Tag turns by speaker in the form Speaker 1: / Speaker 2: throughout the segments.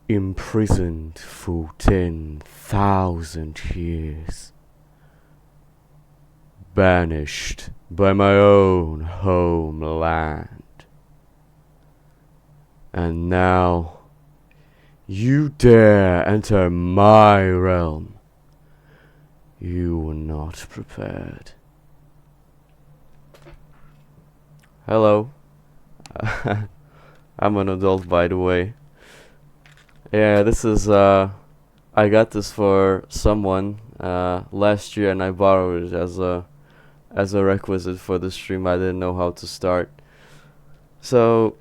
Speaker 1: imprisoned for 10,000 years, banished by my own homeland. And now, you dare enter my realm. You were not prepared. Hello. I'm an adult, by the way. Yeah, this is, I got this for someone, last year, and I borrowed it as a requisite for the stream. I didn't know how to start. So,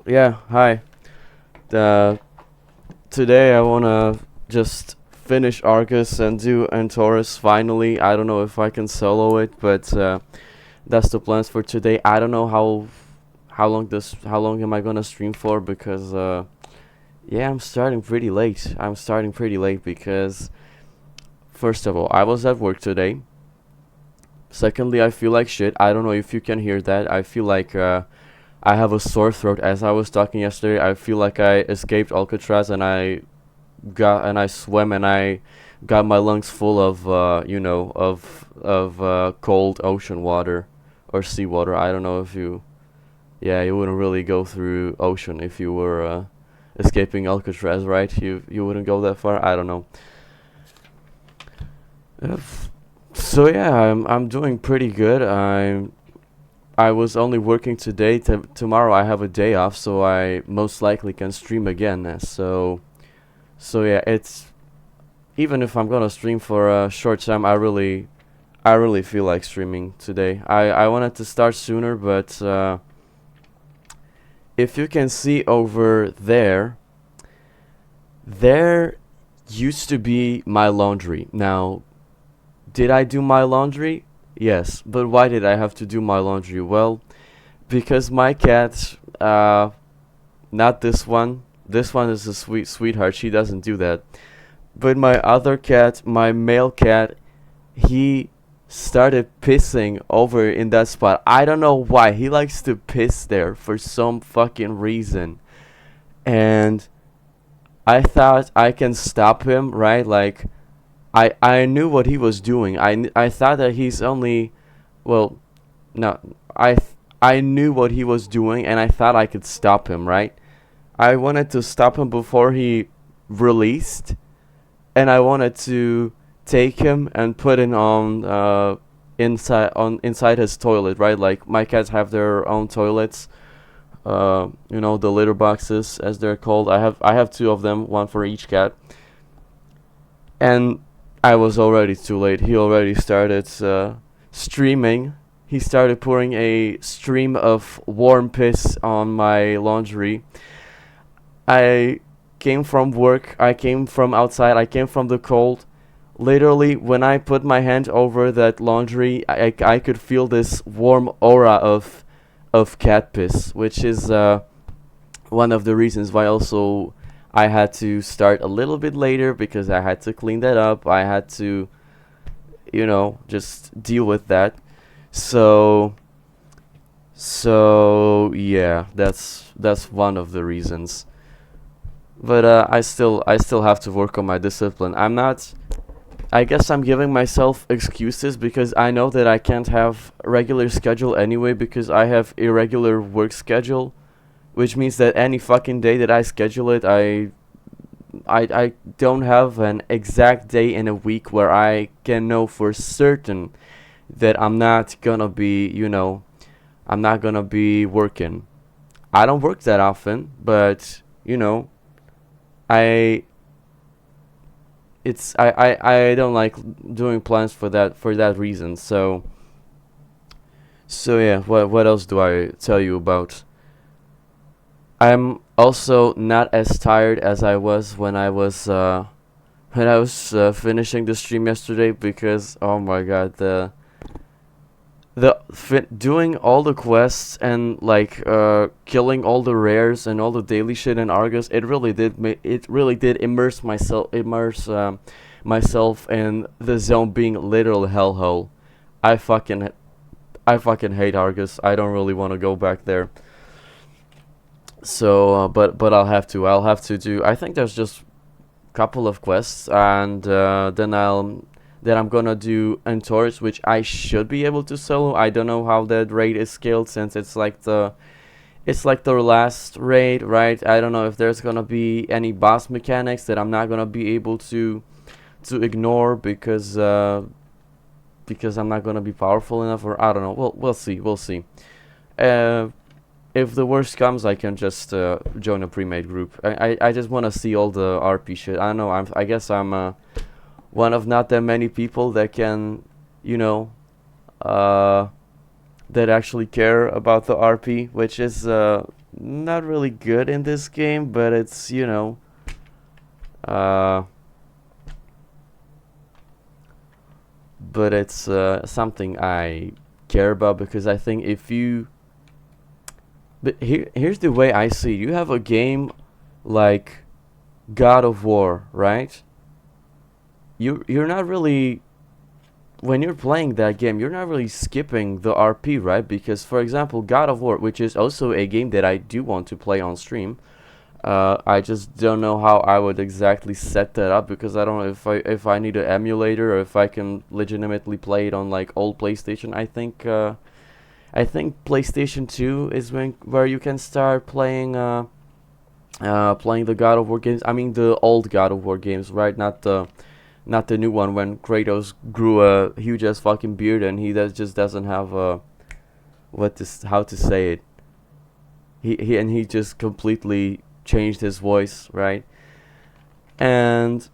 Speaker 1: yeah, hi. Today I wanna just finish Argus and do Antorus finally. I don't know if I can solo it, but that's the plans for today. I don't know how long am I gonna stream for, because yeah, I'm starting pretty late. Because first of all, I was at work today. Secondly, I feel like shit. I don't know if you can hear that. I feel like I have a sore throat. As I was talking yesterday, I feel like I escaped Alcatraz and I swam and I got my lungs full of cold ocean water or sea water. I don't know if you wouldn't really go through ocean if you were escaping Alcatraz, right? You wouldn't go that far. I don't know. So yeah, I'm doing pretty good. I was only working today. Tomorrow I have a day off, so I most likely can stream again. So yeah, it's even if I'm gonna stream for a short time, I really feel like streaming today. I wanted to start sooner, but if you can see over there used to be my laundry. Now, did I do my laundry? Yes, but why did I have to do my laundry? Well, because my cat, not this one. This one is a sweetheart. She doesn't do that. But my other cat, my male cat, he started pissing over in that spot. I don't know why. He likes to piss there for some fucking reason. And I thought I can stop him, right? Like, I knew what he was doing. I thought that he's only, well, no, I knew what he was doing, and I thought I could stop him, right? I wanted to stop him before he released, and I wanted to take him and put him on inside his toilet, right? Like, my cats have their own toilets. The litter boxes, as they're called. I have two of them, one for each cat. And I was already too late. He already started streaming. He started pouring a stream of warm piss on my laundry. I came from work. I came from outside. I came from the cold. Literally, when I put my hand over that laundry, I could feel this warm aura of cat piss, which is one of the reasons why also I had to start a little bit later, because I had to clean that up. I had to, just deal with that. So yeah, that's one of the reasons. But I still have to work on my discipline. I guess I'm giving myself excuses because I know that I can't have a regular schedule anyway, because I have irregular work schedule, which means that any fucking day that I schedule it, I don't have an exact day in a week where I can know for certain that I'm not gonna be, I'm not gonna be working. I don't work that often, but I don't like doing plans for that reason. So yeah, what else do I tell you about? I'm also not as tired as I was when I was finishing the stream yesterday, because oh my god, doing all the quests and like killing all the rares and all the daily shit in Argus, it really did immerse myself in the zone being literal hellhole. I fucking hate Argus. I don't really want to go back there. So, but I'll have to do. I think there's just couple of quests, and then I'm gonna do Antorus, which I should be able to solo. I don't know how that raid is scaled, since it's like the last raid, right? I don't know if there's gonna be any boss mechanics that I'm not gonna be able to ignore because I'm not gonna be powerful enough, or I don't know. We'll see. We'll see. Uh, if the worst comes, I can just join a pre-made group. I just want to see all the RP shit. I don't know. I guess I'm one of not that many people that can, you know, that actually care about the RP, which is not really good in this game, but it's, you know, but it's something I care about, because I think if you, but here's the way I see it. You have a game like God of War, right? You're not really, when you're playing that game, you're not really skipping the RP, right? Because, for example, God of War, which is also a game that I do want to play on stream, I just don't know how I would exactly set that up, because I don't know if I need an emulator, or if I can legitimately play it on like old PlayStation. I think PlayStation 2 is where you can start playing playing the God of War games. I mean the old God of War games, right? Not the new one when Kratos grew a huge ass fucking beard and he just doesn't have how to say it. He just completely changed his voice, right? And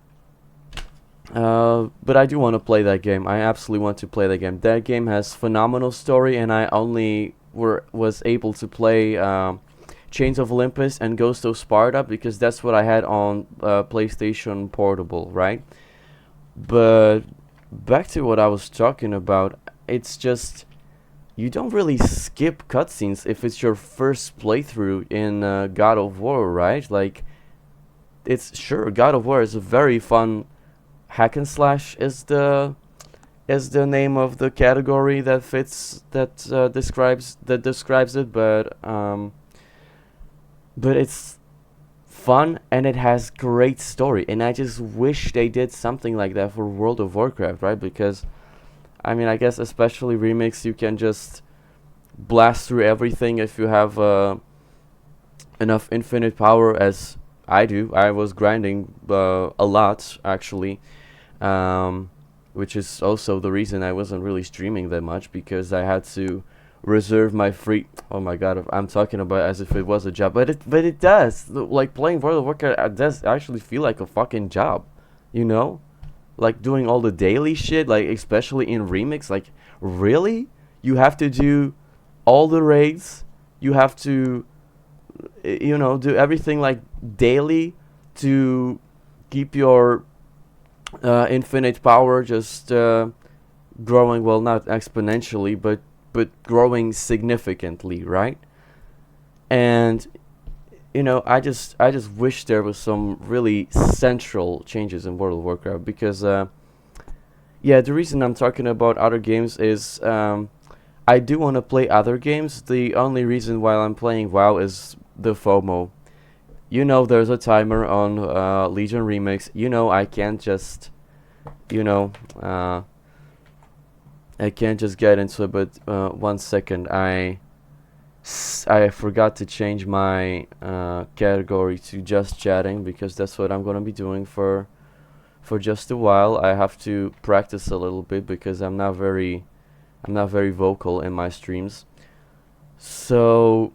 Speaker 1: but I do want to play that game. I absolutely want to play that game. That game has phenomenal story, and I only was able to play Chains of Olympus and Ghost of Sparta because that's what I had on PlayStation Portable, right? But back to what I was talking about, it's just you don't really skip cutscenes if it's your first playthrough in God of War, right? Like, it's sure God of War is a very fun hack and slash is the name of the category that fits describes it, but it's fun and it has great story, and I just wish they did something like that for World of Warcraft, right? Because I mean, I guess especially remix, you can just blast through everything if you have enough infinite power, as I do. I was grinding a lot actually, which is also the reason I wasn't really streaming that much, because I had to reserve my free. Oh my god, I'm talking about as if it was a job, but it does. Like, playing World of Warcraft does actually feel like a fucking job, you know? Like, doing all the daily shit, like especially in remix. Like, really, you have to do all the raids, you have to do everything like daily to keep your infinite power just growing, well, not exponentially, but growing significantly, right? And I just wish there was some really central changes in World of Warcraft, because yeah, the reason I'm talking about other games is I do want to play other games. The only reason why I'm playing WoW is the FOMO. There's a timer on Legion Remix. I can't just I can't just get into it, but 1 second, I forgot to change my category to just chatting, because that's what I'm gonna be doing for just a while. I have to practice a little bit because I'm not very vocal in my streams. So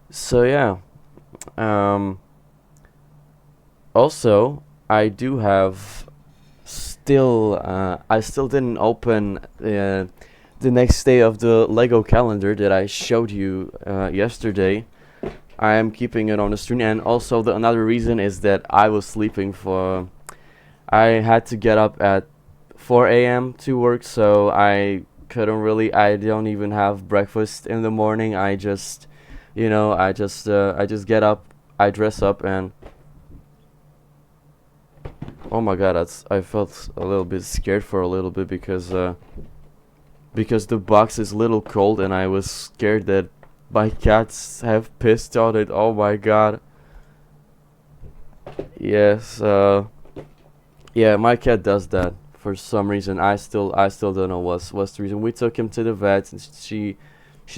Speaker 1: so yeah. Also, I do have I still didn't open the next day of the Lego calendar that I showed you yesterday. I am keeping it on the screen, and also another reason is that I was sleeping I had to get up at 4 a.m. to work, so I don't even have breakfast in the morning. I just I just get up, I dress up, and oh my god, I felt a little bit scared for a little bit, because the box is a little cold, and I was scared that My cats have pissed on it. Oh my god. Yes, yeah, my cat does that for some reason. I still don't know what's the reason. We took him to the vet and she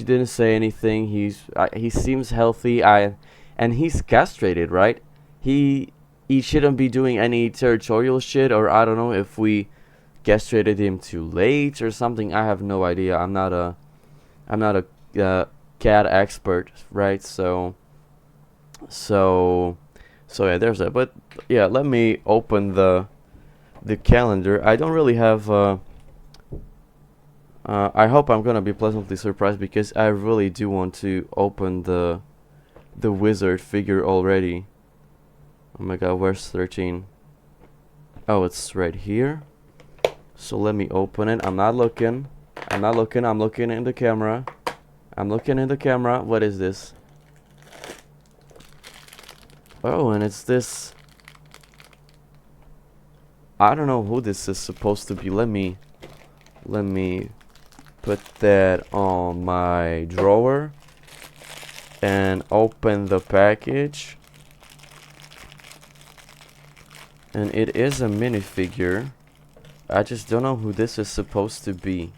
Speaker 1: didn't say anything. He seems healthy. And he's castrated, right? He he shouldn't be doing any territorial shit, or I don't know if we castrated him too late or something. I have no idea. I'm not a cat expert, right? So so yeah, there's that. But yeah, let me open the calendar. I don't really have. I hope I'm gonna be pleasantly surprised because I really do want to open the wizard figure already. Oh my god, where's 13? Oh, it's right here. So let me open it. I'm not looking. I'm not looking. I'm looking in the camera. I'm looking in the camera. What is this? Oh, and it's this. I don't know who this is supposed to be. Let me put that on my drawer and open the package. And it is a minifigure. I just don't know who this is supposed to be.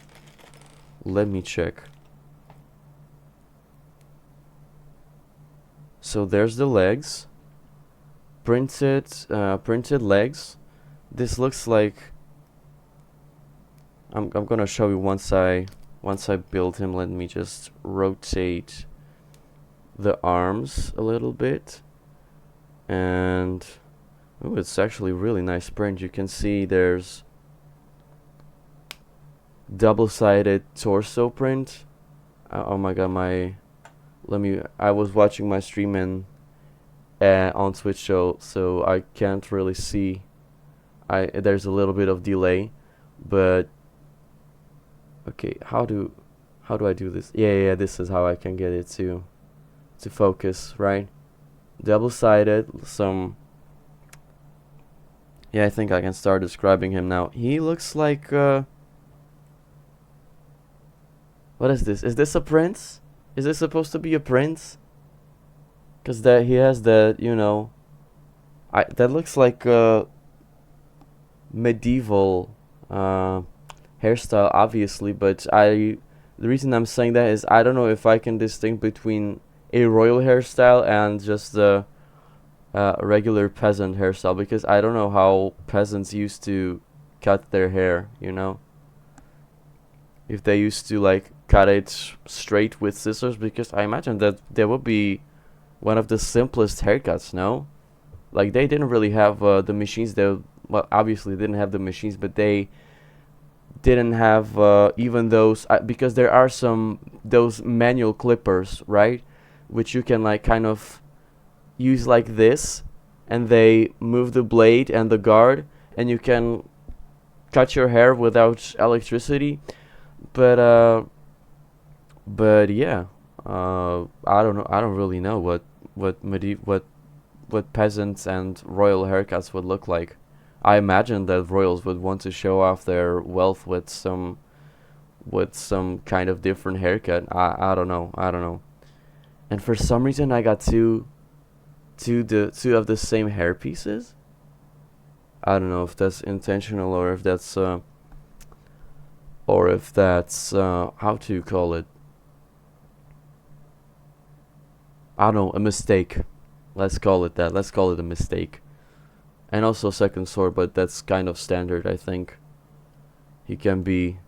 Speaker 1: Let me check. So there's the legs. Printed legs. This looks like I'm gonna show you once I build him. Let me just rotate the arms a little bit. And oh, it's actually really nice print. You can see there's double-sided torso print. Oh my god, I was watching my stream on Twitch, so I can't really see. There's a little bit of delay, but okay, how do I do this? Yeah, this is how I can get it to focus, right? Double-sided, some. Yeah, I think I can start describing him now. He looks like what is this? Is this a prince? Is this supposed to be a prince? Cause that he has that, that looks like a medieval hairstyle, obviously. But the reason I'm saying that is I don't know if I can distinguish between a royal hairstyle and just the regular peasant hairstyle, because I don't know how peasants used to cut their hair, if they used to like cut it straight with scissors, because I imagine that there would be one of the simplest haircuts, no? Like they didn't really have the machines. Well, obviously didn't have the machines, but they didn't have even those, because there are those manual clippers, right? Which you can like kind of use like this, and they move the blade and the guard, and you can cut your hair without electricity. But yeah, I don't know. I don't really know what peasants and royal haircuts would look like. I imagine that royals would want to show off their wealth with some kind of different haircut. I don't know. I don't know. And for some reason, I got two of the same hair pieces. I don't know if that's intentional or if that's how to call it. I don't know, a mistake. Let's call it that. Let's call it a mistake. And also second sword, but that's kind of standard, I think. He can be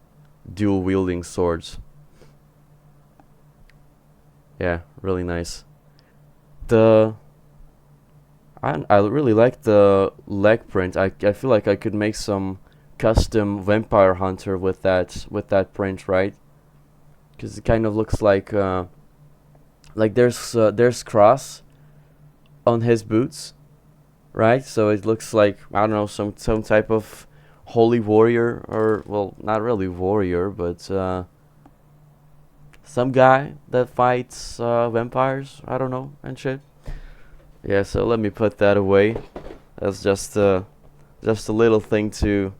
Speaker 1: dual wielding swords. Yeah, really nice. I really like the leg print. I feel like I could make some custom vampire hunter with that print, right? Because it kind of looks like there's cross on his boots, right? So it looks like, I don't know, some type of holy warrior, or well, not really warrior, but some guy that fights vampires, I don't know, and shit. Yeah, so let me put that away. That's just a little thing to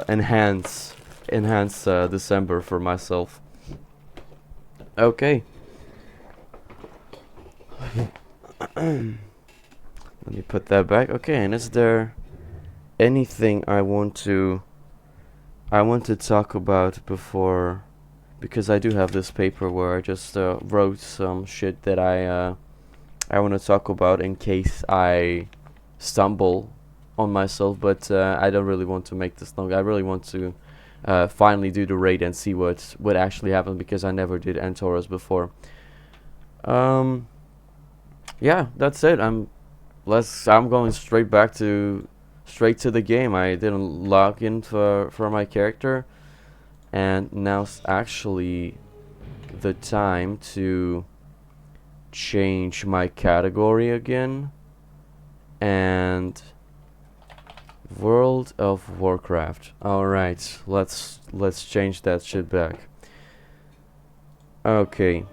Speaker 1: enhance December for myself. Okay. Let me put that back. Okay, and is there anything I want to talk about before, because I do have this paper where I just wrote some shit that I want to talk about in case I stumble on myself, but I don't really want to make this long. I really want to finally do the raid and see what actually happened, because I never did Antorus before. Yeah, that's it. I'm going straight to the game. I didn't log in for my character, and now's actually the time to change my category again. And World of Warcraft. Alright, let's change that shit back. Okay.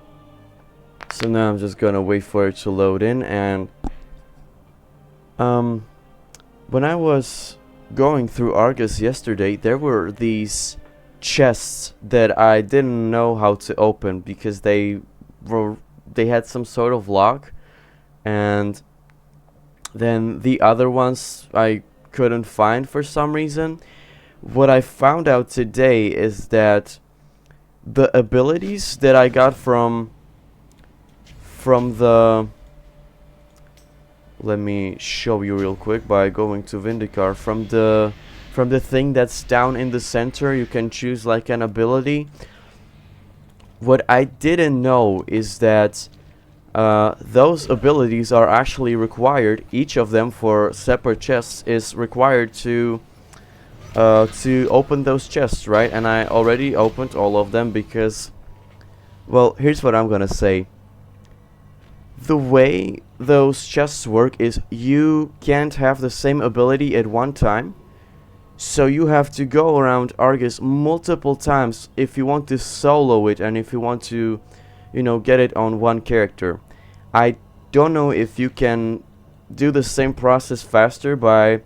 Speaker 1: So now I'm just gonna wait for it to load in, and when I was going through Argus yesterday, there were these chests that I didn't know how to open because they had some sort of lock, and then the other ones I couldn't find for some reason. What I found out today is that the abilities that I got from the, let me show you real quick by going to Vindicar. From the thing that's down in the center, you can choose like an ability. What I didn't know is that those abilities are actually required. Each of them for separate chests is required to open those chests, right? And I already opened all of them because, well, here's what I'm gonna say. The way those chests work is you can't have the same ability at one time. So you have to go around Argus multiple times if you want to solo it and if you want to, you know, get it on one character. I don't know if you can do the same process faster by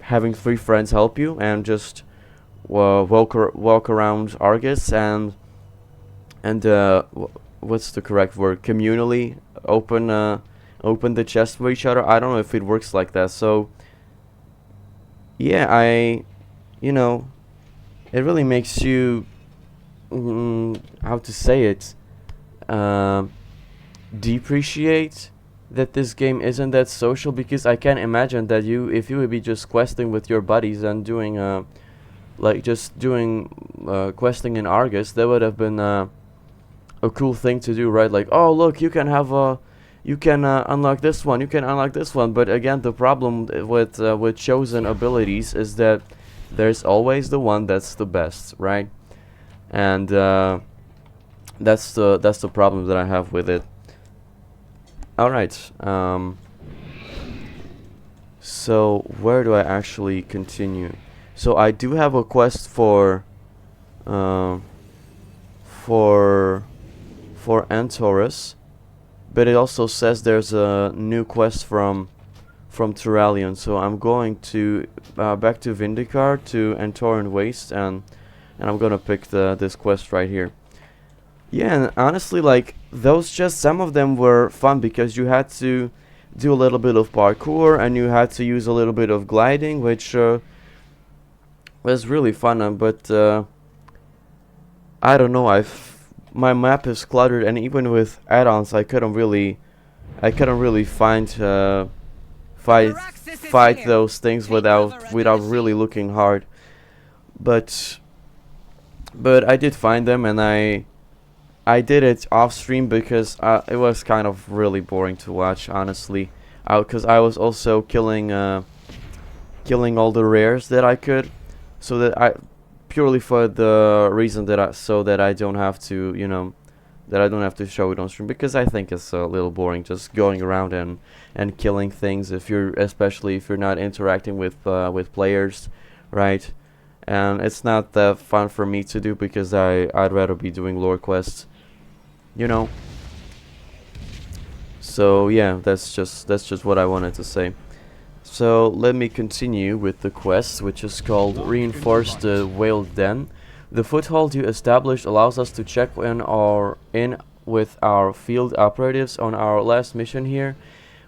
Speaker 1: having 3 friends help you and just walk around Argus and what's the correct word? Communally open the chest for each other. I don't know if it works like that. So yeah, you know, it really makes you how to say it, depreciate that this game isn't that social, because I can't imagine that if you would be just questing with your buddies and doing questing in Argus, that would have been a cool thing to do, right? Like, oh look, you can unlock this one, you can unlock this one. But again, the problem with chosen abilities is that there's always the one that's the best, right? And that's the problem that I have with it. Alright, so where do I actually continue? So I do have a quest for Antorus, but it also says there's a new quest from Turalyon. So I'm going to back to Vindicar to Antoran Waste, and I'm gonna pick this quest right here. Yeah, and honestly, like, those just, some of them were fun because you had to do a little bit of parkour and you had to use a little bit of gliding, which was really fun. But I don't know, my map is cluttered, and even with add-ons, I couldn't really fight those things without really looking hard. But I did find them, and I did it off stream because it was kind of really boring to watch, honestly. Because I was also killing all the rares that I could, so that purely for the reason that I don't have to, you know, that I don't have to show it on stream, because I think it's a little boring just going around and killing things, especially if you're not interacting with players, right? And it's not that fun for me to do because I'd rather be doing lore quests, you know. So yeah, that's just what I wanted to say. So let me continue with the quest, which is called Reinforce the Whale Den, The foothold you established allows us to check in with our field operatives on our last mission here.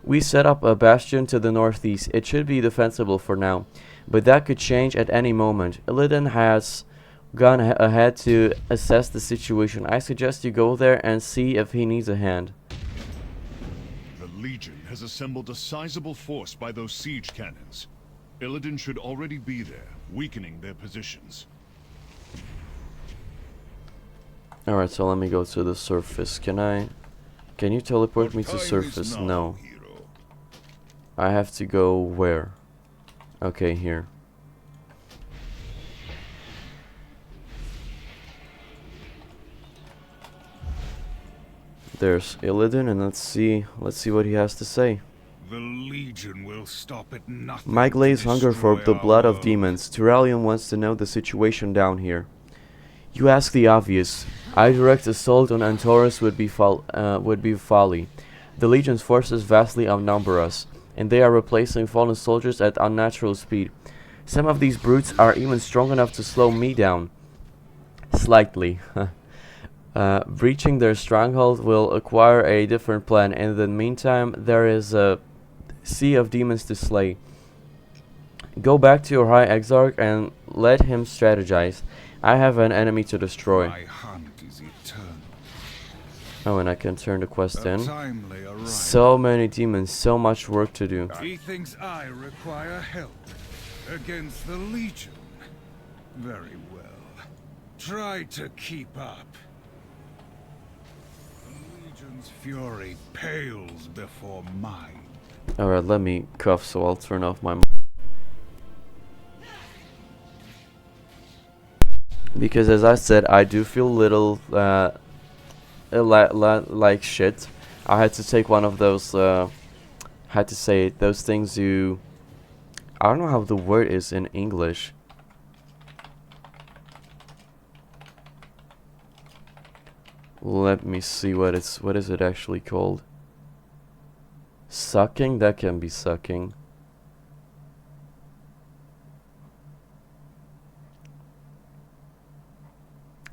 Speaker 1: We set up a bastion to the northeast. It should be defensible for now, but that could change at any moment. Illidan has gone ahead to assess the situation. I suggest you go there and see if he needs a hand.
Speaker 2: The Legion has assembled a sizable force by those siege cannons. Illidan should already be there, weakening their positions.
Speaker 1: Alright, so let me go to the surface. Can you teleport me to surface? No.
Speaker 2: Hero.
Speaker 1: I have to go where? Okay, here. There's Illidan, and let's see what he has to say.
Speaker 2: The Legion will stop at nothing.
Speaker 1: My glaze hunger for the blood of
Speaker 2: world.
Speaker 1: demons. Turalyon wants to know the situation down here. You ask the obvious. I direct assault on Antorus would be folly. The Legion's forces vastly outnumber us, and they are replacing fallen soldiers at unnatural speed. Some of these brutes are even strong enough to slow me down. Slightly. Breaching their stronghold will acquire a different plan. In the meantime, there is a sea of demons to slay. Go back to your High Exarch and let him strategize. I have an enemy to destroy.
Speaker 2: My hunt is eternal.
Speaker 1: Oh, and I can turn the quest
Speaker 2: A
Speaker 1: in.
Speaker 2: timely arrival.
Speaker 1: So many demons, so much work to do.
Speaker 2: He thinks I require help against the Legion. Very well. Try to keep up. The Legion's fury pales before mine.
Speaker 1: Alright, let me cough, so I'll turn off my because as I said, I do feel little like shit. I had to take one of those had to say it, those things you, I don't know how the word is in English. Let me see what is it actually called? Sucking? That can be sucking.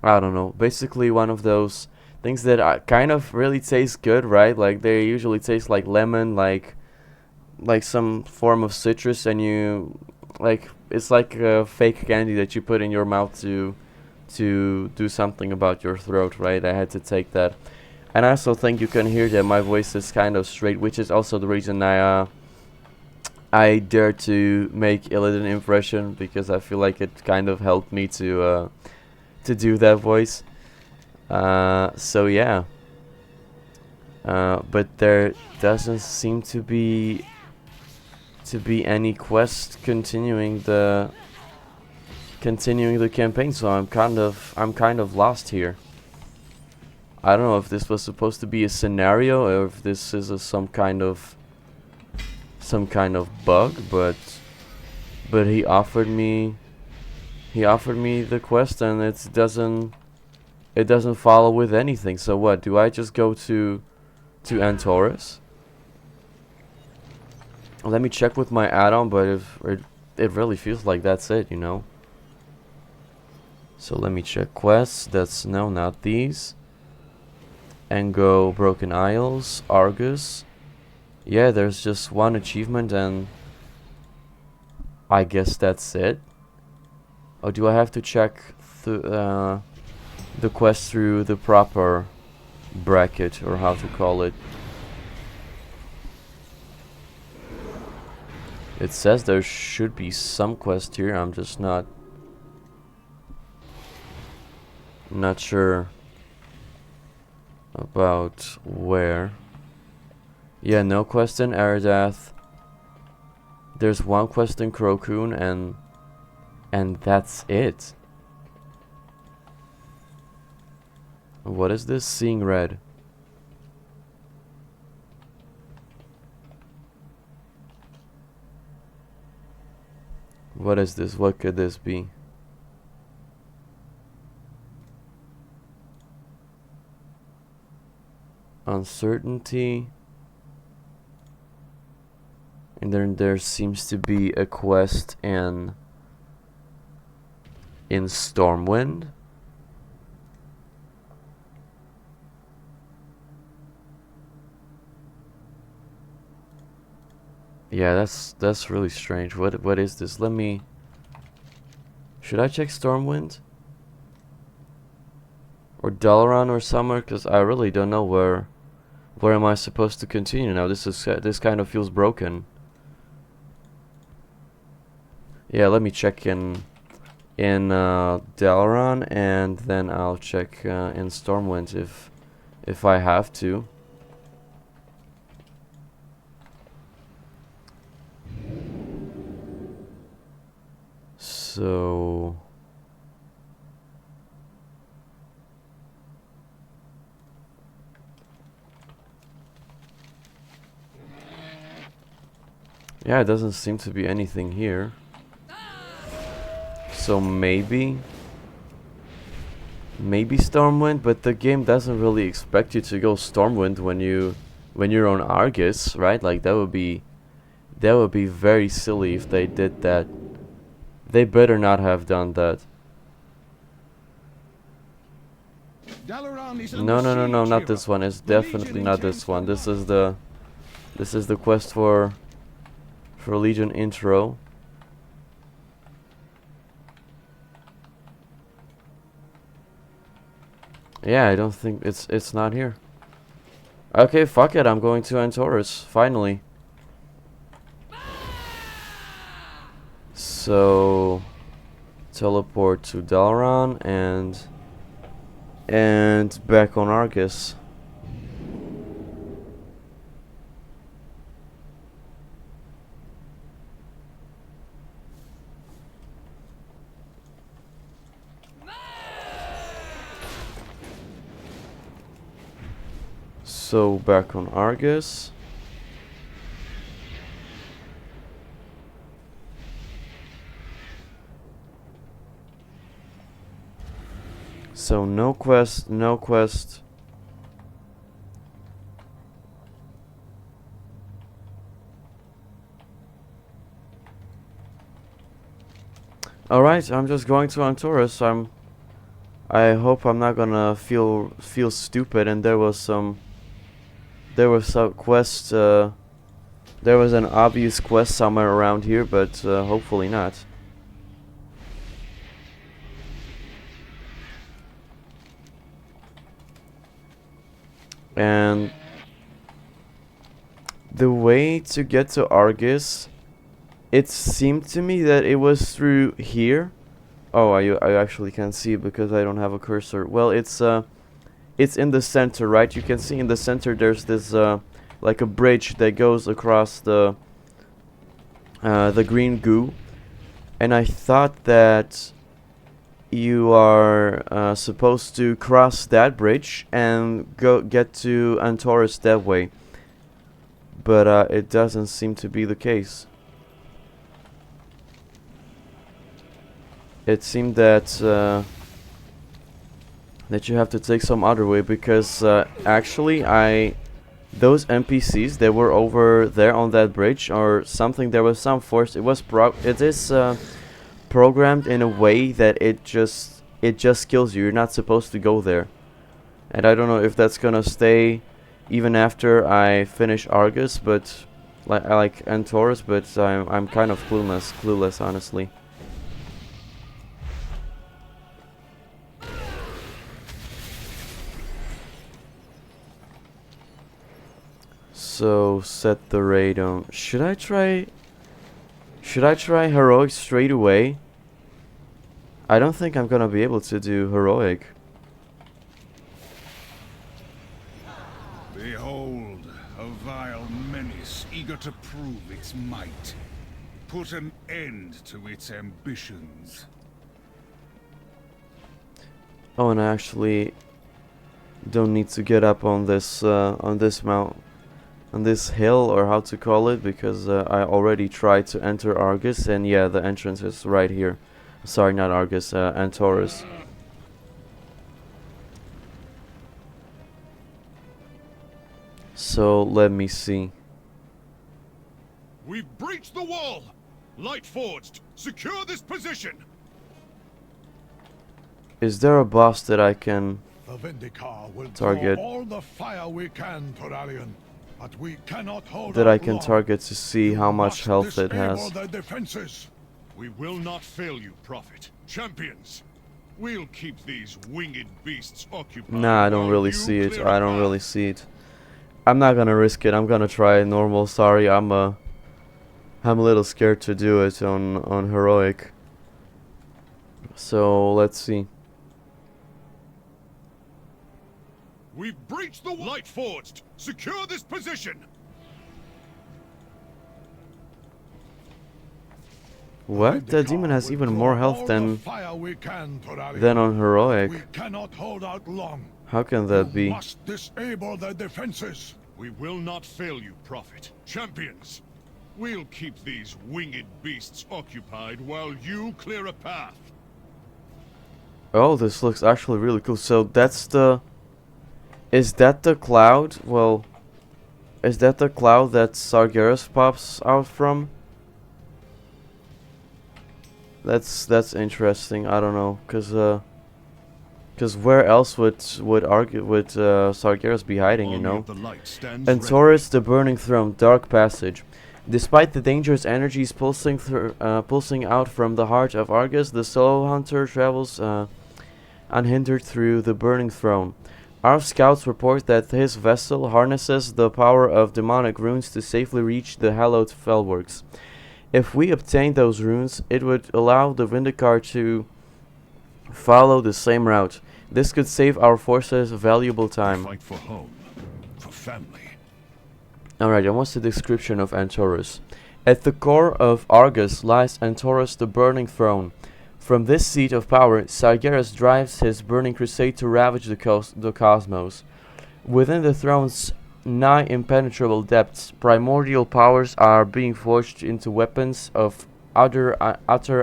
Speaker 1: I don't know. Basically one of those things that kind of really taste good, right? Like they usually taste like lemon, like some form of citrus, and you like it's like a fake candy that you put in your mouth to do something about your throat, right? I had to take that. And I also think you can hear that my voice is kind of straight, which is also the reason I dare to make Illidan impression, because I feel like it kind of helped me to do that voice. So yeah. But there doesn't seem to be any quest continuing the campaign, so I'm kind of lost here. I don't know if this was supposed to be a scenario or if this is some kind of bug, but he offered me the quest, and it doesn't follow with anything. So what, do I just go to Antorus? Let me check with my add-on, but it really feels like that's it, you know. So let me check quests. That's no, not these. And go Broken Isles, Argus. Yeah, there's just one achievement, and I guess that's it. Oh, do I have to check the quest through the proper bracket, or how to call it? It says there should be some quest here. I'm just not sure about where. Yeah, no quest in Erdath. There's one quest in Crokun, and that's it. What is this? Seeing red. What is this? What could this be? Uncertainty. And then there seems to be a quest in Stormwind. Yeah, that's really strange. What is this? Let me... Should I check Stormwind? Or Dalaran or somewhere? Because I really don't know where am I supposed to continue now. This kind of feels broken. Yeah, let me check in Dalaran, and then I'll check in Stormwind if I have to. So yeah, it doesn't seem to be anything here. So maybe Stormwind, but the game doesn't really expect you to go Stormwind when you're on Argus, right? Like that would be very silly if they did that. They better not have done that. No, not this one. It's definitely not this one. This is the quest for Legion intro. Yeah, I don't think it's not here. Okay, fuck it. I'm going to Antorus finally. So teleport to Dalaran and back on Argus. So back on Argus. So no quest. Alright, I'm just going to Antorus. I hope I'm not gonna feel stupid, and there was some quest, there was an obvious quest somewhere around here, but hopefully not. And the way to get to Argus, it seemed to me that it was through here. Oh, I actually can't see it because I don't have a cursor. Well, it's in the center, right? You can see in the center there's this like a bridge that goes across the green goo, and I thought that you are supposed to cross that bridge and get to Antorus that way, but it doesn't seem to be the case. It seemed that that you have to take some other way, because actually those NPCs that were over there on that bridge or something, there was some force. It is programmed in a way that it just kills you. You're not supposed to go there, and I don't know if that's gonna stay even after I finish Argus, but I like Antorus, but I'm kind of clueless honestly. So set the radon. Should I try heroic straight away? I don't think I'm gonna be able to do heroic.
Speaker 3: Behold, a vile menace eager to prove its might. Put an end to its ambitions.
Speaker 1: Oh, and I actually don't need to get up on this hill, or how to call it, because I already tried to enter Argus, and yeah, the entrance is right here. Sorry, not Argus, Antorus. So let me see.
Speaker 2: We've breached the wall! Light forged! Secure this position!
Speaker 1: Is there a boss that I can
Speaker 4: The Vindicar will
Speaker 1: target?
Speaker 4: draw all the fire we can, Turalyon.
Speaker 3: But we cannot hold
Speaker 1: that I
Speaker 3: out
Speaker 1: can
Speaker 3: long.
Speaker 1: target to see how much
Speaker 3: Must
Speaker 1: health it
Speaker 3: disable
Speaker 1: has.
Speaker 3: their defenses.
Speaker 2: We will not fail you, Prophet. Champions, we'll keep these winged beasts occupied.
Speaker 1: Nah, I don't
Speaker 2: while
Speaker 1: really
Speaker 2: you
Speaker 1: see it.
Speaker 2: clear
Speaker 1: I
Speaker 2: a
Speaker 1: don't
Speaker 2: path.
Speaker 1: really see it. I'm not gonna risk it. I'm gonna try normal. Sorry, I'm a little scared to do it on heroic. So let's see.
Speaker 2: We've breached the light forged. Secure this position.
Speaker 1: What? The demon has even more health than on heroic.
Speaker 3: We cannot hold out long.
Speaker 1: How can that
Speaker 3: You
Speaker 1: be?
Speaker 3: must disable their defenses.
Speaker 2: We will not fail you, Prophet. Champions, we'll keep these winged beasts occupied while you clear a path.
Speaker 1: Oh, this looks actually really cool. So that's the... Is that the cloud? Well, is that the cloud that Sargeras pops out from? That's interesting. I don't know, cause where else would Sargeras be hiding? You
Speaker 2: Army
Speaker 1: know.
Speaker 2: of the light stands
Speaker 1: Antorus, the Burning Throne, Dark Passage. Despite the dangerous energies pulsing out from the heart of Argus, the Soul Hunter travels unhindered through the Burning Throne. Our scouts report that his vessel harnesses the power of demonic runes to safely reach the hallowed Fellworks. If we obtain those runes, it would allow the Vindicar to follow the same route. This could save our forces valuable time.
Speaker 2: Fight for home, for family.
Speaker 1: Alright, and what's the description of Antorus? At the core of Argus lies Antorus, the Burning Throne. From this seat of power, Sargeras drives his burning crusade to ravage the cosmos. Within the throne's nigh impenetrable depths, primordial powers are being forged into weapons of utter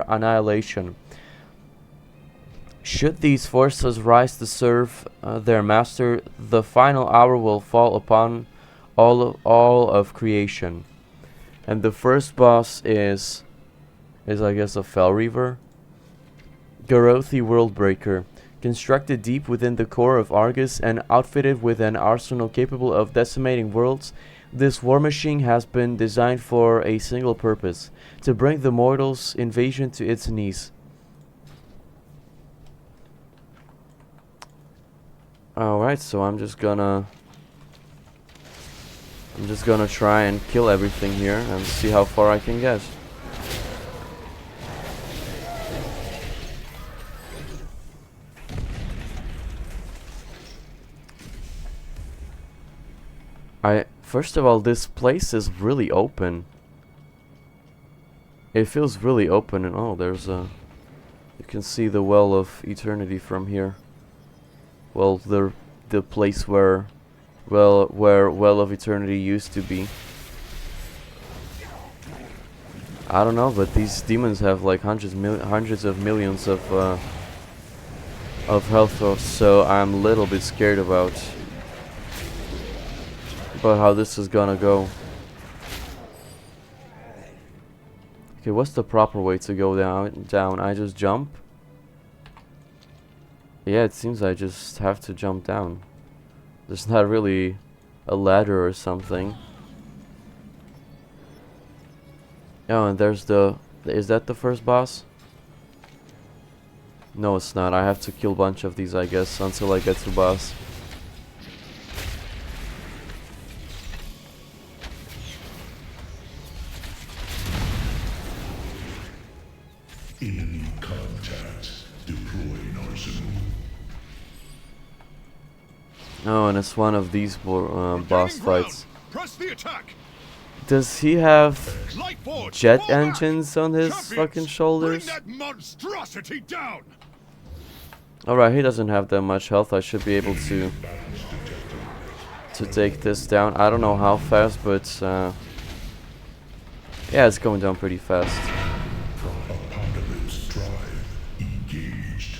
Speaker 1: annihilation. Should these forces rise to serve their master, the final hour will fall upon all of creation. And the first boss is I guess a Fell Reaver. Garothi Worldbreaker. Constructed deep within the core of Argus and outfitted with an arsenal capable of decimating worlds, this war machine has been designed for a single purpose: to bring the mortals' invasion to its knees. Alright, so I'm just gonna try and kill everything here and see how far I can get. First of all, this place is really open. It feels really open, and oh, there's a... You can see the Well of Eternity from here. Well, the place where Well of Eternity used to be. I don't know, but these demons have like hundreds of millions of health, so I'm a little bit scared about how this is gonna go. Okay, what's the proper way to go down? I just jump? Yeah, it seems I just have to jump down. There's not really a ladder or something. Oh, and there's the... Is that the first boss? No, it's not. I have to kill a bunch of these, I guess, until I get to boss.
Speaker 4: Enemy contact. Deploying arsenal.
Speaker 1: Oh, and it's one of these boss
Speaker 2: Gaining ground.
Speaker 1: fights.
Speaker 2: Press the attack.
Speaker 1: Does he have
Speaker 2: Light forged.
Speaker 1: jet
Speaker 2: Fall back.
Speaker 1: engines on his
Speaker 2: Champions,
Speaker 1: fucking shoulders?
Speaker 2: Bring that monstrosity down.
Speaker 1: Alright, he doesn't have that much health. I should be able to take this down. I don't know how fast, but yeah, it's going down pretty fast.
Speaker 4: Apocalypse drive engaged.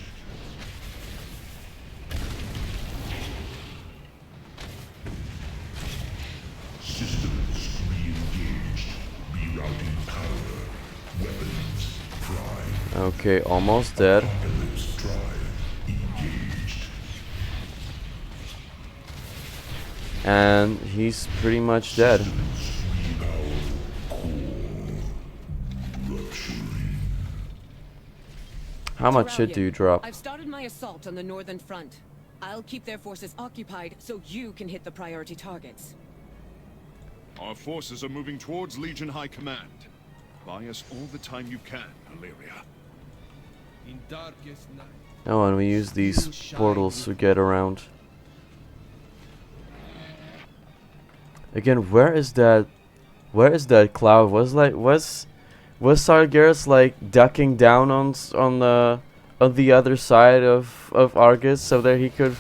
Speaker 4: Systems re-engaged. Rerouting power. Weapons prime.
Speaker 1: Okay, almost dead.
Speaker 4: Apocalypse drive engaged.
Speaker 1: and he's pretty much dead. How much shit do you drop?
Speaker 5: I've started my assault on the northern front. I'll keep their forces occupied so you can hit the priority targets.
Speaker 2: Our forces are moving towards Legion High Command. Buy us all the time you can, Aleria.
Speaker 6: In darkest night.
Speaker 1: Oh, and we use these portals to get around. Again, where is that cloud? Was Sargeras like ducking down on the other side of Argus so that he could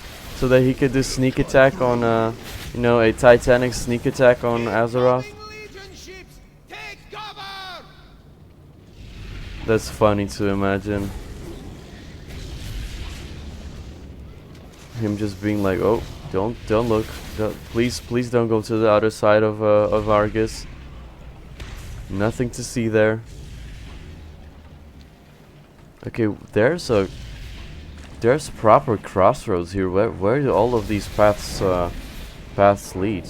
Speaker 1: do sneak attack on you know, a Titanic sneak attack on Azeroth? That's funny to imagine. Him just being like, oh, don't look, please don't go to the other side of Argus. Nothing to see there. Okay, there's proper crossroads here. Where do all of these paths lead?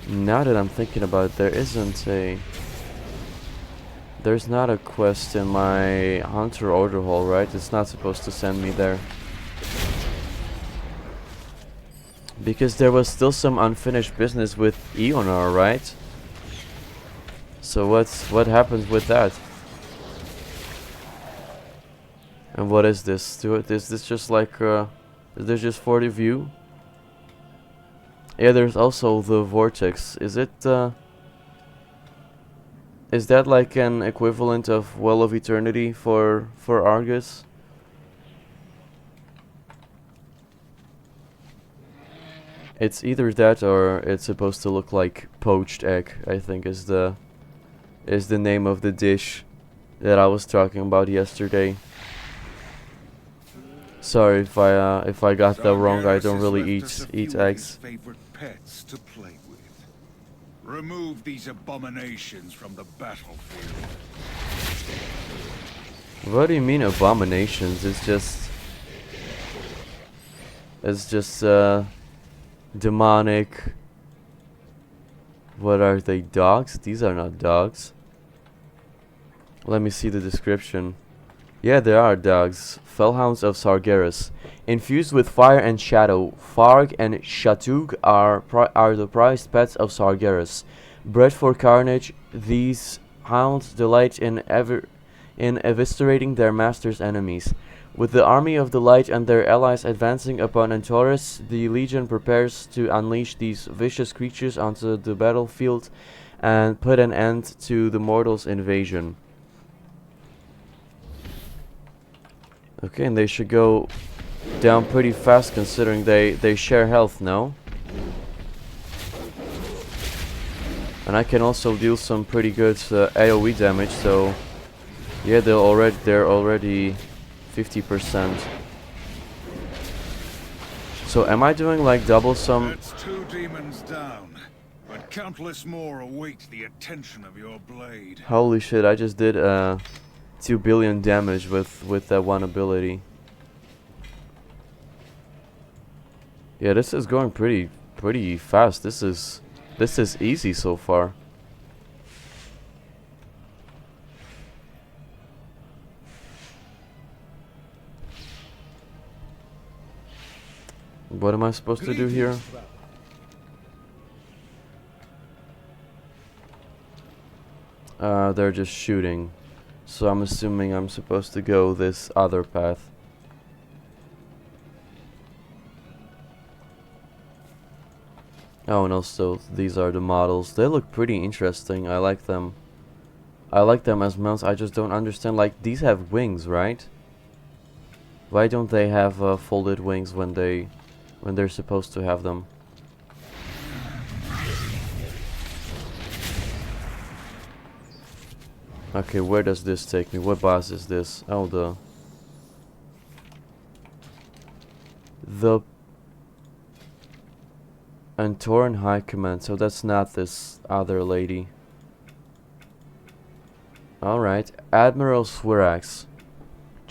Speaker 1: Now that I'm thinking about it, there's not a quest in my Hunter Order Hall, right? It's not supposed to send me there. Because there was still some unfinished business with Eonar, right? So what happens with that? And what is this? Is this just like is this just for the view? Yeah, there's also the vortex. Is that like an equivalent of Well of Eternity for Argus? It's either that or it's supposed to look like poached egg, I think is the name of the dish that I was talking about yesterday. Sorry if I got that wrong. I don't really eat eggs.
Speaker 3: Favorite pets to play with. Remove these abominations from the battlefield.
Speaker 1: What do you mean abominations? It's just demonic. What are they? Dogs? These are not dogs. Let me see the description. Yeah, there are dogs. Fellhounds of Sargeras. Infused with fire and shadow, Farg and Shatug are the prized pets of Sargeras. Bred for carnage, these hounds delight in eviscerating their master's enemies. With the army of the light and their allies advancing upon Antorus, the Legion prepares to unleash these vicious creatures onto the battlefield and put an end to the mortals' invasion. Okay, and they should go down pretty fast considering they share health, no? And I can also deal some pretty good AoE damage, so yeah, they're already 50%. So am I doing like double some?
Speaker 3: That's 2 demons down, but countless more await the attention of your blade.
Speaker 1: Holy shit, I just did 2 billion damage with that one ability. Yeah, this is going pretty fast. This is easy so far. What am I supposed to do here? They're just shooting. So I'm assuming I'm supposed to go this other path. Oh, and also these are the models. They look pretty interesting. I like them. I like them as mounts. I just don't understand. Like, these have wings, right? Why don't they have folded wings when they're supposed to have them? Okay, where does this take me? What boss is this? Oh, the Antoran High Command. So that's not this other lady. Alright, Admiral Swirax.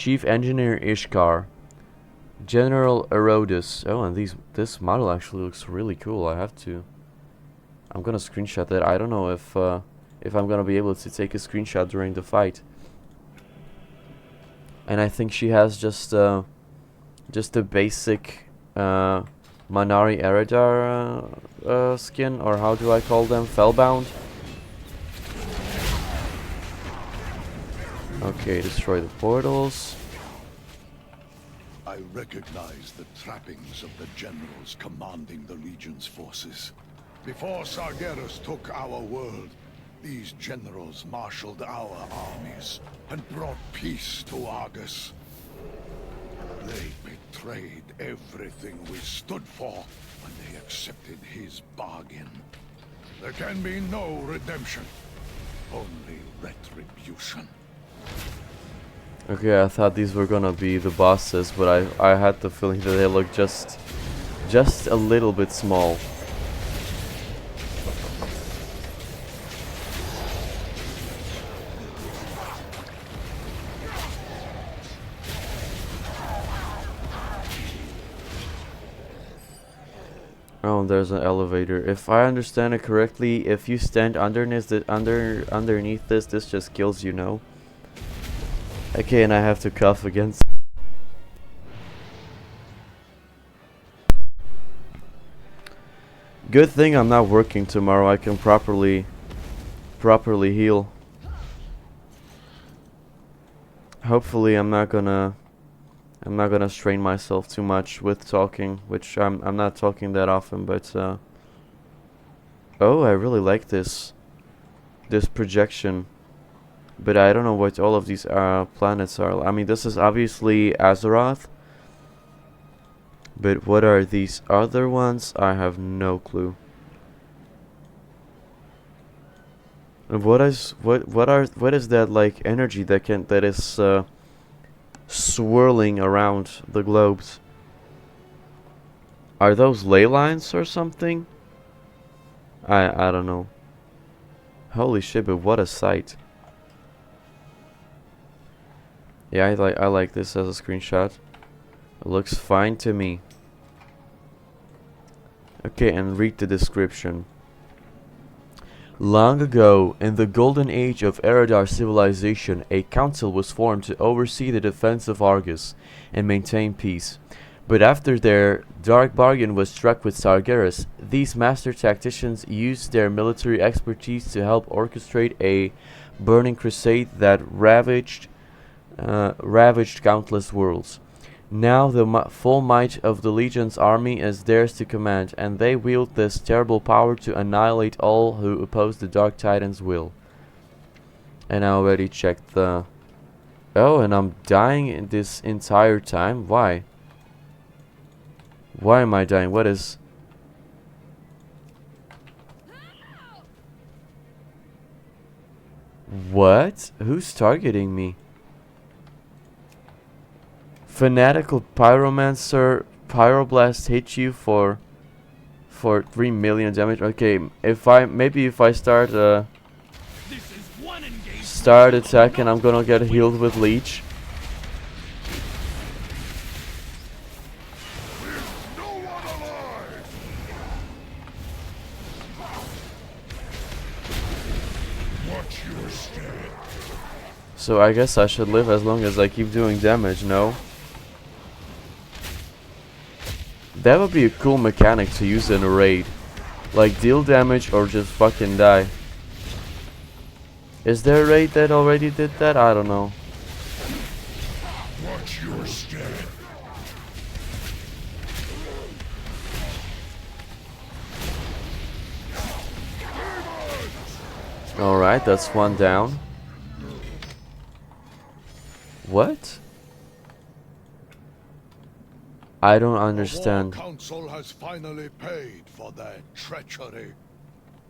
Speaker 1: Chief Engineer Ishkar. General Erodus. Oh, and this model actually looks really cool. I'm gonna screenshot that. I don't know if I'm gonna be able to take a screenshot during the fight. And I think she has just a basic Manari Eredar skin, or how do I call them? Fellbound. Okay, destroy the portals.
Speaker 7: I recognize the trappings of the generals commanding the Legion's forces. Before Sargeras took our world, these generals marshaled our armies and brought peace to Argus. They betrayed everything we stood for when they accepted his bargain. There can be no redemption, only retribution.
Speaker 1: Okay, I thought these were gonna be the bosses, but I had the feeling that they look just a little bit small. Oh, there's an elevator. If I understand it correctly, if you stand underneath this, this just kills you, no? Okay, and I have to cough against. Good thing I'm not working tomorrow. I can properly heal. Hopefully, I'm not gonna strain myself too much with talking, which I'm not talking that often, but oh, I really like this projection. But I don't know what all of these planets are. I mean, this is obviously Azeroth. But what are these other ones? I have no clue. And what is that like energy that is swirling around the globes? Are those ley lines or something? I don't know. Holy shit, but what a sight. Yeah, I like this as a screenshot. It looks fine to me. Okay, and read the description. Long ago, in the golden age of Eredar civilization, a council was formed to oversee the defense of Argus and maintain peace. But after their dark bargain was struck with Sargeras, these master tacticians used their military expertise to help orchestrate a burning crusade that ravaged countless worlds. Now the full might of the Legion's army is theirs to command, and they wield this terrible power to annihilate all who oppose the Dark Titan's will. And I already checked the... Oh, and I'm dying in this entire time? Why? Why am I dying? What is... What? Who's targeting me? Fanatical Pyromancer Pyroblast hit you for 3 million damage. Okay, if I start attacking, I'm gonna get healed with Leech. So I guess I should live as long as I keep doing damage, no? That would be a cool mechanic to use in a raid. Like, deal damage or just fucking die. Is there a raid that already did that? I don't know.
Speaker 4: Watch your step.
Speaker 1: Alright, that's one down. What? I don't understand.
Speaker 7: The War Council has finally paid for their treachery.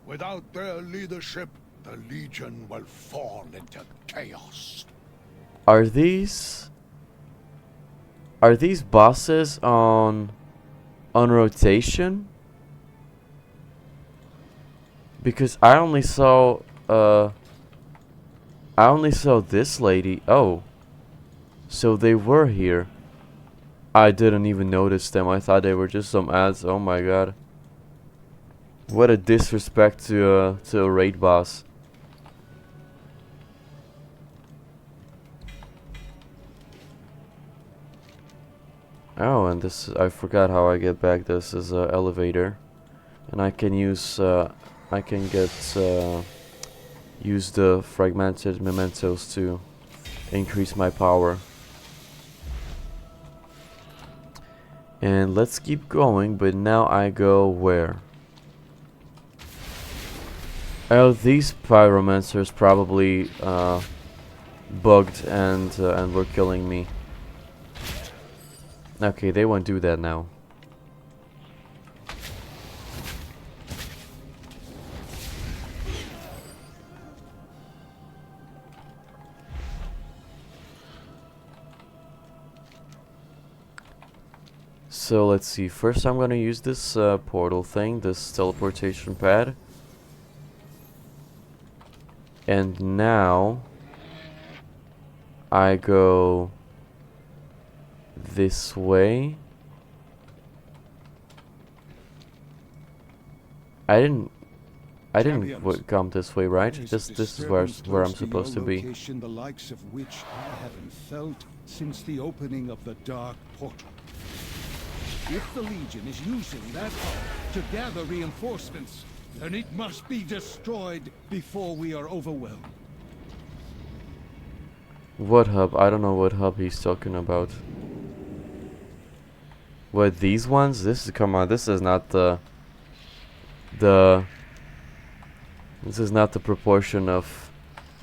Speaker 7: Without their leadership, the Legion will fall into chaos.
Speaker 1: Are these bosses on rotation? Because I only saw this lady. Oh. So they were here. I didn't even notice them. I thought they were just some ads. Oh my god. What a disrespect to a raid boss. Oh, and this, I forgot how I get back. This is an elevator, and I can use use the fragmented mementos to increase my power. And let's keep going, but now I go where? Oh, these pyromancers probably bugged and were killing me. Okay, they won't do that now. So let's see. First, I'm gonna use this portal thing, this teleportation pad. And now I go this way. I didn't come this way, right? This is where I'm supposed to be.
Speaker 3: The likes of which I haven't felt since the opening of the Dark Portal. If the Legion is using that hub to gather reinforcements, then it must be destroyed before we are overwhelmed.
Speaker 1: What hub? I don't know what hub he's talking about. What, these ones? This is, come on, this is not the this is not the proportion of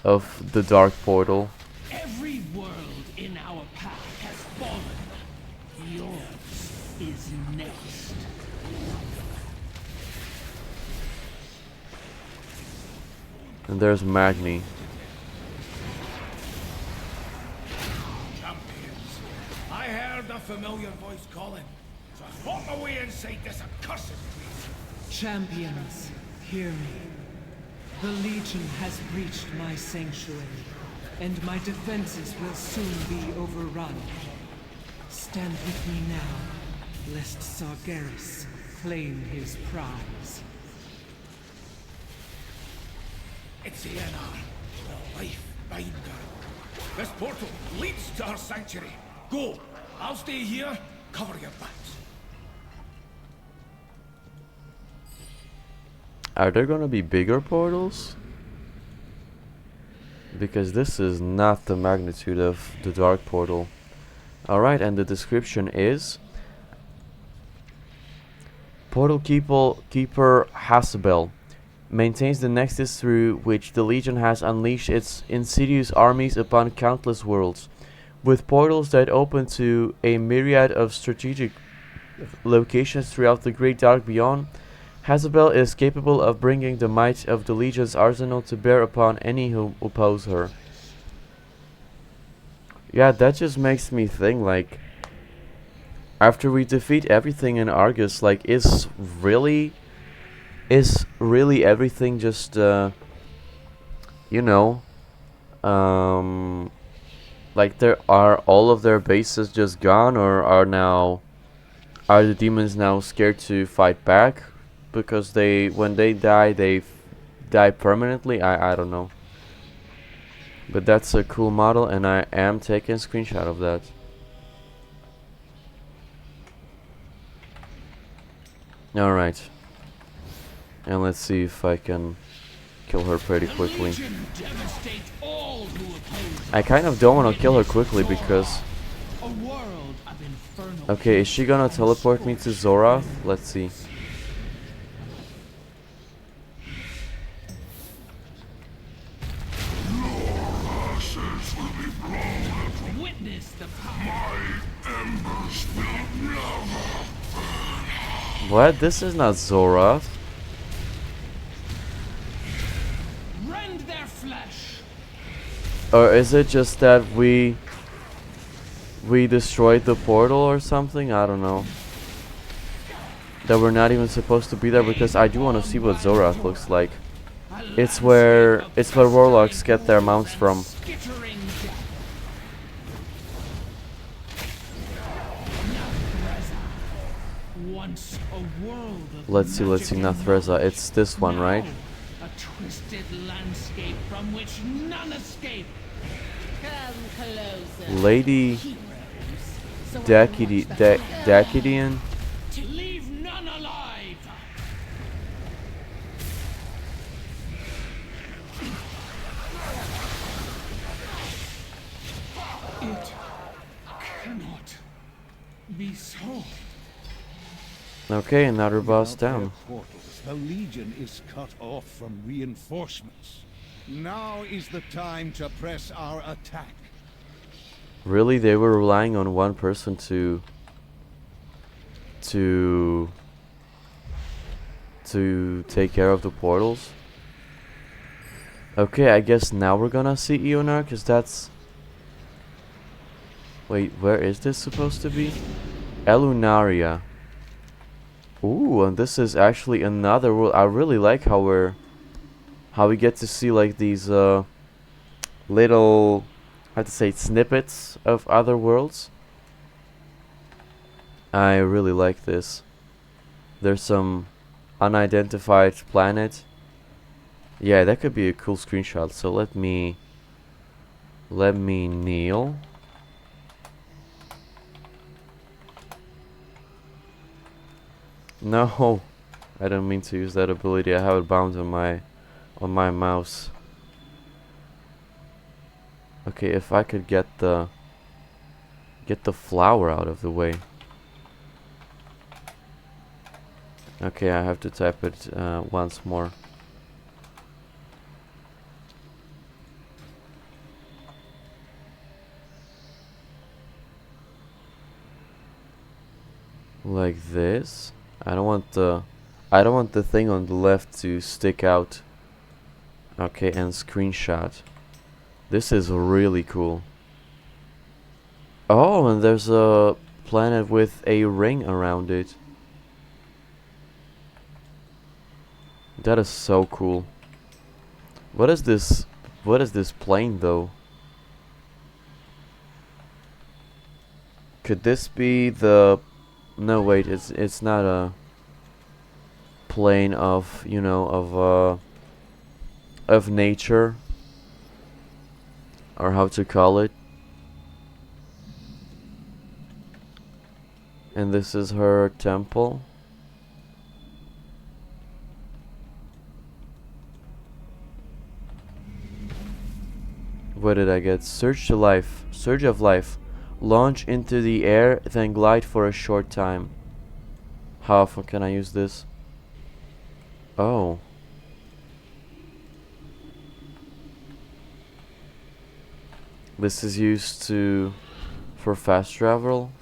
Speaker 1: the Dark Portal.
Speaker 8: Every world in our path has fallen. Yours is next.
Speaker 1: And there's Magni.
Speaker 8: Champions, I heard a familiar voice calling, so I fought my way inside this accursed place.
Speaker 9: Champions, hear me. The Legion has breached my sanctuary, and my defenses will soon be overrun. Stand with me now, lest Sargeras claim his prize.
Speaker 8: It's Eleanor, the life binder. This portal leads to her sanctuary. Go! I'll stay here. Cover your backs.
Speaker 1: Are there gonna be bigger portals? Because this is not the magnitude of the Dark Portal. Alright, and the description is: Portal Keeper Hasabel maintains the nexus through which the Legion has unleashed its insidious armies upon countless worlds, with portals that open to a myriad of strategic locations throughout the great dark beyond. Hasabel is capable of bringing the might of the Legion's arsenal to bear upon any who oppose her. Yeah, that just makes me think, like, after we defeat everything in Argus, like, is really everything just, you know, like, are all of their bases just gone, or are the demons now scared to fight back? Because when they die permanently. I don't know. But that's a cool model, and I am taking a screenshot of that. Alright. And let's see if I can kill her pretty quickly. I kind of don't want to kill her quickly because... Okay, is she gonna teleport me to Zorath? Let's see. What? This is not Zorath.
Speaker 8: Rend their flesh.
Speaker 1: Or is it just that we destroyed the portal or something? I don't know. That we're not even supposed to be there, because I do want to see what Zorath looks like. It's where warlocks get their mounts from.
Speaker 8: Once a world of
Speaker 1: Let's see,
Speaker 8: magic and
Speaker 1: Nathreza. It's this one, right?
Speaker 8: now, a twisted landscape from which none escape.
Speaker 5: Come closer.
Speaker 1: Lady
Speaker 5: Heroes. So I can watch them burn.
Speaker 1: Dakidian.
Speaker 8: To leave none alive. It cannot be so.
Speaker 1: Okay, another boss
Speaker 3: Without their
Speaker 1: down.
Speaker 3: portals, the Legion is cut off from reinforcements. Now is the time to press our attack.
Speaker 1: Really, they were relying on one person to take care of the portals. Okay, I guess now we're gonna see Ionar, cause that's. Wait, where is this supposed to be? Elunaria. Ooh, and this is actually another world. I really like how we get to see like these little, how to say, snippets of other worlds. I really like this. There's some unidentified planet. Yeah, that could be a cool screenshot. So let me kneel. No, I don't mean to use that ability. I have it bound on my mouse. Okay, if I could get the flower out of the way. Okay, I have to type it once more. Like this. I don't want the thing on the left to stick out. Okay, and screenshot. This is really cool. Oh, and there's a planet with a ring around it. That is so cool. What is this plane though? Could this be the... No, wait, it's not a plane of, you know, of nature, or how to call it. And this is her temple. What did I get? Surge of life. Launch into the air, then glide for a short time. How often can I use this? Oh. This is used for fast travel.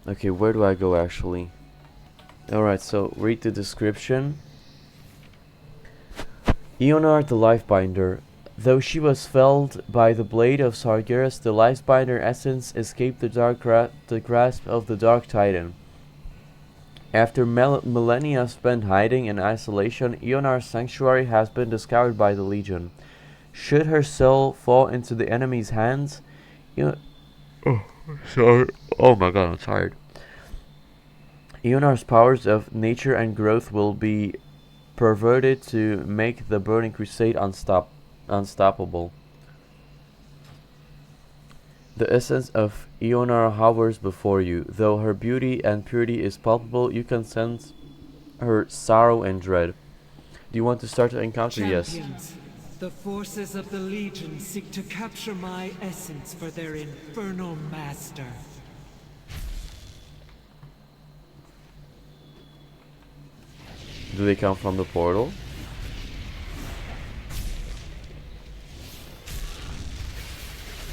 Speaker 1: Okay, where do I go actually? Alright, so read the description. Ionar the Lifebinder. Though she was felled by the blade of Sargeras, the Lifebinder essence escaped the grasp of the Dark Titan. After millennia spent hiding in isolation, Ionar's sanctuary has been discovered by the Legion. Should her soul fall into the enemy's hands, oh my god, I'm tired. Ionar's powers of nature and growth will be perverted to make the Burning Crusade unstoppable. The essence of Ionar hovers before you. Though her beauty and purity is palpable, you can sense her sorrow and dread. Do you want to start the encounter?
Speaker 9: Champions,
Speaker 1: Yes.
Speaker 9: the forces of the Legion seek to capture my essence for their infernal master.
Speaker 1: Do they come from the portal?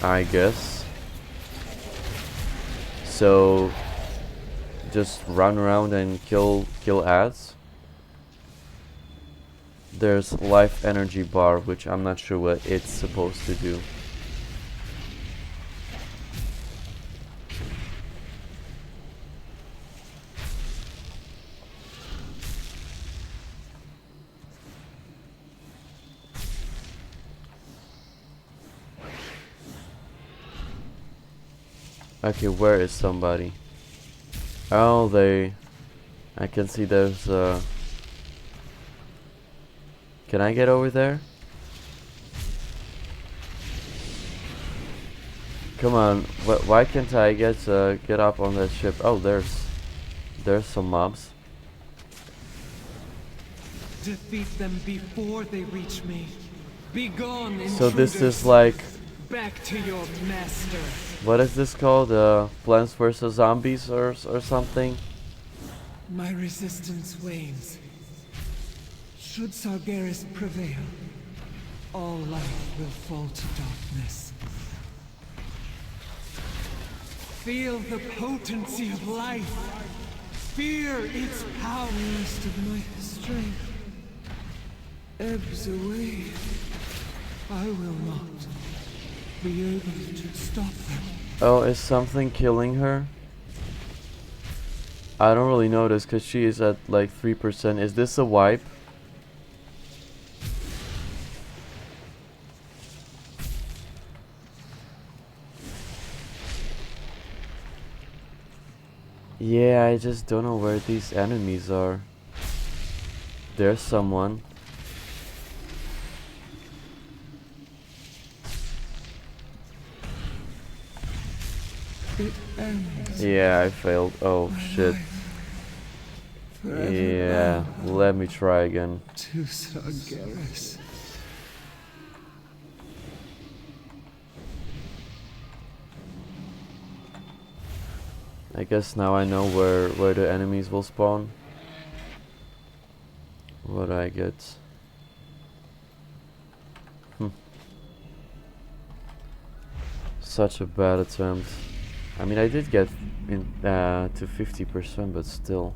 Speaker 1: I guess. So just run around and kill ads. There's life energy bar, which I'm not sure what it's supposed to do. Okay, where is somebody? Oh, I can see there's Can I get over there? Come on, why can't I get up on that ship? Oh, there's some mobs.
Speaker 9: Defeat them before they reach me. Be gone, intruders.
Speaker 1: So this is like,
Speaker 9: back to your master.
Speaker 1: what is this called? Plants vs Zombies or something?
Speaker 9: My resistance wanes. Should Sargeras prevail, all life will fall to darkness. Feel the potency of life. Fear its power. The rest of my strength ebbs away. I will not be able to stop them.
Speaker 1: Oh, is something killing her? I don't really notice because she is at like 3%. Is this a wipe? Yeah, I just don't know where these enemies are. There's someone.
Speaker 9: It ends.
Speaker 1: Yeah, I failed. Oh shit. Yeah, let me try again.
Speaker 9: To Sargeras.
Speaker 1: I guess now I know where the enemies will spawn. What I get? Such a bad attempt. I mean, I did get in to 50%, but still.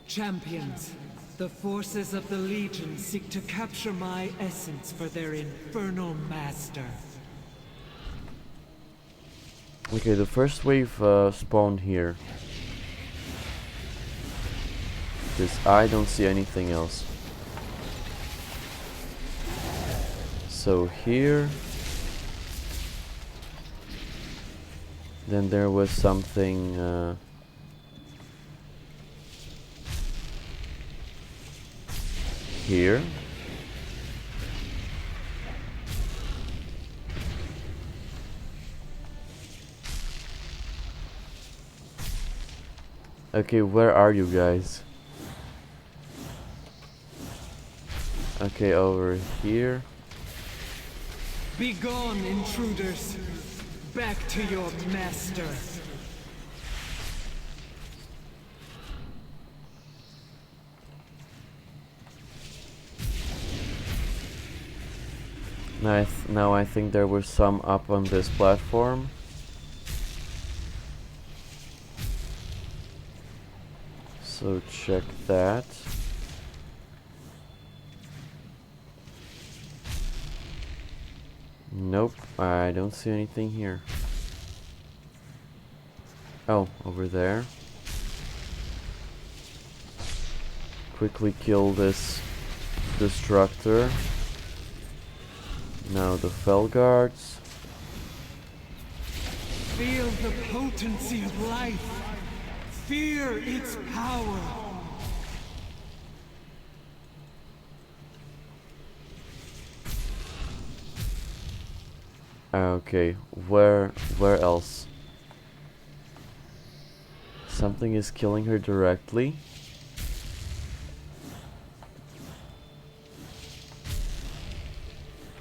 Speaker 9: Champions, the forces of the Legion seek to capture my essence for their infernal master.
Speaker 1: Okay, the first wave spawned here. Because I don't see anything else. So here. Then there was something here. Okay, where are you guys? Okay, over here.
Speaker 9: Be gone, intruders. Back to your master.
Speaker 1: Now I think there were some up on this platform. So check that. Nope, I don't see anything here. Oh, over there. Quickly kill this destructor. Now the Fel Guards.
Speaker 9: Feel the potency of life. Fear its power.
Speaker 1: Okay, where else? Something is killing her directly.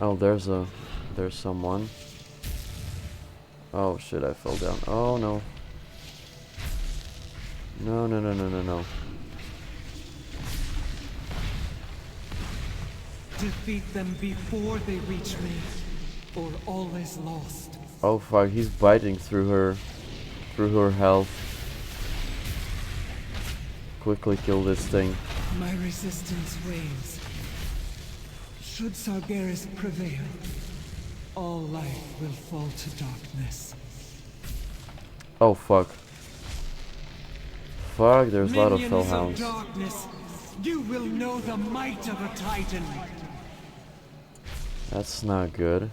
Speaker 1: Oh, there's someone. Oh shit, I fell down. Oh no. No.
Speaker 9: Defeat them before they reach me, or all is lost.
Speaker 1: Oh fuck, he's biting through her health. Quickly kill this thing.
Speaker 9: My resistance wanes. Should Sargeras prevail, all life will fall to darkness.
Speaker 1: Oh fuck. fuck? There's a lot of
Speaker 9: Minions
Speaker 1: hellhounds.
Speaker 9: darkness, you will know the might of a titan.
Speaker 1: That's not good.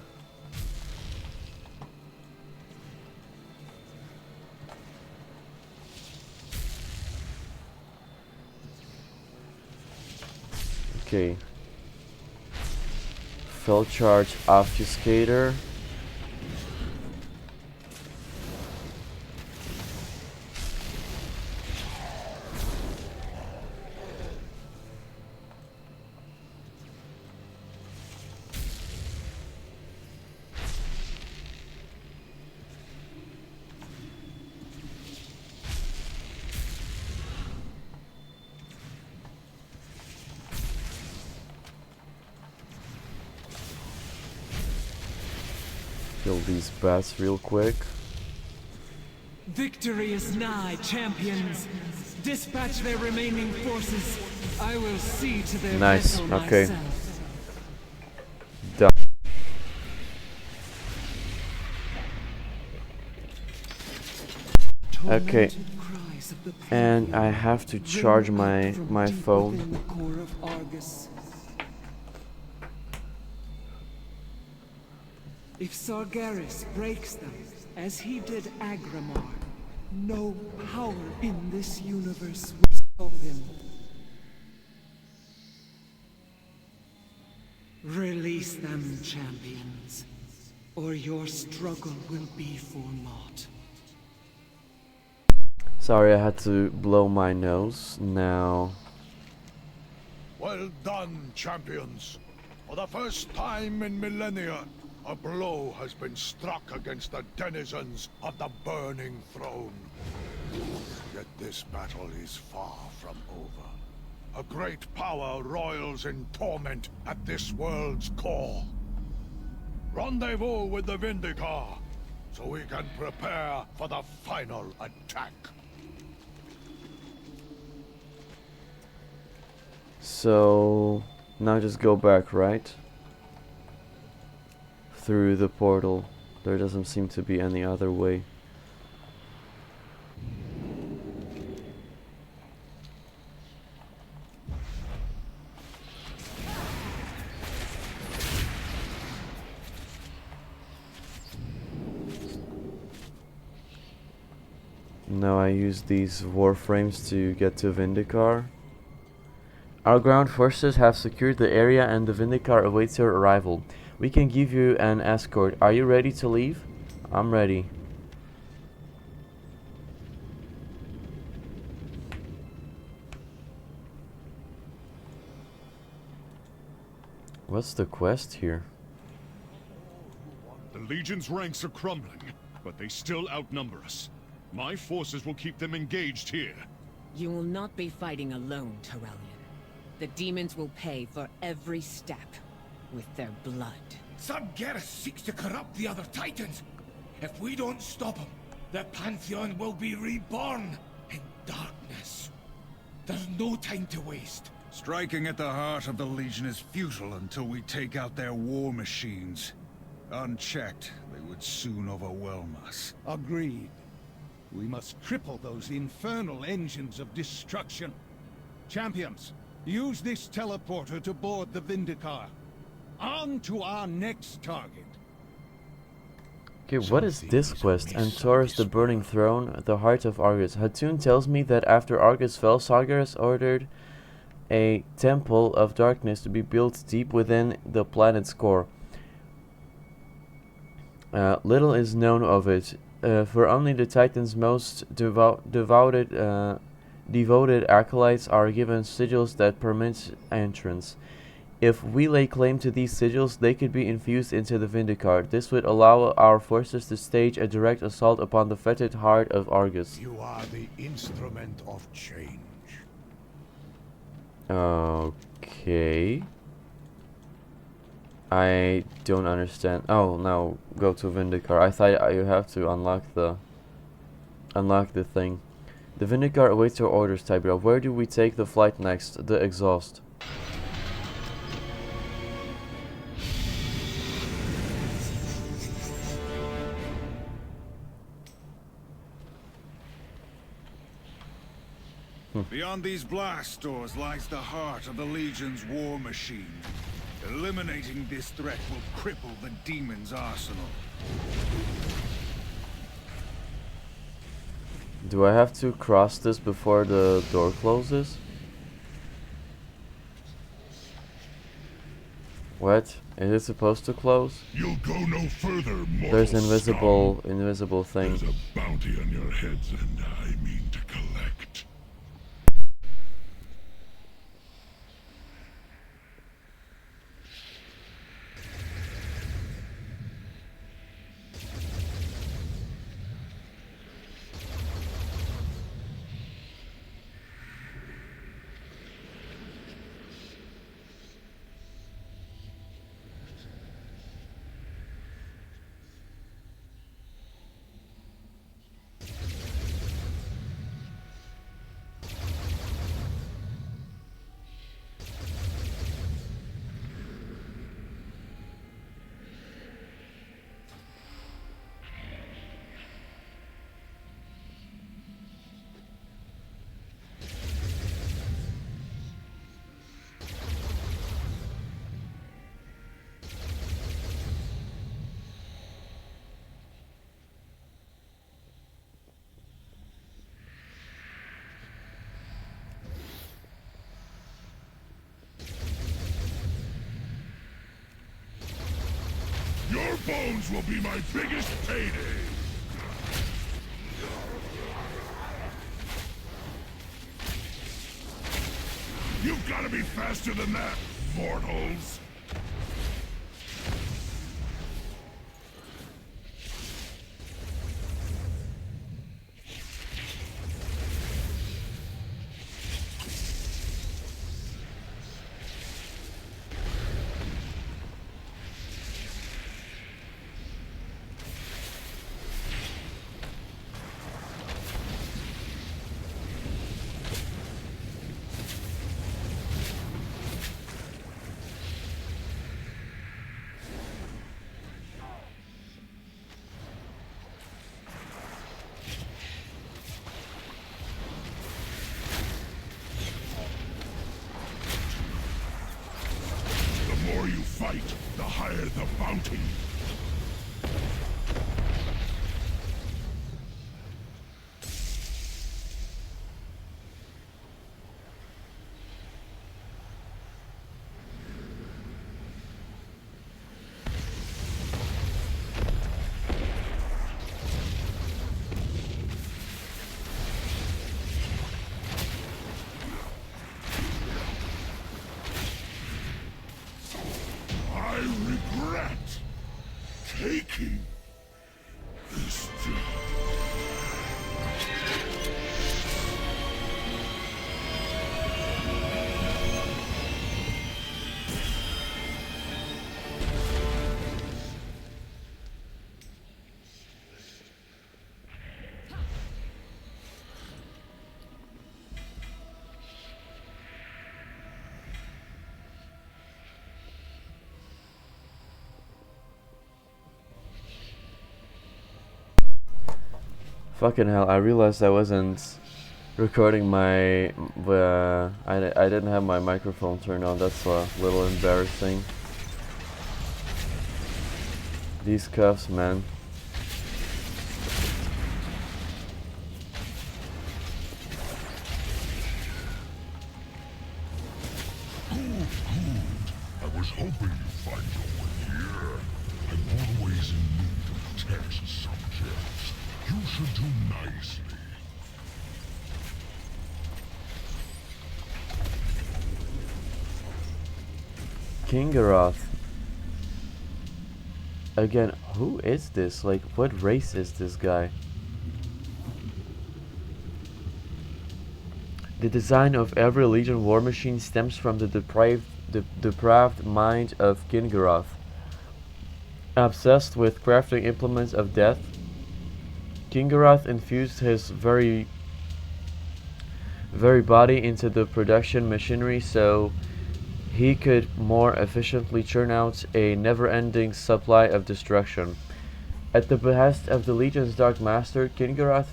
Speaker 1: Okay. Fell charge obfuscator. Kill these bats real quick.
Speaker 9: Victory is nigh, champions. Dispatch their remaining forces. I will see to their
Speaker 1: Nice,
Speaker 9: vessel
Speaker 1: okay.
Speaker 9: myself.
Speaker 1: Done. Okay.
Speaker 9: Tormented cries of the
Speaker 1: And I have to charge
Speaker 9: ring
Speaker 1: my
Speaker 9: out from
Speaker 1: my
Speaker 9: deep
Speaker 1: phone.
Speaker 9: within the core of Argus. If Sargeras breaks them, as he did Agramar, no power in this universe will stop him. Release them, champions, or your struggle will be for naught.
Speaker 1: Sorry, I had to blow my nose. Now,
Speaker 7: Well done, champions. For the first time in millennia, a blow has been struck against the denizens of the Burning Throne. Yet this battle is far from over. A great power roils in torment at this world's core. Rendezvous with the Vindicar, so we can prepare for the final attack.
Speaker 1: so now just go back, right? Through the portal. There doesn't seem to be any other way. Now I use these warframes to get to Vindicar. Our ground forces have secured the area and the Vindicar awaits your arrival. We can give you an escort. Are you ready to leave? I'm ready. What's the quest here?
Speaker 2: The Legion's ranks are crumbling, but they still outnumber us. My forces will keep them engaged here.
Speaker 5: You will not be fighting alone, Turalyon. The demons will pay for every step with their blood.
Speaker 8: Sargeras seeks to corrupt the other Titans. If we don't stop him, the Pantheon will be reborn in darkness. There's no time to waste.
Speaker 10: Striking at the heart of the Legion is futile until we take out their war machines. Unchecked, they would soon overwhelm us.
Speaker 3: Agreed. We must cripple those infernal engines of destruction. Champions, use this teleporter to board the Vindicar. On to our next target.
Speaker 1: Okay, what is this quest? Antorus, the Burning Throne, the Heart of Argus. Hatun tells me that after Argus fell, Sargeras ordered a temple of darkness to be built deep within the planet's core. Little is known of it, for only the Titan's most devoted acolytes are given sigils that permit entrance. If we lay claim to these sigils, they could be infused into the Vindicar. This would allow our forces to stage a direct assault upon the fetid heart of Argus.
Speaker 7: You are the instrument of change.
Speaker 1: Okay. I don't understand. Oh, now go to Vindicar. I thought you have to unlock the thing. The Vindicar awaits your orders, Tibra. Where do we take the flight next? The exhaust.
Speaker 10: Beyond these blast doors lies the heart of the Legion's war machine. Eliminating this threat will cripple the demon's arsenal.
Speaker 1: Do I have to cross this before the door closes? What? Is it supposed to close?
Speaker 4: You'll go no further, mortal
Speaker 1: There's invisible
Speaker 4: scum.
Speaker 1: thing.
Speaker 4: There's a bounty on your heads, and I mean to collect. Your bones will be my biggest payday! You've gotta be faster than that, mortals! The more you fight, the higher the bounty. I regret taking this job.
Speaker 1: Fucking hell, I realized I wasn't recording my... I didn't have my microphone turned on, that's a little embarrassing. These cuffs, man.
Speaker 4: I was hoping you'd find your way here. I'm always in need of test subjects. You should do nicely.
Speaker 1: Kingaroth. Again, who is this? Like, what race is this guy? The design of every Legion war machine stems from the depraved mind of Kingaroth. Obsessed with crafting implements of death, Kingaroth infused his very body into the production machinery so he could more efficiently churn out a never-ending supply of destruction. At the behest of the Legion's Dark Master, Kingaroth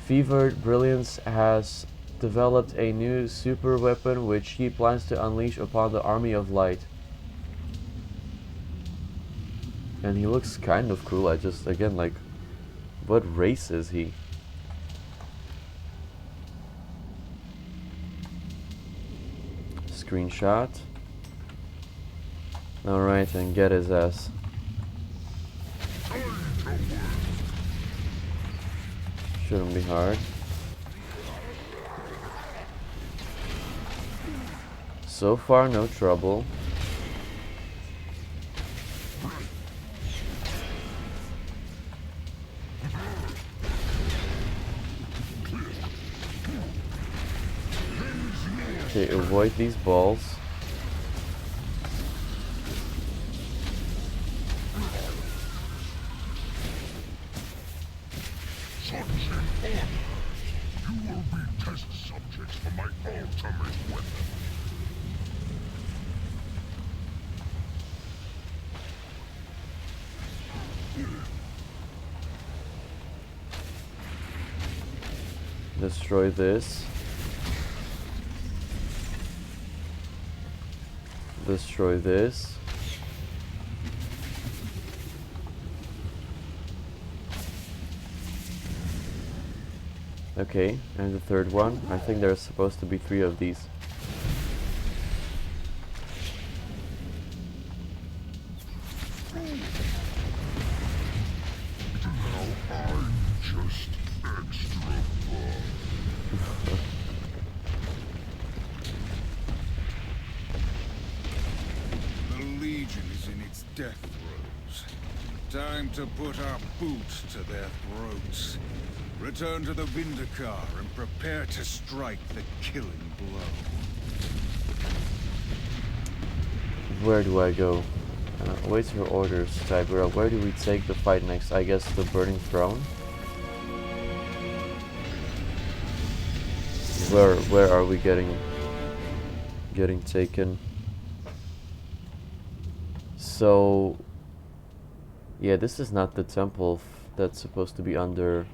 Speaker 1: Fevered Brilliance has developed a new super weapon which he plans to unleash upon the Army of Light. And he looks kind of cool. I just, again, like, what race is he? Screenshot. Alright, and get his ass. Shouldn't be hard. So far, no trouble. Okay, avoid these balls.
Speaker 4: You will be test subjects for my ultimate weapon.
Speaker 1: Destroy this. Destroy this. Okay, and the third one. I think there's supposed to be 3 of these.
Speaker 4: Now I'm just extra fun.
Speaker 10: The Legion is in its death throes. Time to put our boots to their throats. Return to the Vindicar and prepare to strike the killing blow.
Speaker 1: Where do I go? Wait your orders, Tibera. Where do we take the fight next? I guess the Burning Throne? Where are we getting taken? So yeah, this is not the temple that's supposed to be under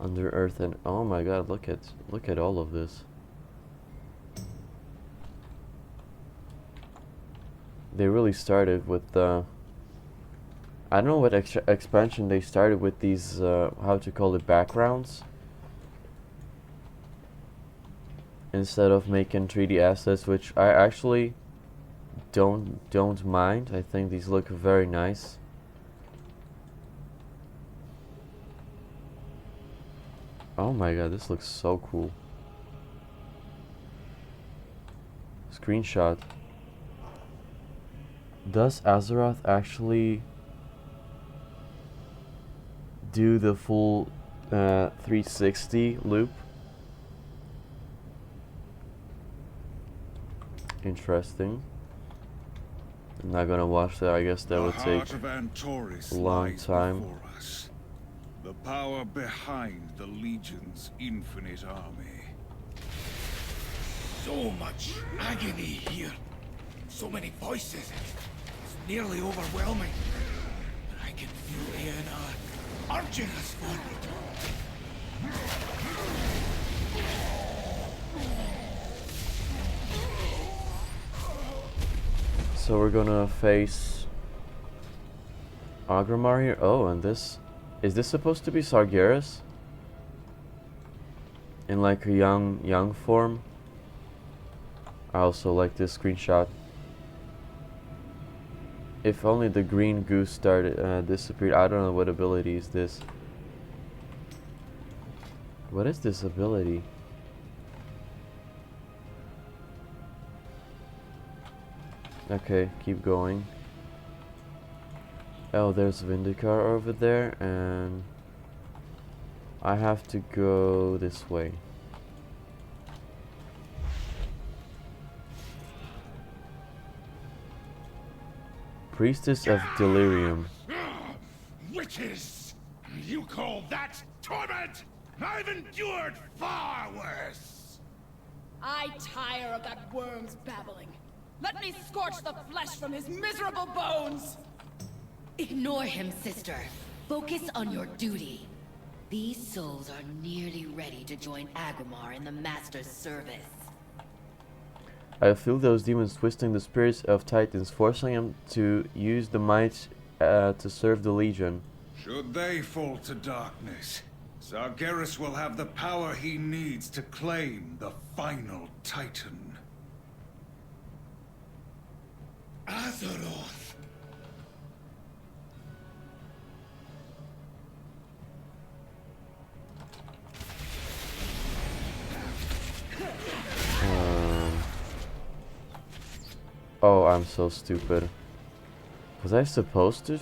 Speaker 1: earth, and oh my god, look at all of this. They really started with the I don't know what expansion they started with these how to call it, backgrounds, instead of making 3D assets, which I actually don't mind. I think these look very nice. Oh my god, this looks so cool. Screenshot. Does Azeroth actually do the full 360 loop? Interesting. I'm not gonna watch that. I guess that would take
Speaker 10: Antorus
Speaker 1: a long
Speaker 10: lies
Speaker 1: time.
Speaker 10: before us. The power behind the Legion's infinite army.
Speaker 8: So much agony here. So many voices. It's nearly overwhelming. But I can feel Aeon urging us forward.
Speaker 1: So we're gonna face Agramar here. Oh, and this is this supposed to be Sargeras? In like a young form. I also like this screenshot. If only the green goose started disappeared. I don't know what ability is this. What is this ability? Okay, keep going. Oh, there's Vindicar over there, and I have to go this way. Priestess of Delirium.
Speaker 8: Witches! You call that torment? I've endured far worse!
Speaker 11: I tire of that worm's babbling. Let me scorch the flesh from his miserable bones!
Speaker 12: Ignore him, sister. Focus on your duty. These souls are nearly ready to join Agrimar in the Master's service.
Speaker 1: I feel those demons twisting the spirits of Titans, forcing them to use the might to serve the Legion.
Speaker 10: Should they fall to darkness, Sargeras will have the power he needs to claim the final Titan.
Speaker 8: Azeroth!
Speaker 1: Oh, I'm so stupid. Was I supposed to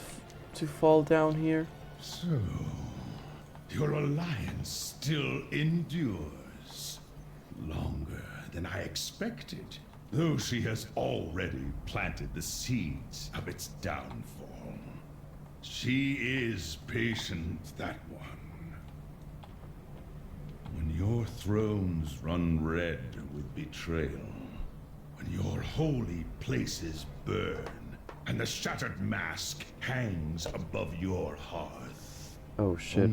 Speaker 1: fall down here?
Speaker 13: So, your alliance still endures. Longer than I expected. Though she has already planted the seeds of its downfall. She is patient, that one. When your thrones run red with betrayal, when your holy places burn, and the shattered mask hangs above your hearth.
Speaker 1: Oh shit,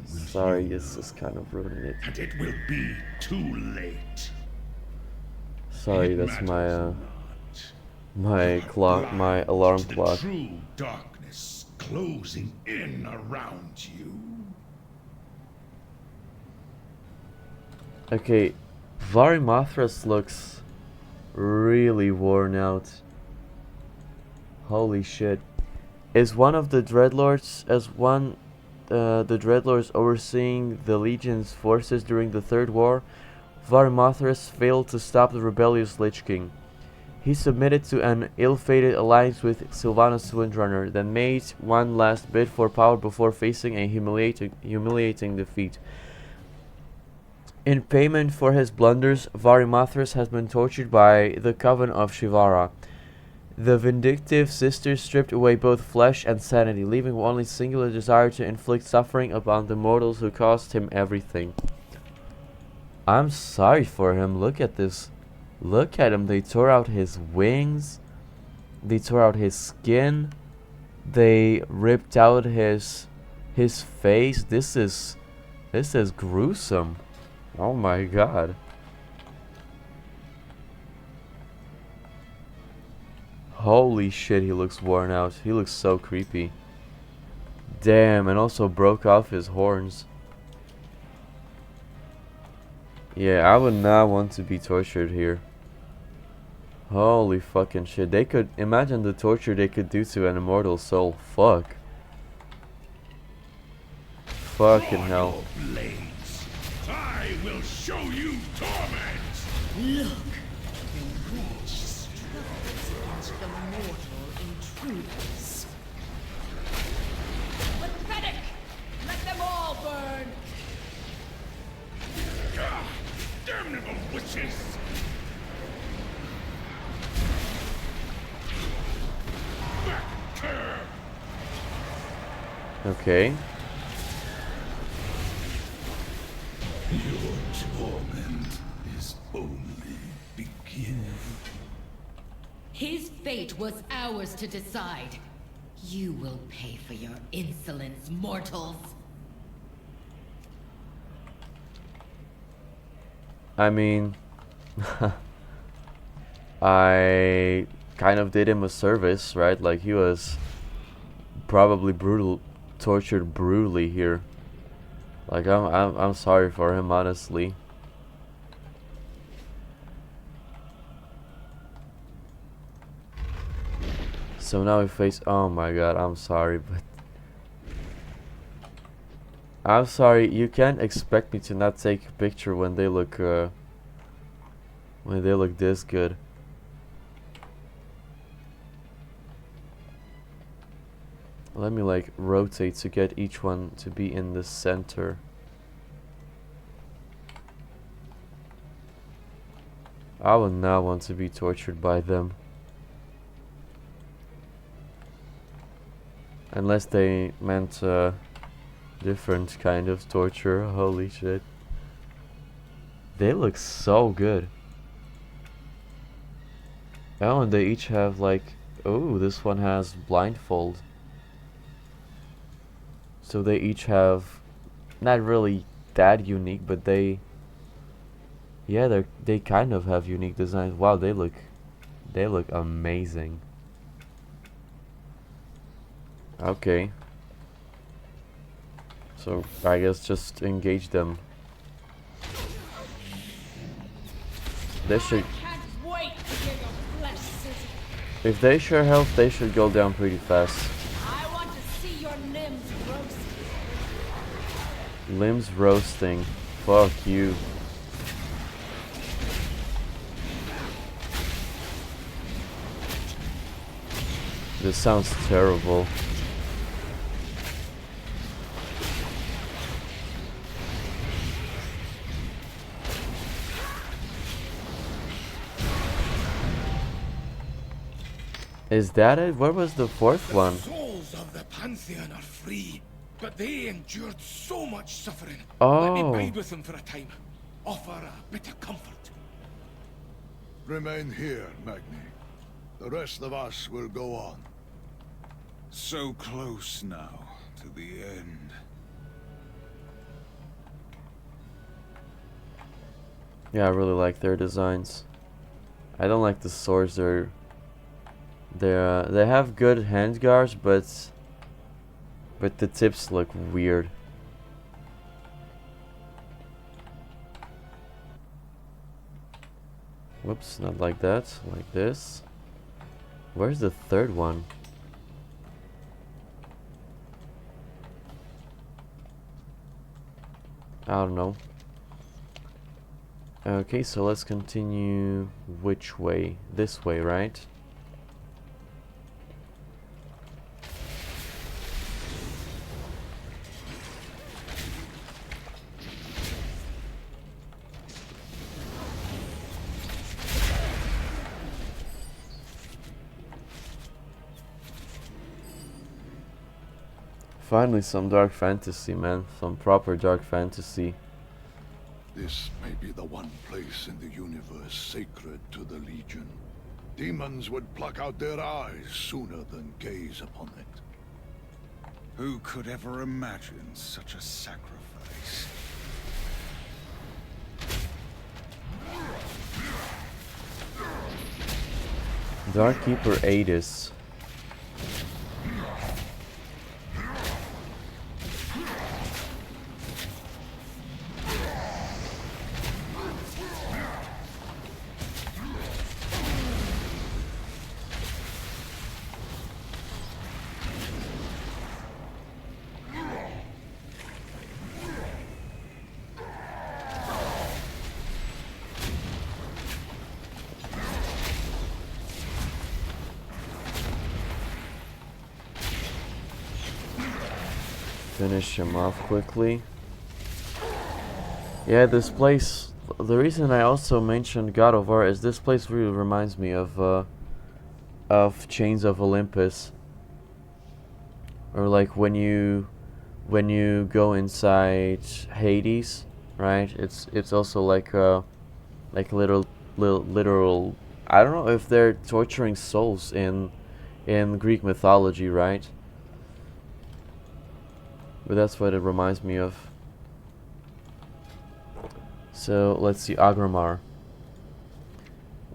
Speaker 1: sorry, this is kind of ruining it.
Speaker 13: And it will be too late.
Speaker 1: Sorry, that's my my alarm clock.
Speaker 13: The true darkness closing in around you.
Speaker 1: Okay, Varimathras looks really worn out. Holy shit. Is one of the Dreadlords the Dreadlords overseeing the Legion's forces during the Third War? Varimathras failed to stop the rebellious Lich King. He submitted to an ill-fated alliance with Sylvanas Windrunner, then made one last bid for power before facing a humiliating defeat. In payment for his blunders, Varimathras has been tortured by the Coven of Shivara. The vindictive sisters stripped away both flesh and sanity, leaving only singular desire to inflict suffering upon the mortals who cost him everything. I'm sorry for him. Look at this. Look at him. They tore out his wings. They tore out his skin. They ripped out his face. This is gruesome. Oh my god. Holy shit, he looks worn out. He looks so creepy. Damn, and also broke off his horns. Yeah, I would not want to be tortured here. Holy fucking shit. They could imagine the torture they could do to an immortal soul. Fuck. Fucking hell.
Speaker 13: Blades. I will show you torment.
Speaker 12: Look! The witch struggles against the mortal intruders.
Speaker 11: Pathetic! Let them all burn!
Speaker 13: Ah, damnable witches! Back here!
Speaker 1: Okay.
Speaker 13: Your torment is only beginning.
Speaker 12: His fate was ours to decide. You will pay for your insolence, mortals.
Speaker 1: I mean, I kind of did him a service, right? Like, he was probably tortured brutally here. Like, I'm sorry for him, honestly. So now we face. Oh my god, I'm sorry, but I'm sorry. You can't expect me to not take a picture when they look this good. Let me like rotate to get each one to be in the center. I would not want to be tortured by them. Unless they meant different kind of torture. Holy shit. They look so good. Oh, and they each have like... Oh, this one has blindfold. So they each have not really that unique, but they, yeah, they kind of have unique designs. Wow, they look amazing. Okay. So I guess just engage them. They should. If they share health, they should go down pretty fast.
Speaker 11: I want to see your limbs roasted.
Speaker 1: Limbs roasting. Fuck you. This sounds terrible. Is that it? Where was the fourth one?
Speaker 8: The souls of the Pantheon are free, but they endured so much suffering. Let me
Speaker 1: Oh.
Speaker 8: bide with them for a time. Offer a bit of comfort.
Speaker 7: Remain here, Magni. The rest of us will go on.
Speaker 10: So close now to the end.
Speaker 1: Yeah, I really like their designs. I don't like the swords. They have good handguards, but the tips look weird. Whoops, not like that. Like this. Where's the third one? I don't know. Okay, so let's continue. Which way? This way, right? Finally some dark fantasy, man. Some proper dark fantasy.
Speaker 7: This may be the one place in the universe sacred to the Legion. Demons would pluck out their eyes sooner than gaze upon it.
Speaker 10: Who could ever imagine such a sacrifice?
Speaker 1: Darkkeeper Adis. Finish him off quickly. Yeah, this place, the reason I also mentioned God of War is this place really reminds me of Chains of Olympus. Or like when you go inside Hades, right? It's also like literal, I don't know if they're torturing souls in Greek mythology, right? But that's what it reminds me of. So let's see, Agramar.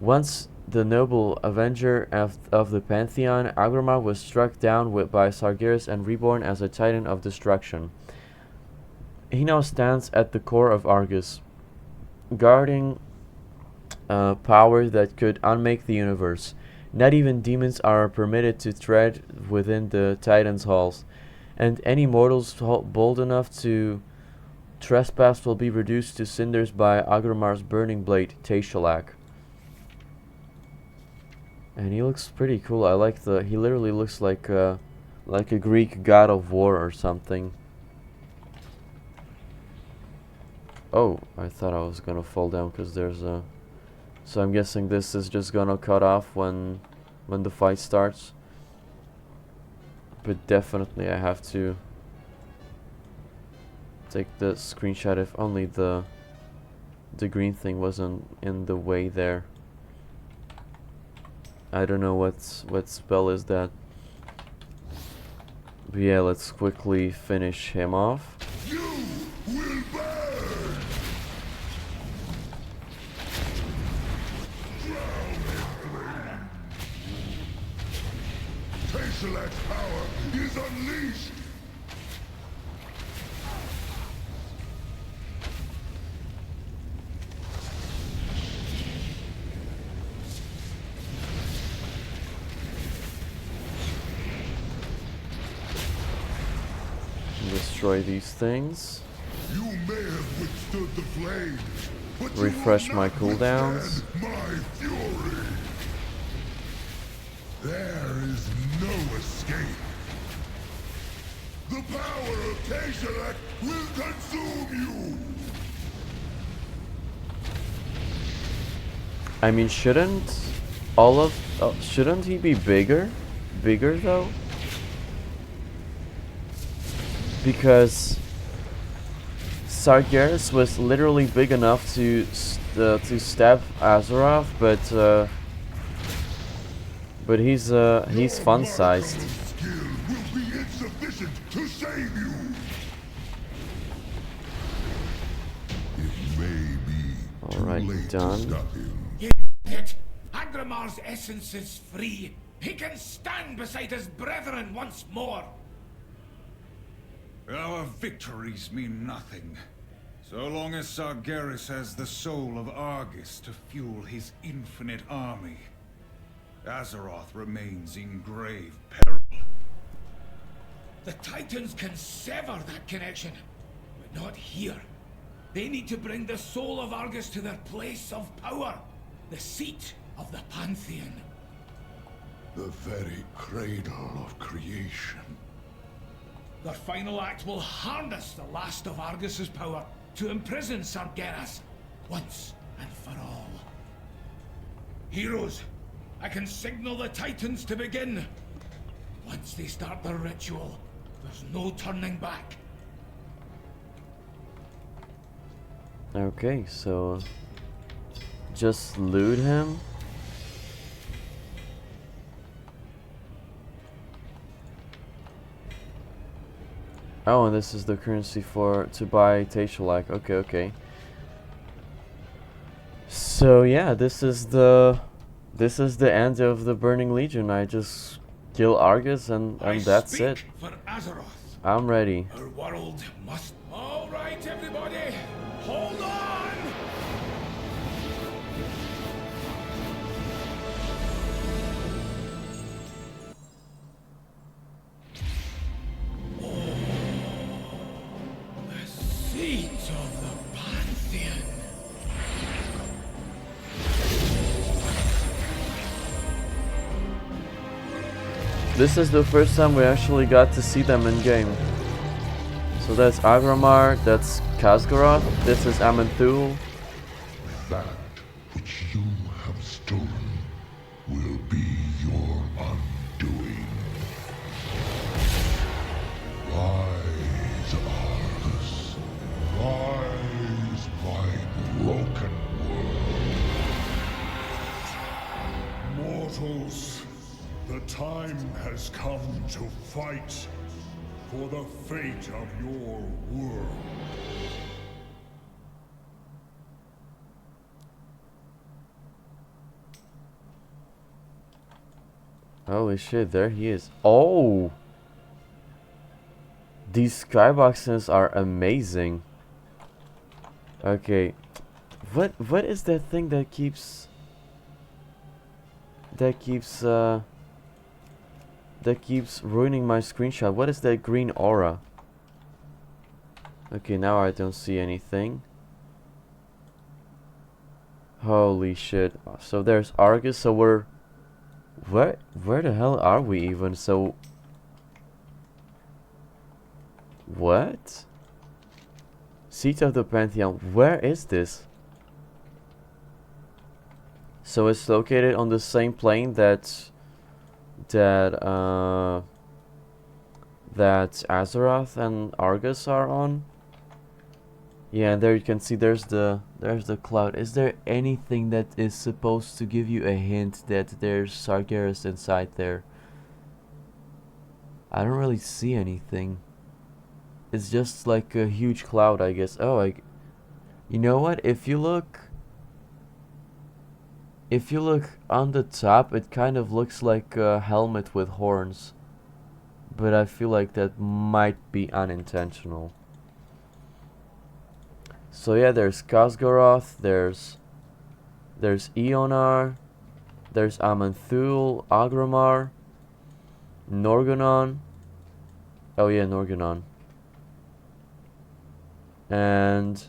Speaker 1: Once the noble avenger of the Pantheon, Agramar was struck down by Sargeras and reborn as a titan of destruction. He now stands at the core of Argus, guarding power that could unmake the universe. Not even demons are permitted to tread within the Titan's halls, and any mortals bold enough to trespass will be reduced to cinders by Agramar's burning blade, Tashalak. And he looks pretty cool. I like he literally looks like a Greek god of war or something. Oh, I thought I was gonna fall down because there's a... So I'm guessing this is just gonna cut off when the fight starts. But definitely I have to take the screenshot if only the green thing wasn't in the way there. I don't know what spell is that. But yeah, let's quickly finish him off.
Speaker 4: My power is unleashed!
Speaker 1: Destroy these things.
Speaker 4: You may have withstood the flames, but
Speaker 1: Refresh
Speaker 4: you
Speaker 1: my
Speaker 4: will not
Speaker 1: cooldowns.
Speaker 4: withstand my fury. There is no escape. The power of Kashelek will consume you.
Speaker 1: I mean, shouldn't he be bigger? Bigger though? Because Sargeras was literally big enough to stab Azeroth, but he's fun-sized.
Speaker 4: Skill will be insufficient to save you. It may be too
Speaker 1: Alright,
Speaker 4: late
Speaker 1: done.
Speaker 4: to stop him.
Speaker 8: It. Agramar's essence is free. He can stand beside his brethren once more.
Speaker 10: Our victories mean nothing. So long as Sargeras has the soul of Argus to fuel his infinite army, Azeroth remains in grave peril.
Speaker 8: The Titans can sever that connection, but not here. They need to bring the soul of Argus to their place of power, the seat of the Pantheon.
Speaker 7: The very cradle of creation.
Speaker 8: Their final act will harness the last of Argus's power to imprison Sargeras once and for all. Heroes, I can signal the Titans to begin. Once they start their ritual, there's no turning back.
Speaker 1: Okay, so just loot him. Oh, and this is the currency to buy Tashalak. Okay, okay. So yeah, this is the end of the Burning Legion. I just kill Argus and that's it.
Speaker 8: For Azeroth.
Speaker 1: I'm ready.
Speaker 8: Our world must. All right, everybody, hold on. Seat of the Pantheon.
Speaker 1: This is the first time we actually got to see them in game. So that's Agramar, that's Khaz'goroth, this is Aman'Thul.
Speaker 4: That which you have stolen will be your undoing. Rise, Argus. Rise, my broken world. Mortals, the time has come to fight for the fate of your world.
Speaker 1: Holy shit, there he is. Oh! These skyboxes are amazing. Okay. What is that thing that keeps ruining my screenshot? What is that green aura? Okay, now I don't see anything. Holy shit. So there's Argus, so we're where the hell are we even? So what? Seat of the Pantheon. Where is this? So it's located on the same plane that Azeroth and Argus are on. Yeah, and there you can see there's the cloud. Is there anything that is supposed to give you a hint that there's Sargeras inside there? I don't really see anything. It's just like a huge cloud, I guess. Oh, you know what? If you look on the top, it kind of looks like a helmet with horns. but I feel like that might be unintentional. So yeah, there's Khazgoroth, there's Eonar, there's Aman'Thul, Agramar, Norgannon. Oh yeah, Norgannon. And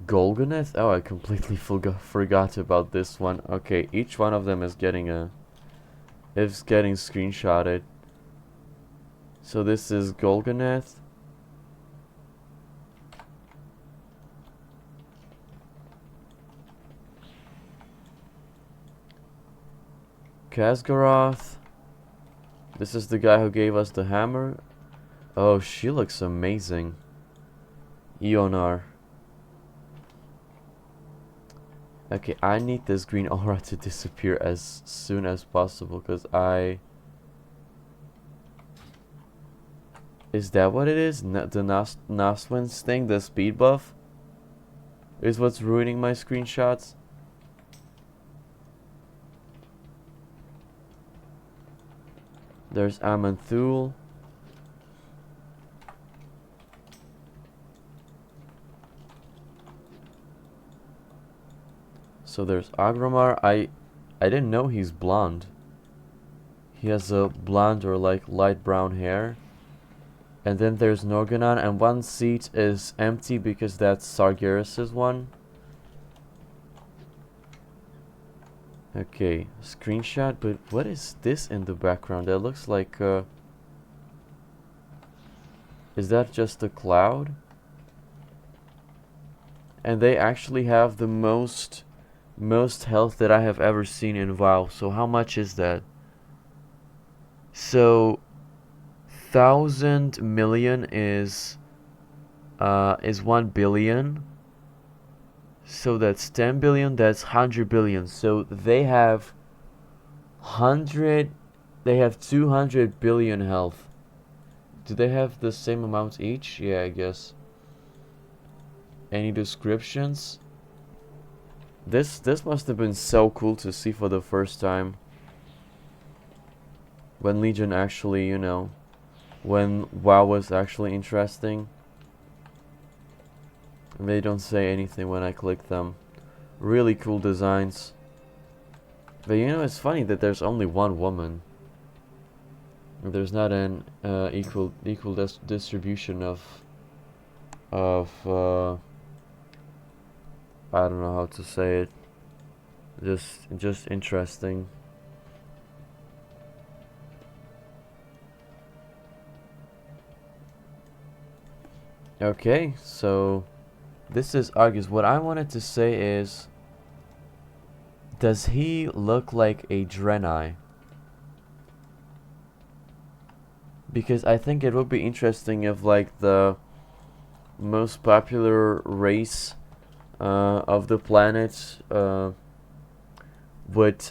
Speaker 1: Golgoneth? Oh, I completely forgot about this one. Okay, each one of them is getting screenshotted. So this is Golgoneth. Khazgoroth. This is the guy who gave us the hammer. Oh, she looks amazing. Eonar. Okay, I need this green aura to disappear as soon as possible, because Is that what it is? The Naswin's thing, the speed buff? Is what's ruining my screenshots? There's Aman'Thul. So there's Agramar. I didn't know he's blonde. He has a blonde or like light brown hair. And then there's Norgannon, and one seat is empty because that's Sargeras's one. Okay, screenshot, but what is this in the background? That looks like is that just a cloud? And they actually have the most health that I have ever seen in WoW. So how much is that? So 1,000 million is 1 billion. So that's 10 billion, that's 100 billion. So they have 200 billion health. Do they have the same amount each? Yeah, I guess. Any descriptions? This must have been so cool to see for the first time. When Legion actually, you know, when WoW was actually interesting. They don't say anything when I click them. Really cool designs. But you know, it's funny that there's only one woman. There's not an equal distribution of I don't know how to say it. Just interesting. Okay, so this is Argus. What I wanted to say is, does he look like a Draenei? Because I think it would be interesting if like the most popular race of the planet would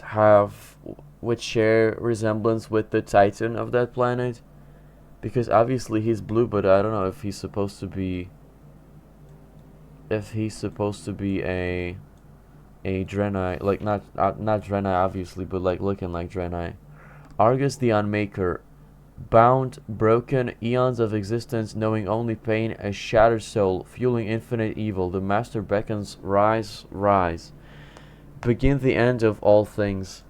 Speaker 1: share resemblance with the Titan of that planet. Because obviously he's blue, but I don't know if he's supposed to be a Draenei, like not Draenei obviously, but like looking like Draenei. Argus the Unmaker, bound, broken, eons of existence, knowing only pain, a shattered soul, fueling infinite evil. The Master beckons, rise, rise. Begin the end of all things.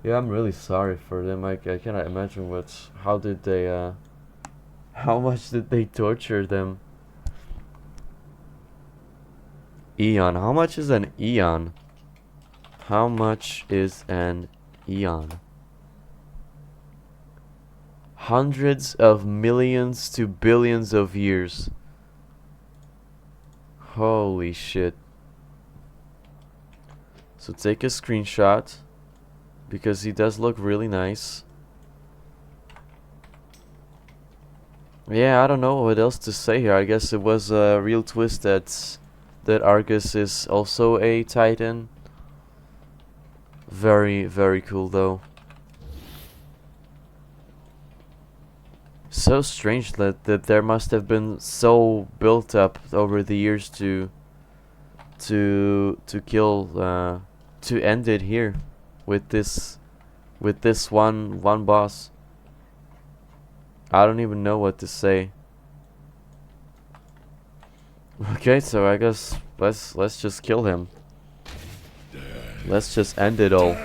Speaker 1: Yeah, I'm really sorry for them. I cannot imagine how much did they torture them? Eon. How much is an eon? How much is an eon? Hundreds of millions to billions of years. Holy shit. So take a screenshot, because he does look really nice. Yeah, I don't know what else to say here. I guess it was a real twist that Argus is also a Titan. Very, very cool though. So strange that there must have been so built up over the years to kill to end it here with this one boss. I don't even know what to say. Okay, so I guess let's just kill him. Let's just end it all.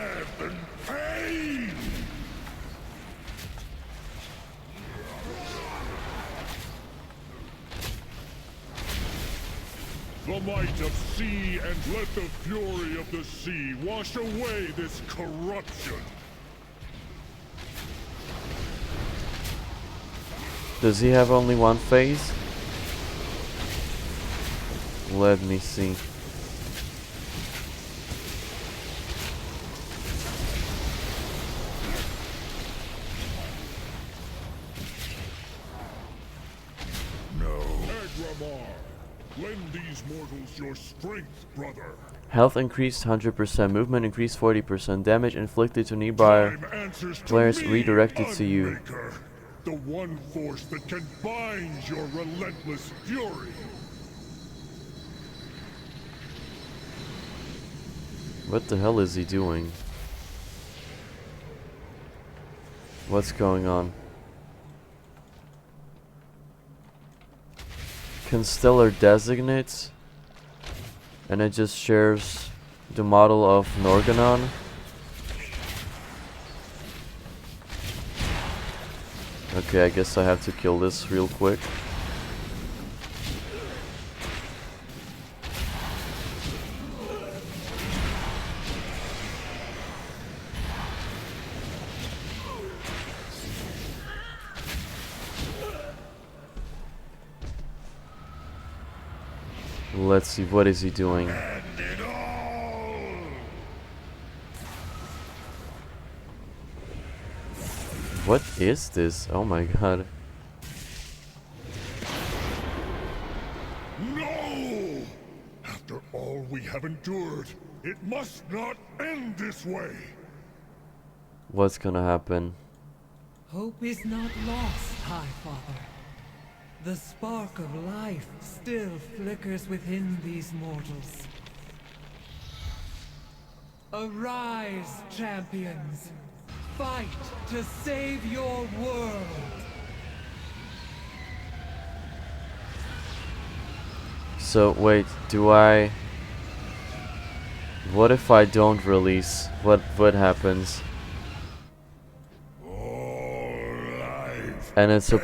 Speaker 4: The might of sea, and let the fury of the sea wash away this corruption.
Speaker 1: Does he have only one phase? Let me see.
Speaker 4: Lend these mortals your strength, brother.
Speaker 1: Health increased 100%, movement increased 40%, damage inflicted to nearby players redirected to you.
Speaker 4: The one force that can bind your relentless fury.
Speaker 1: What the hell is he doing? What's going on? Constellar designates, and it just shares the model of Norganon. Okay, I guess I have to kill this real quick. Let's see, what is he doing? What is this? Oh my god.
Speaker 4: No! After all we have endured, it must not end this way.
Speaker 1: What's gonna happen?
Speaker 9: Hope is not lost, High Father. The spark of life still flickers within these mortals. Arise, champions! Fight to save your world!
Speaker 1: So, wait, do I... What if I don't release? What happens? And it's a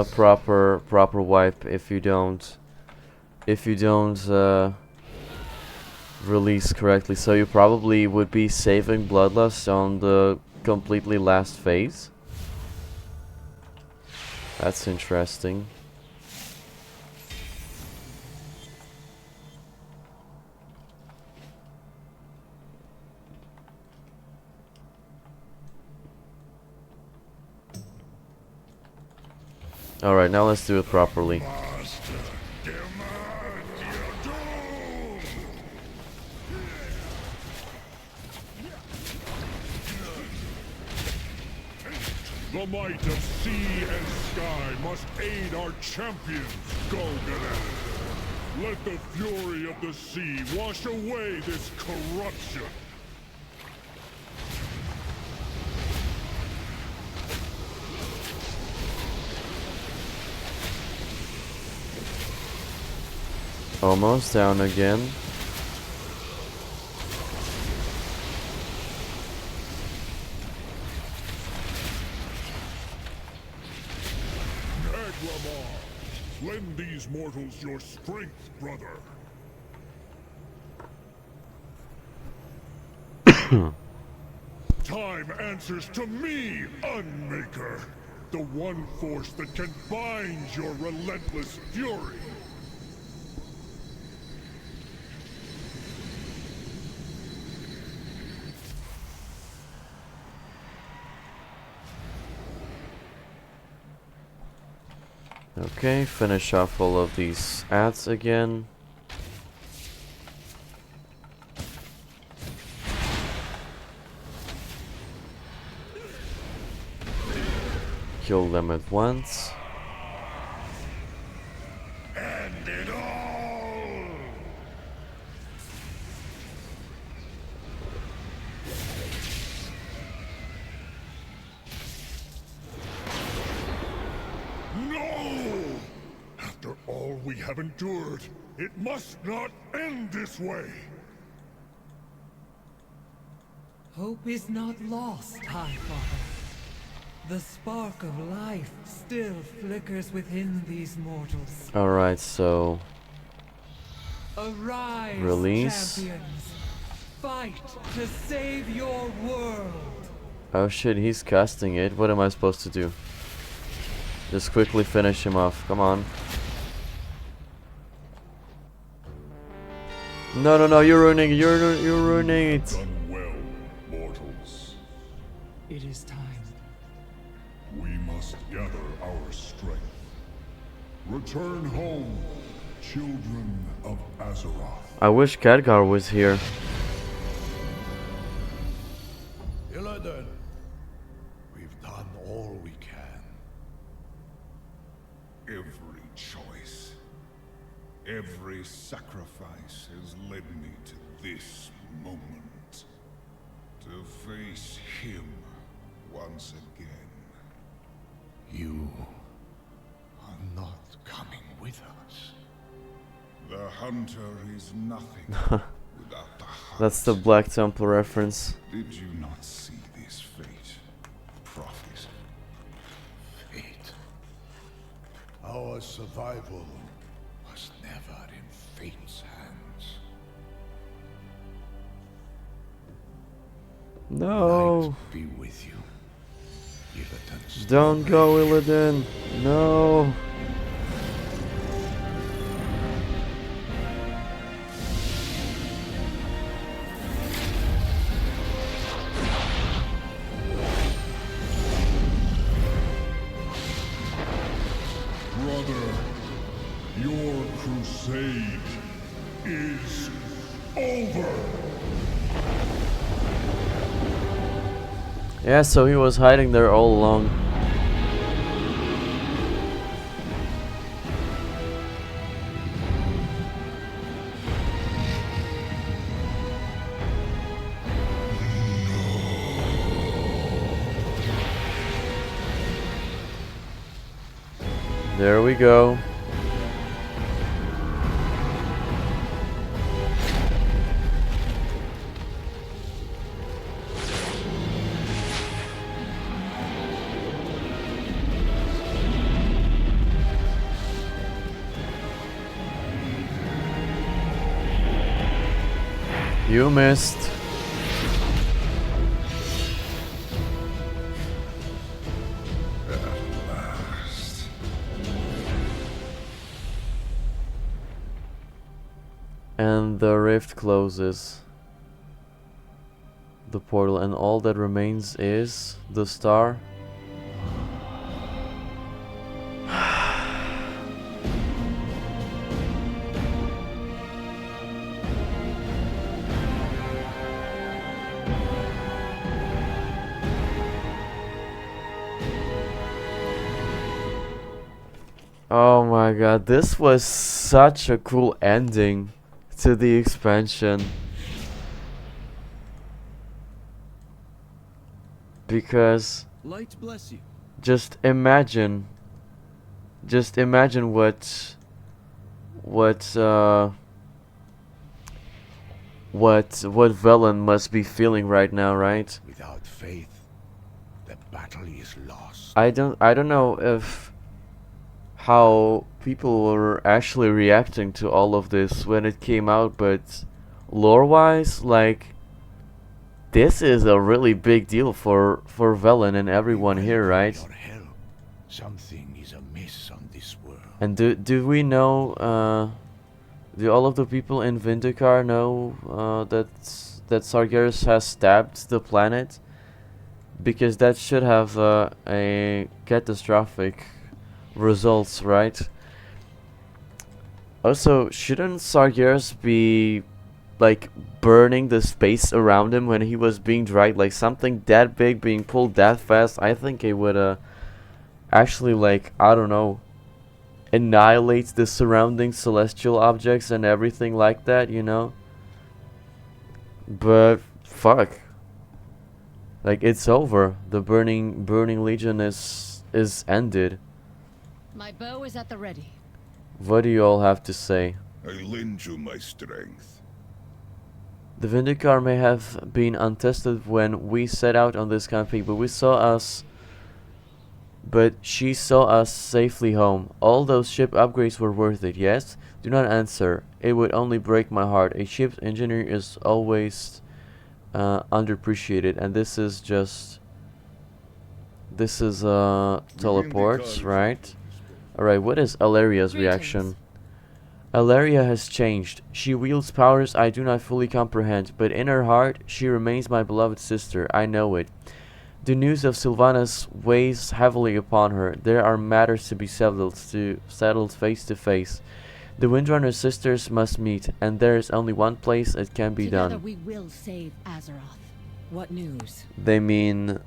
Speaker 1: proper wipe if you don't release correctly. So you probably would be saving Bloodlust on the completely last phase. That's interesting. Alright, now let's do it properly.
Speaker 4: The might of sea and sky must aid our champions, Golgaran. Let the fury of the sea wash away this corruption.
Speaker 1: Almost down again.
Speaker 4: Lend these mortals your strength, brother. Time answers to me, Unmaker. The one force that can bind your relentless fury.
Speaker 1: Okay, finish off all of these ads again. Kill them at once.
Speaker 4: End it all! have endured. It must not end this way.
Speaker 9: Hope is not lost, High Father. The spark of life still flickers within these mortals.
Speaker 1: Alright, so
Speaker 9: Arise,
Speaker 1: release.
Speaker 9: champions. Fight to save your world.
Speaker 1: Oh shit, he's casting it. What am I supposed to do? Just quickly finish him off. Come on. No, no, no, you're ruining it. You're ruining it.
Speaker 4: Done well, mortals.
Speaker 9: It is time.
Speaker 4: We must gather our strength. Return home, children of Azeroth.
Speaker 1: I wish Khadgar was here.
Speaker 7: Illidan, we've done all we can.
Speaker 10: Every choice, every sacrifice has led me to this moment. To face him once again.
Speaker 7: You are not coming with us.
Speaker 10: The hunter is nothing without the hunt.
Speaker 1: That's the Black Temple reference.
Speaker 10: Did you not see this fate, prophet?
Speaker 7: Fate. Our survival was never in fate's hands.
Speaker 1: No.
Speaker 7: Light be with you, Illidan.
Speaker 1: Don't go, Illidan. No.
Speaker 4: Brother, your crusade is over.
Speaker 1: Yeah, so he was hiding there all along. There we go. You missed. And the rift closes. The portal, and all that remains is the star. Oh my god, this was such a cool ending to the expansion. Because
Speaker 6: Light bless you.
Speaker 1: just imagine what Velen must be feeling right now, right?
Speaker 7: Without faith, the battle is lost.
Speaker 1: I don't know if how people were actually reacting to all of this when it came out, but lore-wise, like, this is a really big deal for Velen and everyone here, right?
Speaker 7: Your help. Something is amiss on this world.
Speaker 1: And do we know, do all of the people in Vindikar know that Sargeras has stabbed the planet? Because that should have a catastrophic results, right? Also, shouldn't Sargeras be like burning the space around him when he was being dragged? Like something that big being pulled that fast, I think it would actually, like, I don't know, annihilate the surrounding celestial objects and everything like that, you know? But fuck, like, it's over. The burning legion is ended.
Speaker 11: My bow is at the ready.
Speaker 1: What do you all have to say?
Speaker 10: I lend you my strength.
Speaker 1: The Vindicar may have been untested when we set out on this campaign, but she saw us safely home. All those ship upgrades were worth it, yes? Do not answer. It would only break my heart. A ship's engineer is always underappreciated, and this is teleports, right? Alright, what is Aleria's reaction? Aleria has changed. She wields powers I do not fully comprehend, but in her heart, she remains my beloved sister. I know it. The news of Sylvanas weighs heavily upon her. There are matters to be settled face to face. The Windrunner sisters must meet, and there is only one place it can be
Speaker 5: Together
Speaker 1: done.
Speaker 5: we will save Azeroth. What news?
Speaker 1: They mean,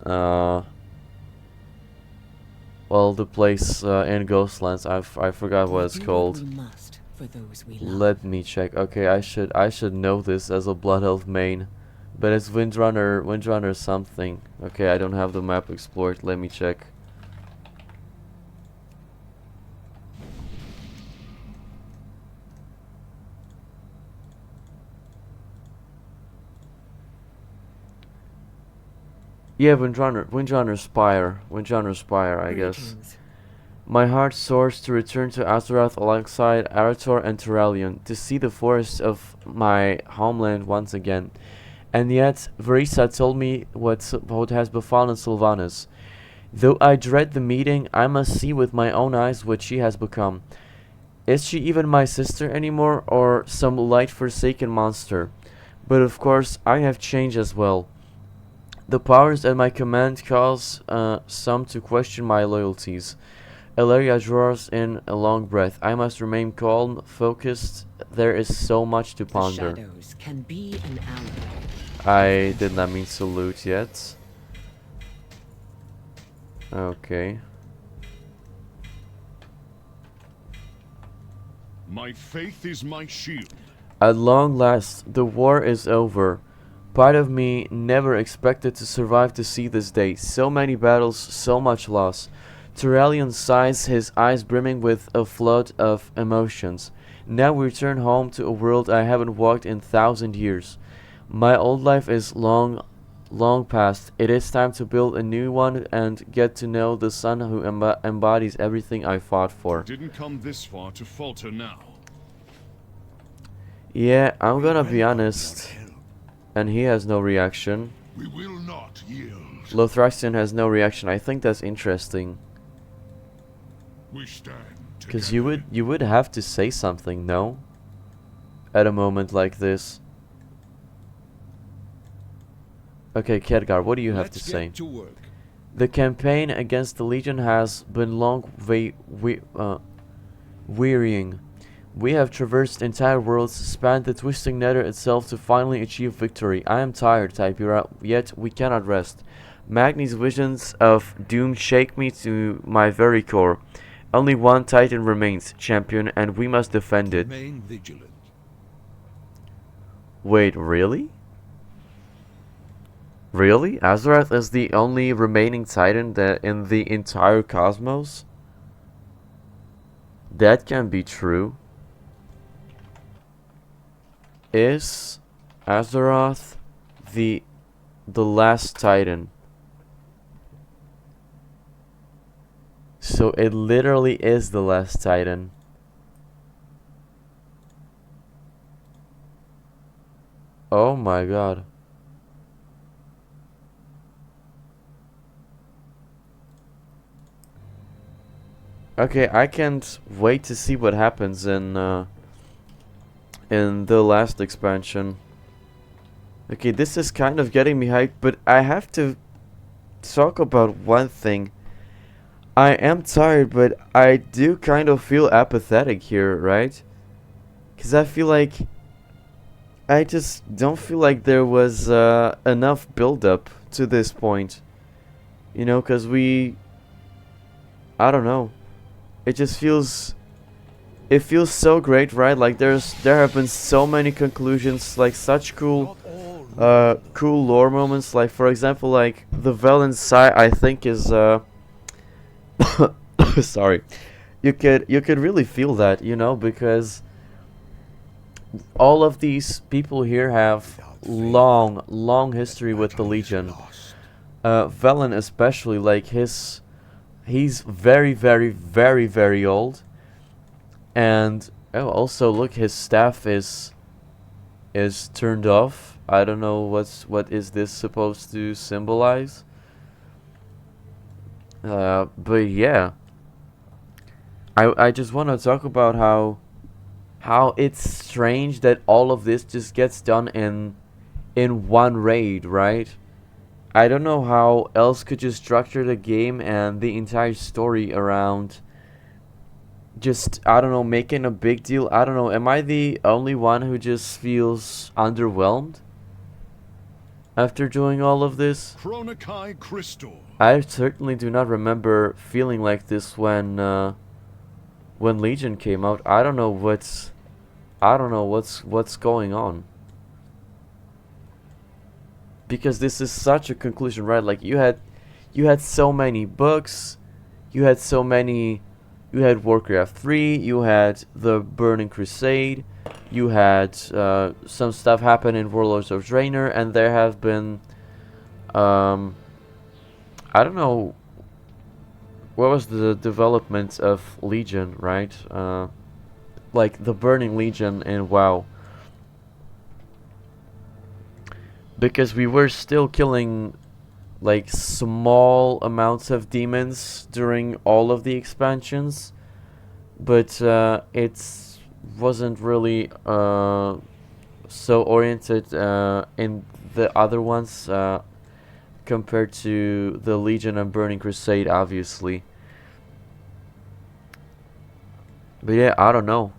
Speaker 1: well, the place in Ghostlands. I forgot what it's called.
Speaker 5: We must for those we love.
Speaker 1: Let me check. Okay, I should know this as a Blood Elf main, but it's Windrunner something. Okay, I don't have the map explored. Let me check. Yeah, Windrunner Spire, I guess. My heart soars to return to Azeroth alongside Arator and Turalyon, to see the forests of my homeland once again. And yet, Verisa told me what has befallen Sylvanas. Though I dread the meeting, I must see with my own eyes what she has become. Is she even my sister anymore, or some light forsaken monster? But of course, I have changed as well. The powers at my command cause some to question my loyalties. Aleria draws in a long breath. I must remain calm, focused. There is so much to ponder.
Speaker 5: The shadows can be an ally.
Speaker 1: I did not mean salute yet. Okay.
Speaker 2: My faith is my shield.
Speaker 1: At long last, the war is over. Part of me never expected to survive to see this day. So many battles, so much loss. Turalyon sighs, his eyes brimming with a flood of emotions. Now we return home to a world I haven't walked in 1,000 years. My old life is long past. It is time to build a new one and get to know the son who embodies everything I fought for.
Speaker 2: Didn't come this far to falter now.
Speaker 1: Yeah, I'm gonna be honest. And he has no reaction.
Speaker 7: We will not yield.
Speaker 1: Lothraxion has no reaction. I think that's interesting.
Speaker 2: We stand
Speaker 1: Because you would have to say something, no? At a moment like this. Okay, Khadgar, what do you have to say?
Speaker 3: To work.
Speaker 1: The campaign against the Legion has been long wearying. We have traversed entire worlds, spanned the twisting nether itself to finally achieve victory. I am tired, Typura, yet we cannot rest. Magni's visions of doom shake me to my very core. Only one Titan remains, champion, and we must defend it.
Speaker 3: Remain vigilant.
Speaker 1: Wait, really? Really? Azeroth is the only remaining Titan that in the entire cosmos? That can be true. Is Azeroth the last Titan? So it literally is the last Titan. Oh my god. Okay, I can't wait to see what happens in the last expansion. Okay, this is kind of getting me hyped, but I have to talk about one thing. I am tired, but I do kind of feel apathetic here, right? Because I feel like I just don't feel like there was enough build-up to this point. You know, because I don't know. It just feels... It feels so great, right? Like there have been so many conclusions, like such cool lore moments. Like for example, like the Velen Sai, I think is sorry, you could really feel that, you know, because all of these people here have long history with the Legion. Velen especially, like he's very old, and oh, also look, his staff is turned off. I don't know what is this supposed to symbolize. But yeah, I just want to talk about how it's strange that all of this just gets done in one raid, right? I don't know how else could you structure the game and the entire story around just, I don't know, making a big deal. I don't know, am I the only one who just feels underwhelmed after doing all of this?
Speaker 2: Chronokai Crystal.
Speaker 1: I certainly do not remember feeling like this when Legion came out. I don't know what's going on. Because this is such a conclusion, right? Like you had so many books, you had Warcraft 3, you had the Burning Crusade, you had some stuff happen in Warlords of Draenor, and there have been I don't know what was the development of Legion, right? Like the Burning Legion in WoW. Because we were still killing like small amounts of demons during all of the expansions, but it wasn't really so oriented in the other ones compared to the Legion and Burning Crusade, obviously. But yeah, I don't know.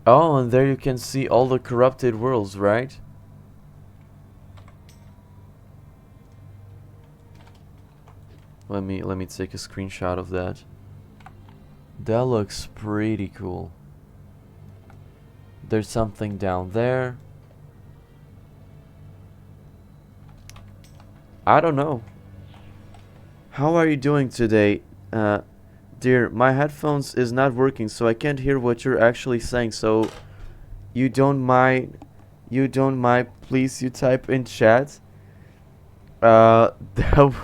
Speaker 1: Oh, and there you can see all the corrupted worlds, right? Let me take a screenshot of that. That looks pretty cool. There's something down there. I don't know. How are you doing today? Dear, my headphones is not working, so I can't hear what you're actually saying. So you don't mind, please you type in chat. That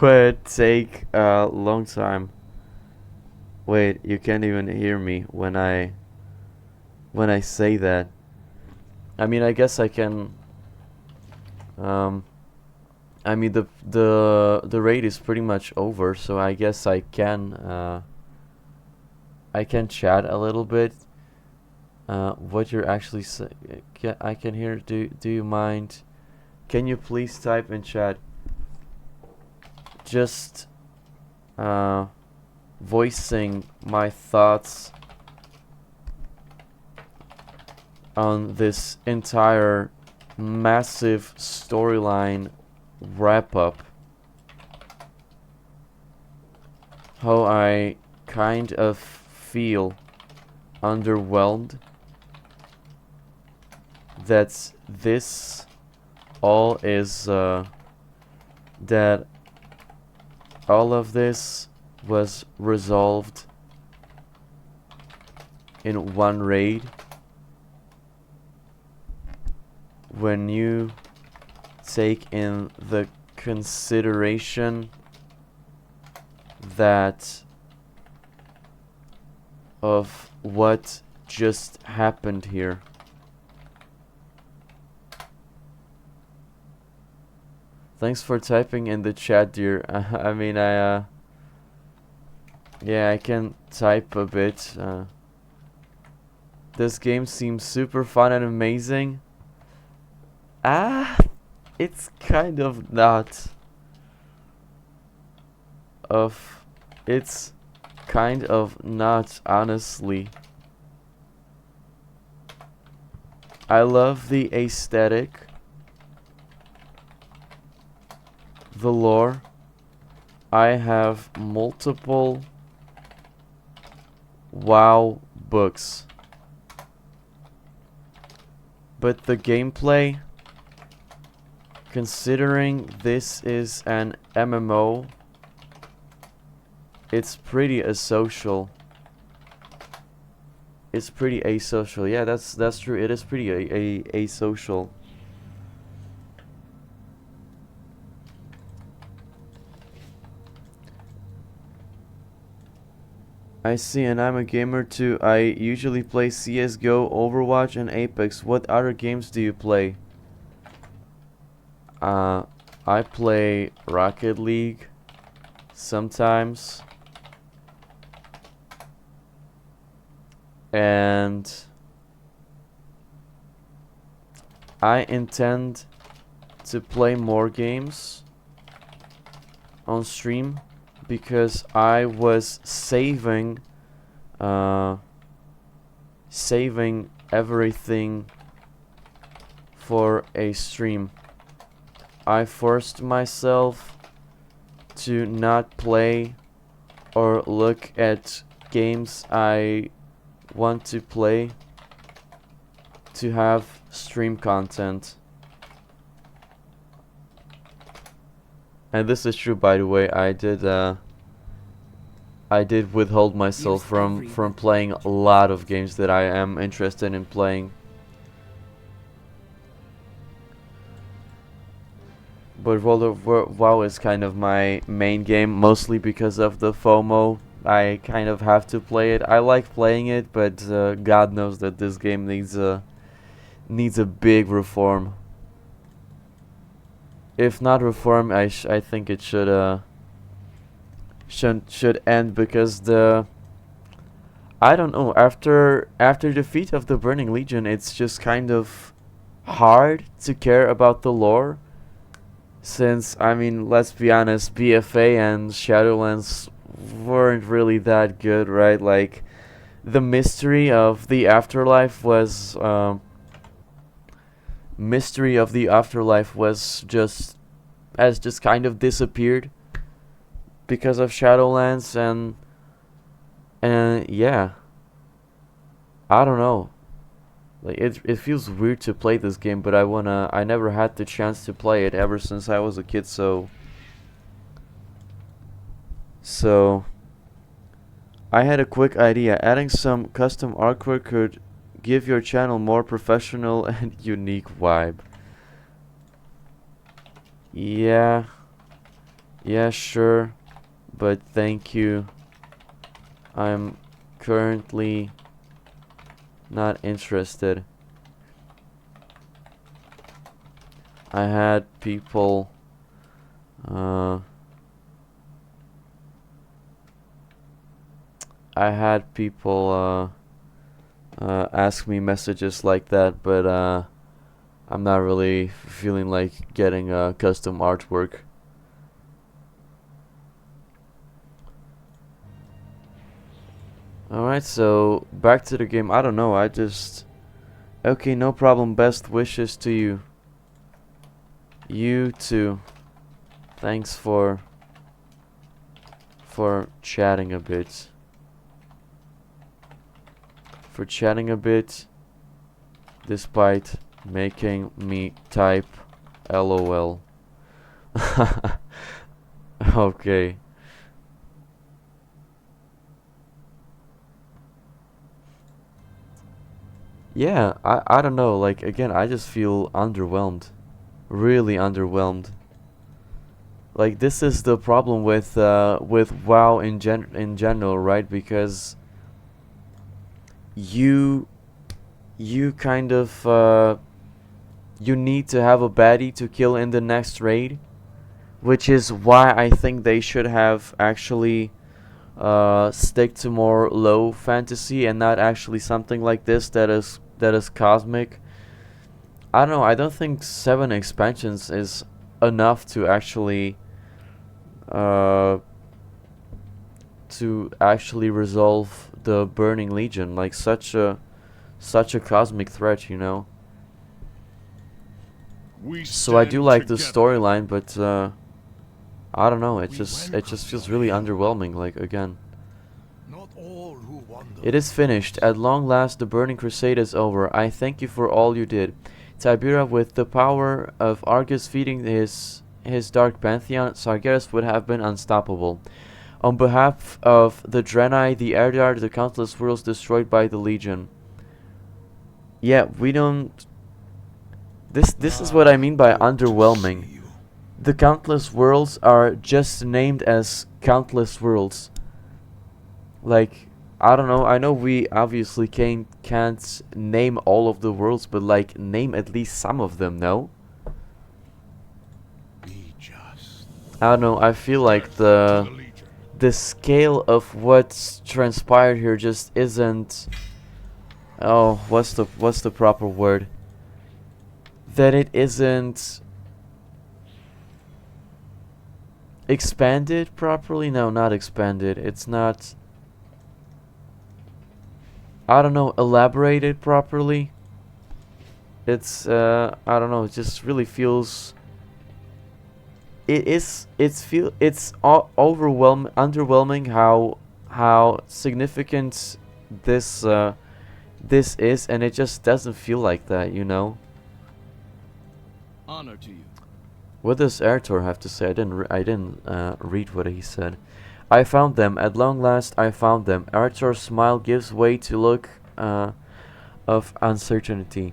Speaker 1: would take a long time. Wait, you can't even hear me when I say that. I mean, I guess I can. I mean, the raid is pretty much over, so I guess I can chat a little bit. What you're actually saying, I can hear. Do you mind? Can you please type in chat? Just voicing my thoughts on this entire massive storyline wrap up. How I kind of feel underwhelmed that this all is that all of this was resolved in one raid. When you take in the consideration that of what just happened here. Thanks for typing in the chat, dear. I mean, yeah, I can type a bit. This game seems super fun and amazing. It's kind of not. It's kind of not, honestly. I love the aesthetic, the lore. I have multiple WoW books, but the gameplay, considering this is an MMO, it's pretty asocial. it's pretty asocial. Yeah, that's true. It is pretty asocial. I see, and I'm a gamer too. I usually play CS:GO, Overwatch, and Apex. What other games do you play? I play Rocket League sometimes, and I intend to play more games on stream because I was saving everything for a stream. I forced myself to not play or look at games I want to play to have stream content. And this is true, by the way. I did withhold myself from playing a lot of games that I am interested in playing. But World of WoW is kind of my main game, mostly because of the FOMO. I kind of have to play it. I like playing it, but God knows that this game needs a big reform. If not reform, I think it should end, because I don't know, after defeat of the Burning Legion, it's just kind of hard to care about the lore, since, I mean, let's be honest, BFA and Shadowlands weren't really that good, right? Like, the mystery of the afterlife was just kind of disappeared because of Shadowlands, and yeah, I don't know. Like, it feels weird to play this game, but I never had the chance to play it ever since I was a kid, so I had a quick idea. Adding some custom artwork could give your channel more professional and unique vibe. Yeah, sure, but thank you. I'm currently not interested. I had people ask me messages like that, but I'm not really feeling like getting custom artwork. Alright, so back to the game. I don't know, okay, no problem. Best wishes to you. You too. Thanks for chatting a bit. Despite making me type LOL. Okay. Yeah, I don't know, like, again, I just feel underwhelmed. Really underwhelmed. Like, this is the problem with WoW in general, right? Because you kind of you need to have a baddie to kill in the next raid, which is why I think they should have actually stick to more low fantasy and not actually something like this that is cosmic. I don't know, I don't think 7 expansions is enough to actually resolve the Burning Legion, like such a cosmic threat, you know. So I do like the storyline, but I don't know, it just feels really underwhelming, like, again. It is finished. At long last, the Burning Crusade is over. I thank you for all you did. Tiberium, with the power of Argus feeding his dark pantheon, Sargeras would have been unstoppable. On behalf of the Draenei, the Eldar, the countless worlds destroyed by the Legion. Yeah, we don't... This is what I mean by underwhelming. The countless worlds are just named as countless worlds. Like, I don't know, I know we obviously can't name all of the worlds, but like, name at least some of them, no? I don't know, I feel like the scale of what's transpired here just isn't... Oh, what's the proper word? That it isn't expanded properly? No, not expanded. It's not... I don't know, elaborated properly. It's I don't know, it just really feels... It's underwhelming how significant this this is, and it just doesn't feel like that, you know.
Speaker 6: Honor to you.
Speaker 1: What does Ertor have to say? I didn't read what he said. I found them. At long last, I found them. Ertor's smile gives way to look of uncertainty.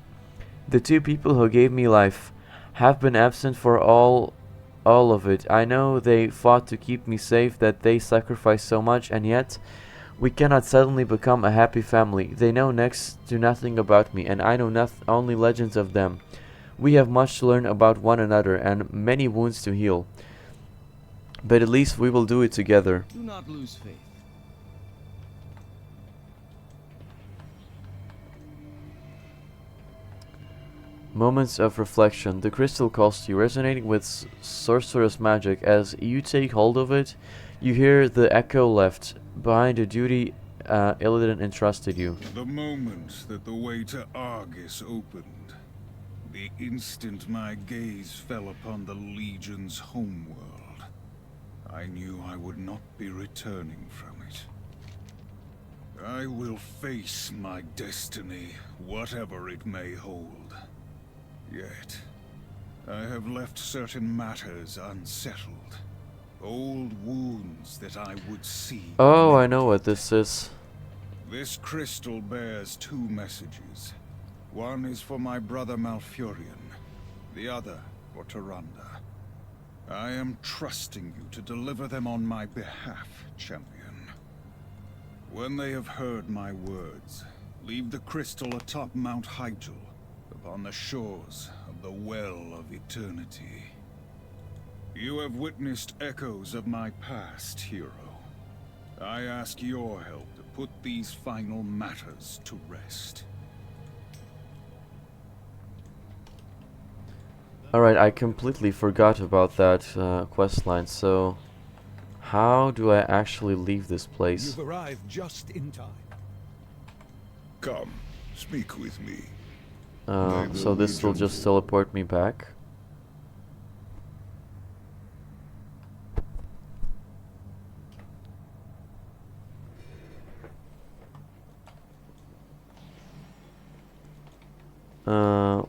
Speaker 1: The two people who gave me life have been absent for all of it. I know they fought to keep me safe, that they sacrificed so much, and yet we cannot suddenly become a happy family. They know next to nothing about me, and I know only legends of them. We have much to learn about one another, and many wounds to heal. But at least we will do it together.
Speaker 6: Do not lose faith.
Speaker 1: Moments of reflection. The crystal calls to you, resonating with sorcerous magic. As you take hold of it, you hear the echo left behind the duty Illidan entrusted you.
Speaker 10: The moment that the way to Argus opened, the instant my gaze fell upon the Legion's homeworld, I knew I would not be returning from it. I will face my destiny, whatever it may hold. Yet, I have left certain matters unsettled. Old wounds that I would see.
Speaker 1: Oh, I know what this is.
Speaker 10: This crystal bears two messages. One is for my brother Malfurion, the other for Tyrande. I am trusting you to deliver them on my behalf, champion. When they have heard my words, leave the crystal atop Mount Hyjal, upon the shores of the Well of Eternity. You have witnessed echoes of my past, hero. I ask your help to put these final matters to rest.
Speaker 1: Alright, I completely forgot about that questline, so how do I actually leave this place?
Speaker 3: You've arrived just in time.
Speaker 13: Come, speak with me.
Speaker 1: So this will just teleport me back.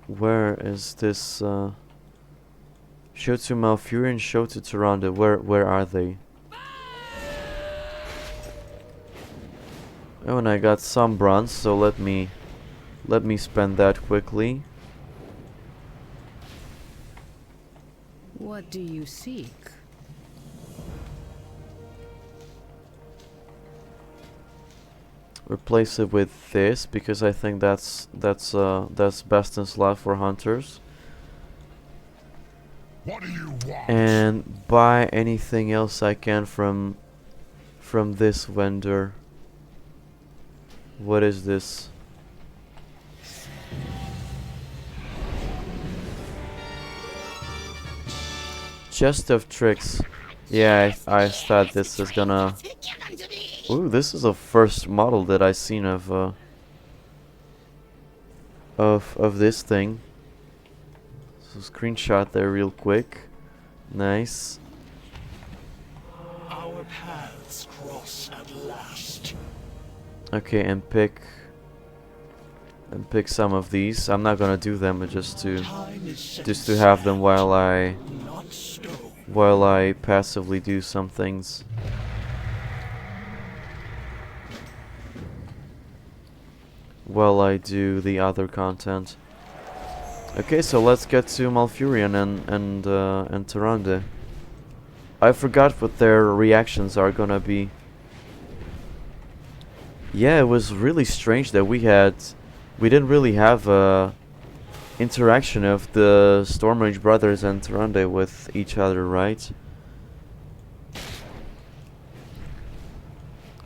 Speaker 1: Where is this? Show to Malfurion, show to Tyrande. Where are they? Oh, and I got some bronze, so let me spend that quickly.
Speaker 5: What do you seek?
Speaker 1: Replace it with this because I think that's best in slot for hunters.
Speaker 4: What do you want?
Speaker 1: And buy anything else I can from this vendor. What is this? Chest of tricks. Yeah, I thought this is gonna... Ooh, this is the first model that I seen of this thing. So screenshot there real quick. Nice.
Speaker 8: Our paths cross at last.
Speaker 1: Okay, and pick some of these. I'm not gonna do them, but just to have them while I passively do some things. while I do the other content. Okay, so let's get to Malfurion and Tyrande. I forgot what their reactions are gonna be. Yeah, it was really strange that we didn't really have a interaction of the Stormrage brothers and Tyrande with each other, right?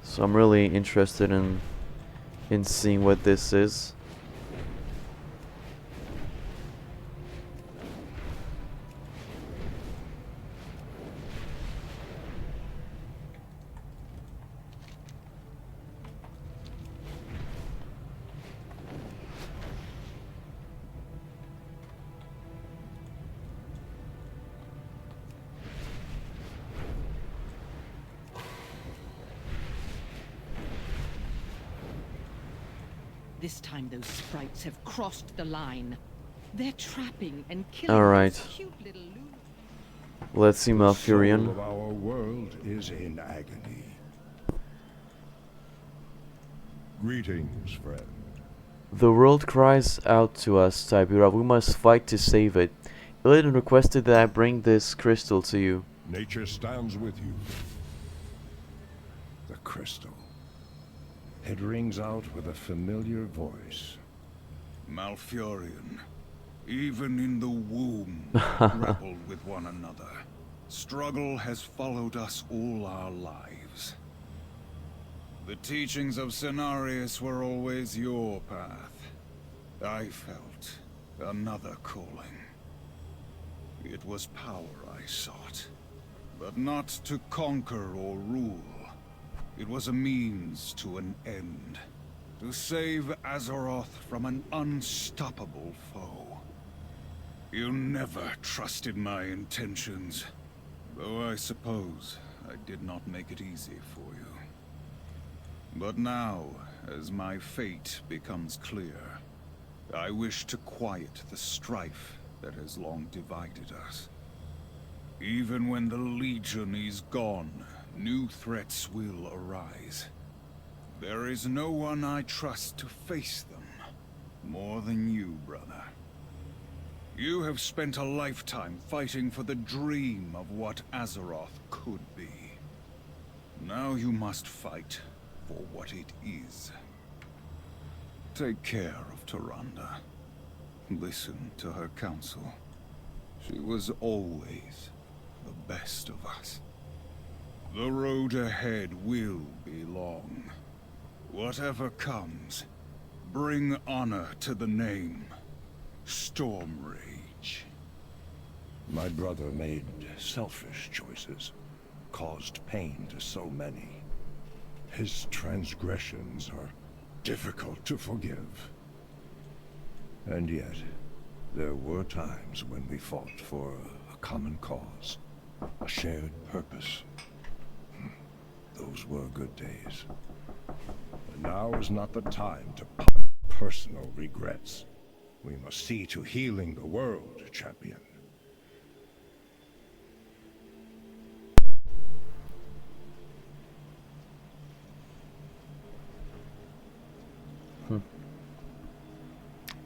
Speaker 1: So I'm really interested in seeing what this is.
Speaker 5: This time those sprites have crossed the line. They're trapping and killing
Speaker 1: Alright.
Speaker 5: those cute little Lulu.
Speaker 1: Let's see Malfurion.
Speaker 3: The soul of our world is in agony.
Speaker 4: Greetings, friend.
Speaker 1: The world cries out to us, Tibura. We must fight to save it. Illidan requested that I bring this crystal to you.
Speaker 4: Nature stands with you.
Speaker 3: The crystal. It rings out with a familiar voice.
Speaker 10: Malfurion, even in the womb, grappled with one another. Struggle has followed us all our lives. The teachings of Cenarius were always your path. I felt another calling. It was power I sought, but not to conquer or rule. It was a means to an end. To save Azeroth from an unstoppable foe. You never trusted my intentions, though I suppose I did not make it easy for you. But now, as my fate becomes clear, I wish to quiet the strife that has long divided us. Even when the Legion is gone, new threats will arise. There is no one I trust to face them more than you, brother. You have spent a lifetime fighting for the dream of what Azeroth could be. Now you must fight for what it is. Take care of Tyrande. Listen to her counsel. She was always the best of us. The road ahead will be long. Whatever comes, bring honor to the name Stormrage.
Speaker 3: My brother made selfish choices, caused pain to so many. His transgressions are difficult to forgive. And yet, there were times when we fought for a common cause, a shared purpose. Those were good days. But now is not the time to ponder personal regrets. We must see to healing the world, champion.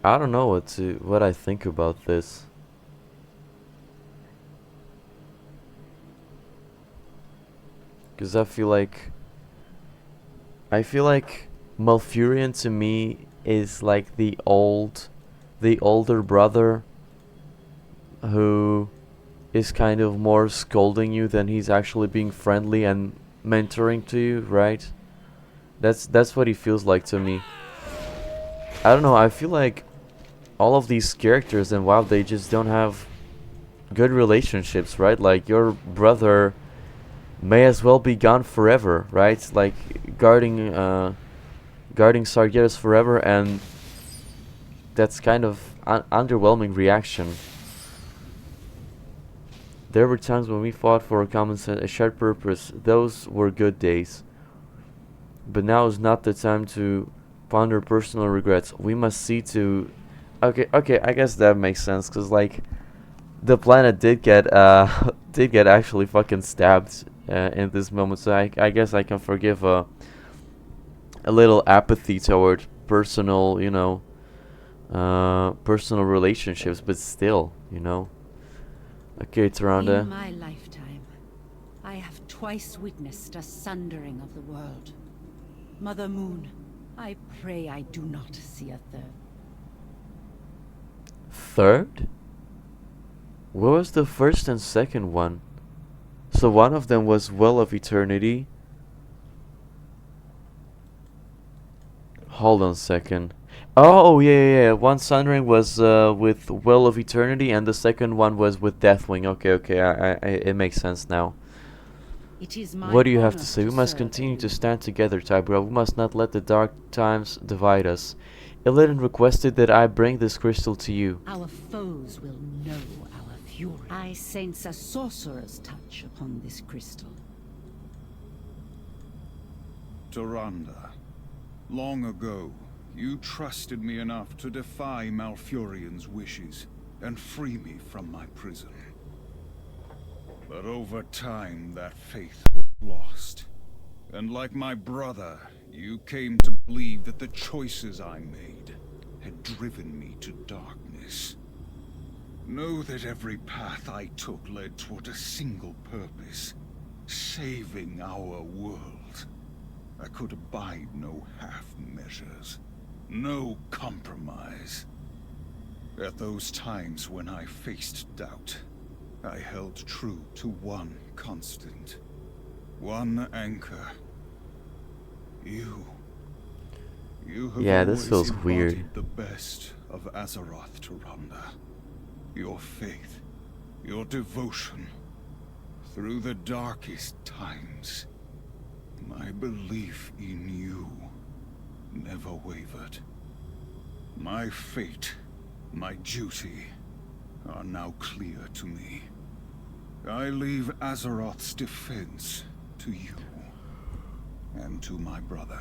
Speaker 1: I don't know what I think about this. Cause I feel like Malfurion to me is like the older brother who is kind of more scolding you than he's actually being friendly and mentoring to you, right? That's what he feels like to me. I don't know, I feel like all of these characters in WoW, they just don't have good relationships, right? Like your brother may as well be gone forever, right? Like guarding Sargeras forever, and that's kind of an underwhelming reaction. There were times when we fought for a common sense, a shared purpose. Those were good days. But now is not the time to ponder personal regrets. We must see to... Okay, I guess that makes sense, because like the planet did get actually fucking stabbed in this moment, so I guess I can forgive a little apathy toward personal, you know, personal relationships, but still, you know. Okay, Tyrande.
Speaker 14: In my lifetime, I have twice witnessed a sundering of the world. Mother Moon, I pray I do not see a third.
Speaker 1: Third? What was the first and second one? So one of them was Well of Eternity. Hold on a second. Oh, yeah. One Sundering was with Well of Eternity, and the second one was with Deathwing. Okay. It makes sense now.
Speaker 14: It is my
Speaker 1: What do you have to
Speaker 14: honor
Speaker 1: say? We must
Speaker 14: serve
Speaker 1: continue to
Speaker 14: Illidan.
Speaker 1: stand together, Tybra. We must not let the dark times divide us. Illidan requested that I bring this crystal to you.
Speaker 14: Our foes will know our fury. I sense a sorcerer's touch upon this crystal.
Speaker 10: Tyrande, long ago, you trusted me enough to defy Malfurion's wishes and free me from my prison. But over time, that faith was lost. And like my brother, you came to believe that the choices I made had driven me to darkness. Know that every path I took led toward a single purpose: saving our world. I could abide no half measures, no compromise. At those times when I faced doubt, I held true to one constant, one anchor. You have
Speaker 1: this
Speaker 10: always
Speaker 1: feels
Speaker 10: embodied
Speaker 1: weird.
Speaker 10: the best of Azeroth, Tyrande. Your faith, your devotion, through the darkest times. My belief in you never wavered. My fate, my duty, are now clear to me. I leave Azeroth's defense to you, and to my brother.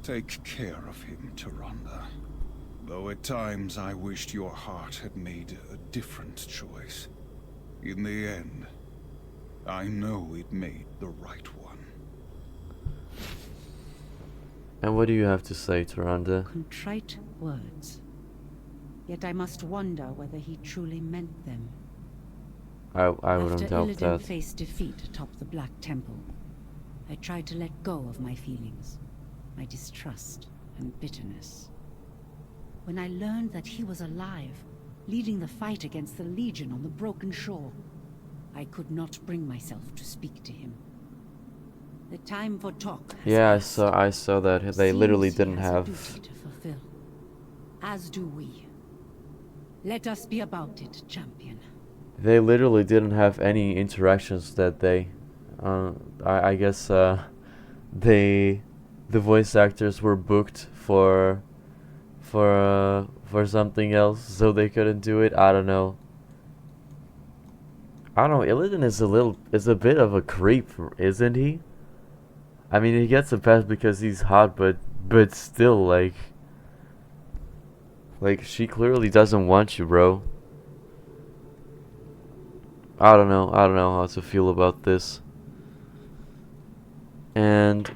Speaker 10: Take care of him, Tyrande. Though at times I wished your heart had made a different choice. In the end, I know it made the right one.
Speaker 1: And what do you have to say, Tyrande?
Speaker 14: Contrite words. Yet I must wonder whether he truly meant them.
Speaker 1: I wouldn't
Speaker 14: After
Speaker 1: doubt
Speaker 14: Illidan
Speaker 1: that.
Speaker 14: faced defeat atop the Black Temple, I tried to let go of my feelings, my distrust and bitterness. When I learned that he was alive, leading the fight against the Legion on the Broken Shore, I could not bring myself to speak to him. The time for talk has
Speaker 1: Yeah,
Speaker 14: passed.
Speaker 1: I saw that they literally
Speaker 14: Seems he
Speaker 1: didn't
Speaker 14: has a
Speaker 1: have.
Speaker 14: duty to fulfill. As do we. Let us be about it, champion.
Speaker 1: They literally didn't have any interactions that day. I guess the voice actors were booked for something else, so they couldn't do it. I don't know. Illidan is a bit of a creep, isn't he? I mean, he gets a pass because he's hot, but still, like she clearly doesn't want you, bro. I don't know how to feel about this. And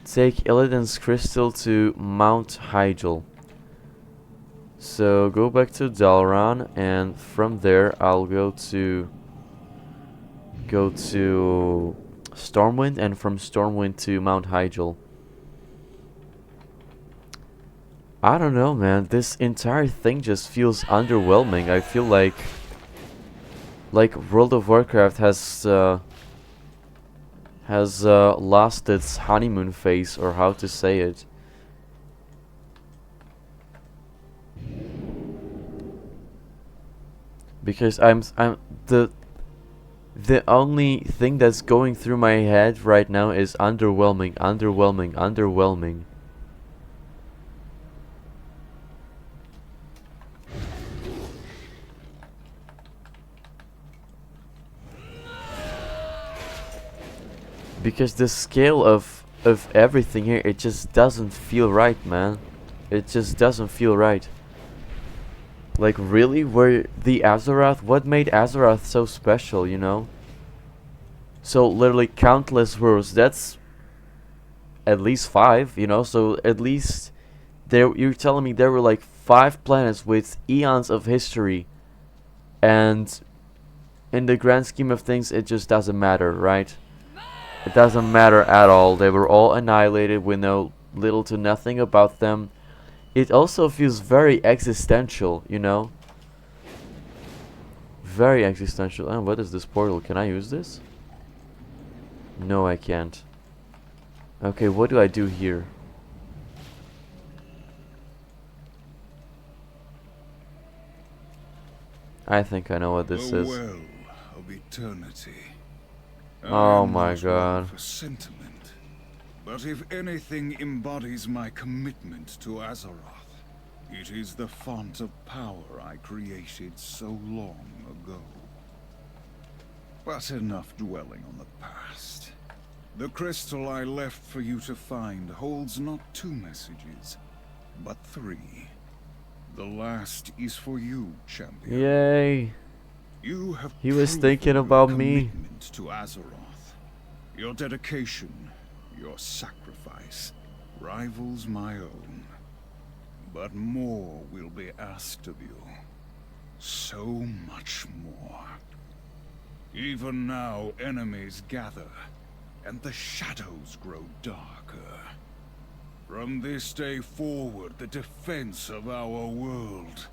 Speaker 1: take Illidan's crystal to Mount Hyjal. So go back to Dalaran, and from there I'll go to Stormwind, and from Stormwind to Mount Hyjal. I don't know, man. This entire thing just feels underwhelming. I feel like World of Warcraft has lost its honeymoon phase, or how to say it. Because I'm the only thing that's going through my head right now is underwhelming. Because the scale of everything here, it just doesn't feel right, man. It just doesn't feel right. Like, really? Were the Azeroth... What made Azeroth so special, you know? So, literally countless worlds. That's at least 5, you know? So, at least You're telling me there were like 5 planets with eons of history, and in the grand scheme of things, it just doesn't matter, right? It doesn't matter at all. They were all annihilated. We know little to nothing about them. It also feels very existential, you know? Very existential. And what is this portal? Can I use this? No, I can't. Okay, what do I do here? I think I know what this is.
Speaker 10: Well of eternity.
Speaker 1: Oh
Speaker 10: I'm
Speaker 1: my
Speaker 10: not one
Speaker 1: god.
Speaker 10: for sentiment, but if anything embodies my commitment to Azeroth, it is the font of power I created so long ago. But enough dwelling on the past. The crystal I left for you to find holds not 2 messages, but 3. The last is for you, champion.
Speaker 1: Yay.
Speaker 10: You have
Speaker 1: He was
Speaker 10: proven
Speaker 1: thinking
Speaker 10: your
Speaker 1: about me.
Speaker 10: commitment to Azeroth. Your dedication, your sacrifice, rivals my own. But more will be asked of you. So much more. Even now, enemies gather, and the shadows grow darker. From this day forward, the defense of our world,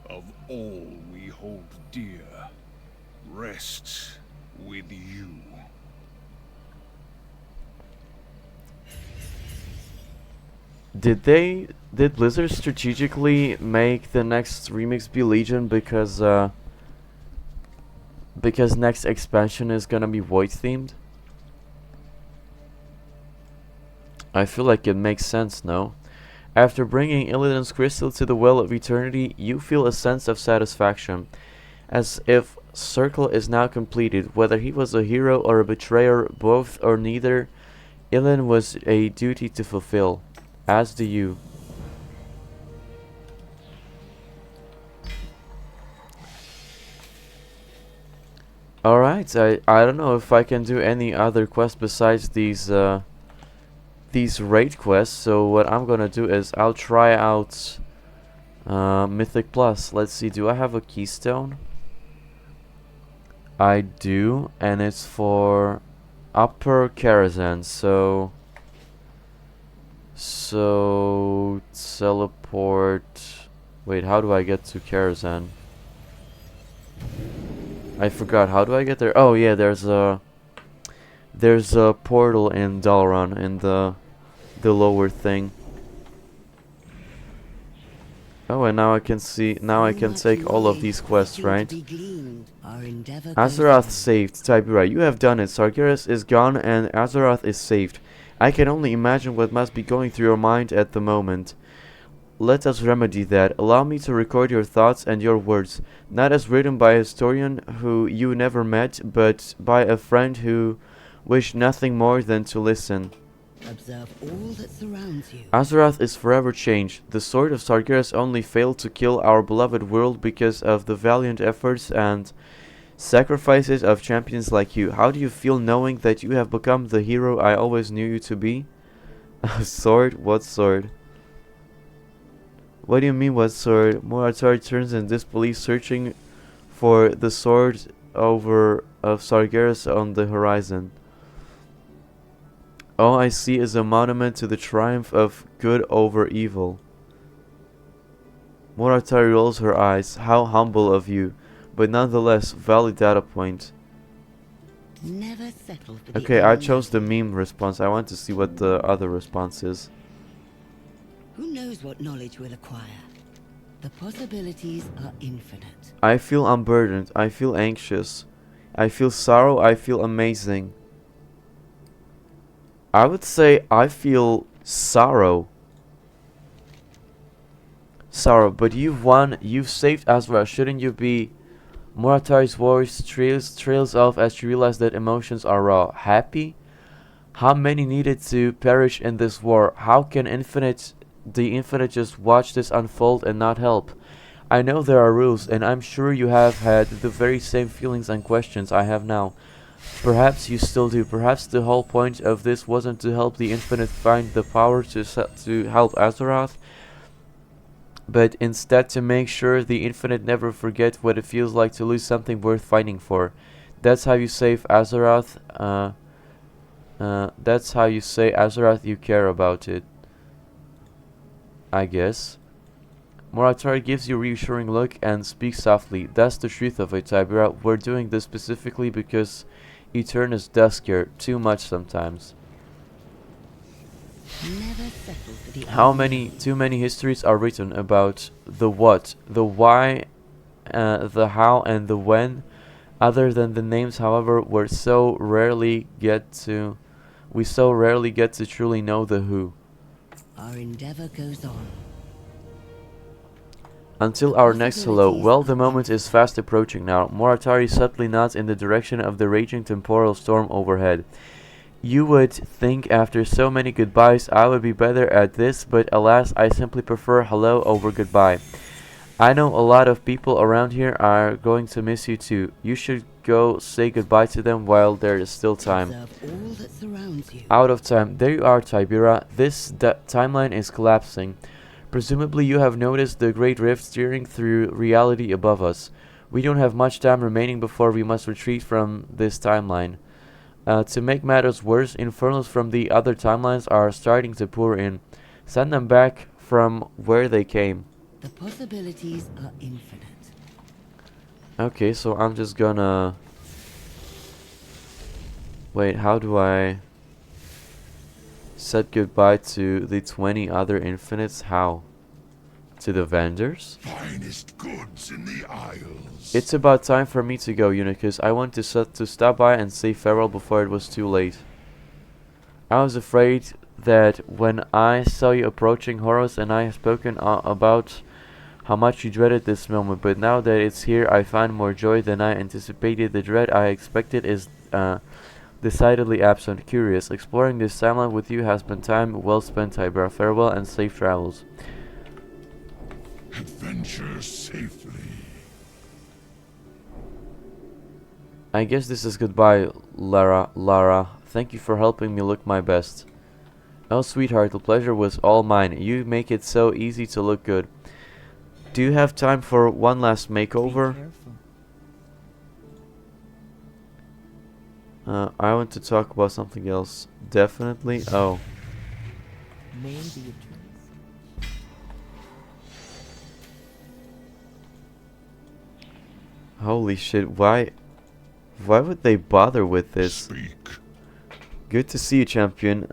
Speaker 10: of all we hold dear, rests with you.
Speaker 1: Did Blizzard strategically make the next remix be Legion because next expansion is gonna be Void themed? I feel like it makes sense, no? After bringing Illidan's crystal to the Well of Eternity, you feel a sense of satisfaction, as if Circle is now completed. Whether he was a hero or a betrayer, both or neither, Illidan was a duty to fulfill, as do you. Alright, I don't know if I can do any other quests besides these raid quests, so what I'm gonna do is I'll try out Mythic Plus. Let's see, do I have a keystone? I do, and it's for Upper Karazhan, so teleport. Wait, how do I get to Karazhan? I forgot, how do I get there? Oh yeah, there's a portal in Dalaran in the lower thing. Oh, and now I can see, now I can take all of these quests, right? Azeroth saved. Tiberi, you have done it. Sargeras is gone and Azeroth is saved. I can only imagine what must be going through your mind at the moment. Let us remedy that. Allow me to record your thoughts and your words, not as written by a historian who you never met, but by a friend who wished nothing more than to listen.
Speaker 15: Observe all that surrounds you.
Speaker 1: Azeroth is forever changed. The sword of Sargeras only failed to kill our beloved world because of the valiant efforts and sacrifices of champions like you. How do you feel knowing that you have become the hero I always knew you to be? A sword? What sword? What do you mean, what sword? Moratori turns in disbelief, searching for the sword of Sargeras on the horizon. All I see is a monument to the triumph of good over evil. Moratori rolls her eyes. How humble of you, but nonetheless valid data point.
Speaker 15: Never settle for the
Speaker 1: Okay, I
Speaker 15: enemy.
Speaker 1: chose the meme response. I want to see what the other response is.
Speaker 15: Who knows what knowledge we'll acquire? The possibilities are infinite.
Speaker 1: I feel unburdened. I feel anxious. I feel sorrow. I feel amazing. I would say I feel sorrow. Sorrow, but you've won. You've saved Azeroth. Shouldn't you be? Moratori's voice trails off as she realizes that emotions are raw. Happy? How many needed to perish in this war? How can the infinite just watch this unfold and not help? I know there are rules, and I'm sure you have had the very same feelings and questions I have now. Perhaps you still do. Perhaps the whole point of this wasn't to help the infinite find the power to help Azeroth, but instead to make sure the Infinite never forget what it feels like to lose something worth fighting for. That's how you save Azeroth. That's how you say Azeroth you care about it, I guess. Moratori gives you a reassuring look and speaks softly. That's the truth of it, Tibera. We're doing this specifically because Eternus does care too much sometimes. Too many histories are written about the what, the why, the how, and the when. Other than the names, however, we so rarely get to truly know the who.
Speaker 15: Our endeavor goes on.
Speaker 1: Until our next hello. Well, the moment is fast approaching now. Moratari subtly nods in the direction of the raging temporal storm overhead. You would think after so many goodbyes I would be better at this, but alas, I simply prefer hello over goodbye. I know a lot of people around here are going to miss you too. You should go say goodbye to them while there is still time. Out of time. There you are, Tibera. This timeline is collapsing. Presumably you have noticed the great rift steering through reality above us. We don't have much time remaining before we must retreat from this timeline. To make matters worse, infernos from the other timelines are starting to pour in. Send them back from where they came.
Speaker 15: The possibilities are infinite.
Speaker 1: Okay, so I'm just gonna... Wait, how do I... said goodbye to the 20 other infinites? How? To the vendors?
Speaker 4: Finest goods in the Isles.
Speaker 1: It's about time for me to go, Unicus. I want to stop by and say farewell before it was too late. I was afraid that when I saw you approaching, Horus and I have spoken about how much you dreaded this moment, but now that it's here, I find more joy than I anticipated. The dread I expected is decidedly absent. Curious. Exploring this timeline with you has been time well spent, Tibera. Farewell and safe travels.
Speaker 4: Adventure safely.
Speaker 1: I guess this is goodbye, Lara. Thank you for helping me look my best. Oh, sweetheart, the pleasure was all mine. You make it so easy to look good. Do you have time for one last makeover? I want to talk about something else. Definitely. Oh.
Speaker 16: Maybe
Speaker 1: Holy shit, why would they bother with this?
Speaker 4: Speak.
Speaker 1: Good to see you, champion.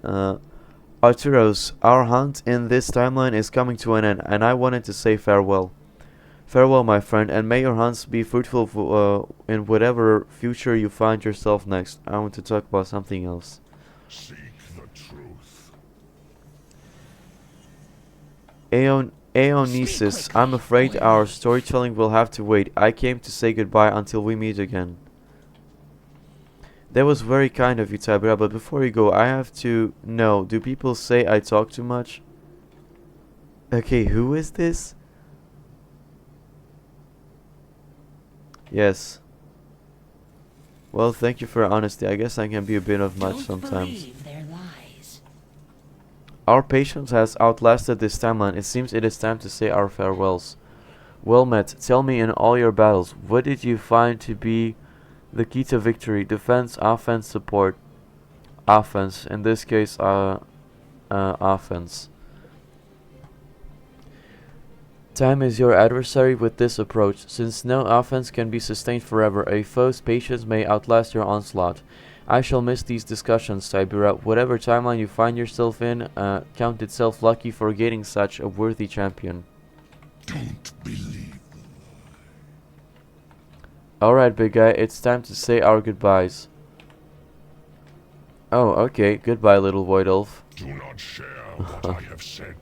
Speaker 1: Arturos, our hunt in this timeline is coming to an end, and I wanted to say farewell. Farewell, my friend, and may your hunts be fruitful in whatever future you find yourself next. I want to talk about something else.
Speaker 4: Seek the truth.
Speaker 1: Aeonesis, I'm afraid our storytelling will have to wait. I came to say goodbye until we meet again. That was very kind of you, Tibera, but before you go, I have to know, do people say I talk too much? Okay, who is this? Yes. Well, thank you for your honesty. I guess I can be a bit of much sometimes. Our patience has outlasted this timeline. It seems it is time to say our farewells. Well met. Tell me, in all your battles, what did you find to be the key to victory? Defense, offense, support. Offense. In this case, offense. Time is your adversary with this approach. Since no offense can be sustained forever, a foe's patience may outlast your onslaught. I shall miss these discussions, Tibera. Whatever timeline you find yourself in, count itself lucky for getting such a worthy champion.
Speaker 4: Don't believe.
Speaker 1: Alright, big guy, it's time to say our goodbyes. Oh, okay. Goodbye, little void elf.
Speaker 4: Do not share what I have said.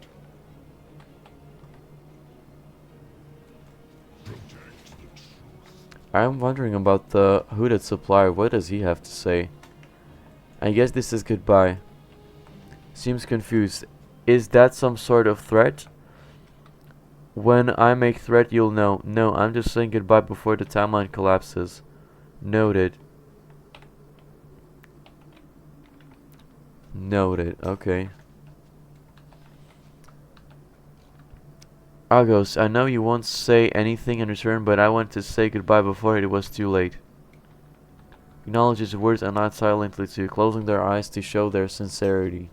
Speaker 1: I'm wondering about the hooded supplier. What does he have to say? I guess this is goodbye. Seems confused. Is that some sort of threat? When I make threat, you'll know. No, I'm just saying goodbye before the timeline collapses. Noted. Noted. Okay. Argos, I know you won't say anything in return, but I want to say goodbye before it was too late. Acknowledge his words and nod silently too, closing their eyes to show their sincerity.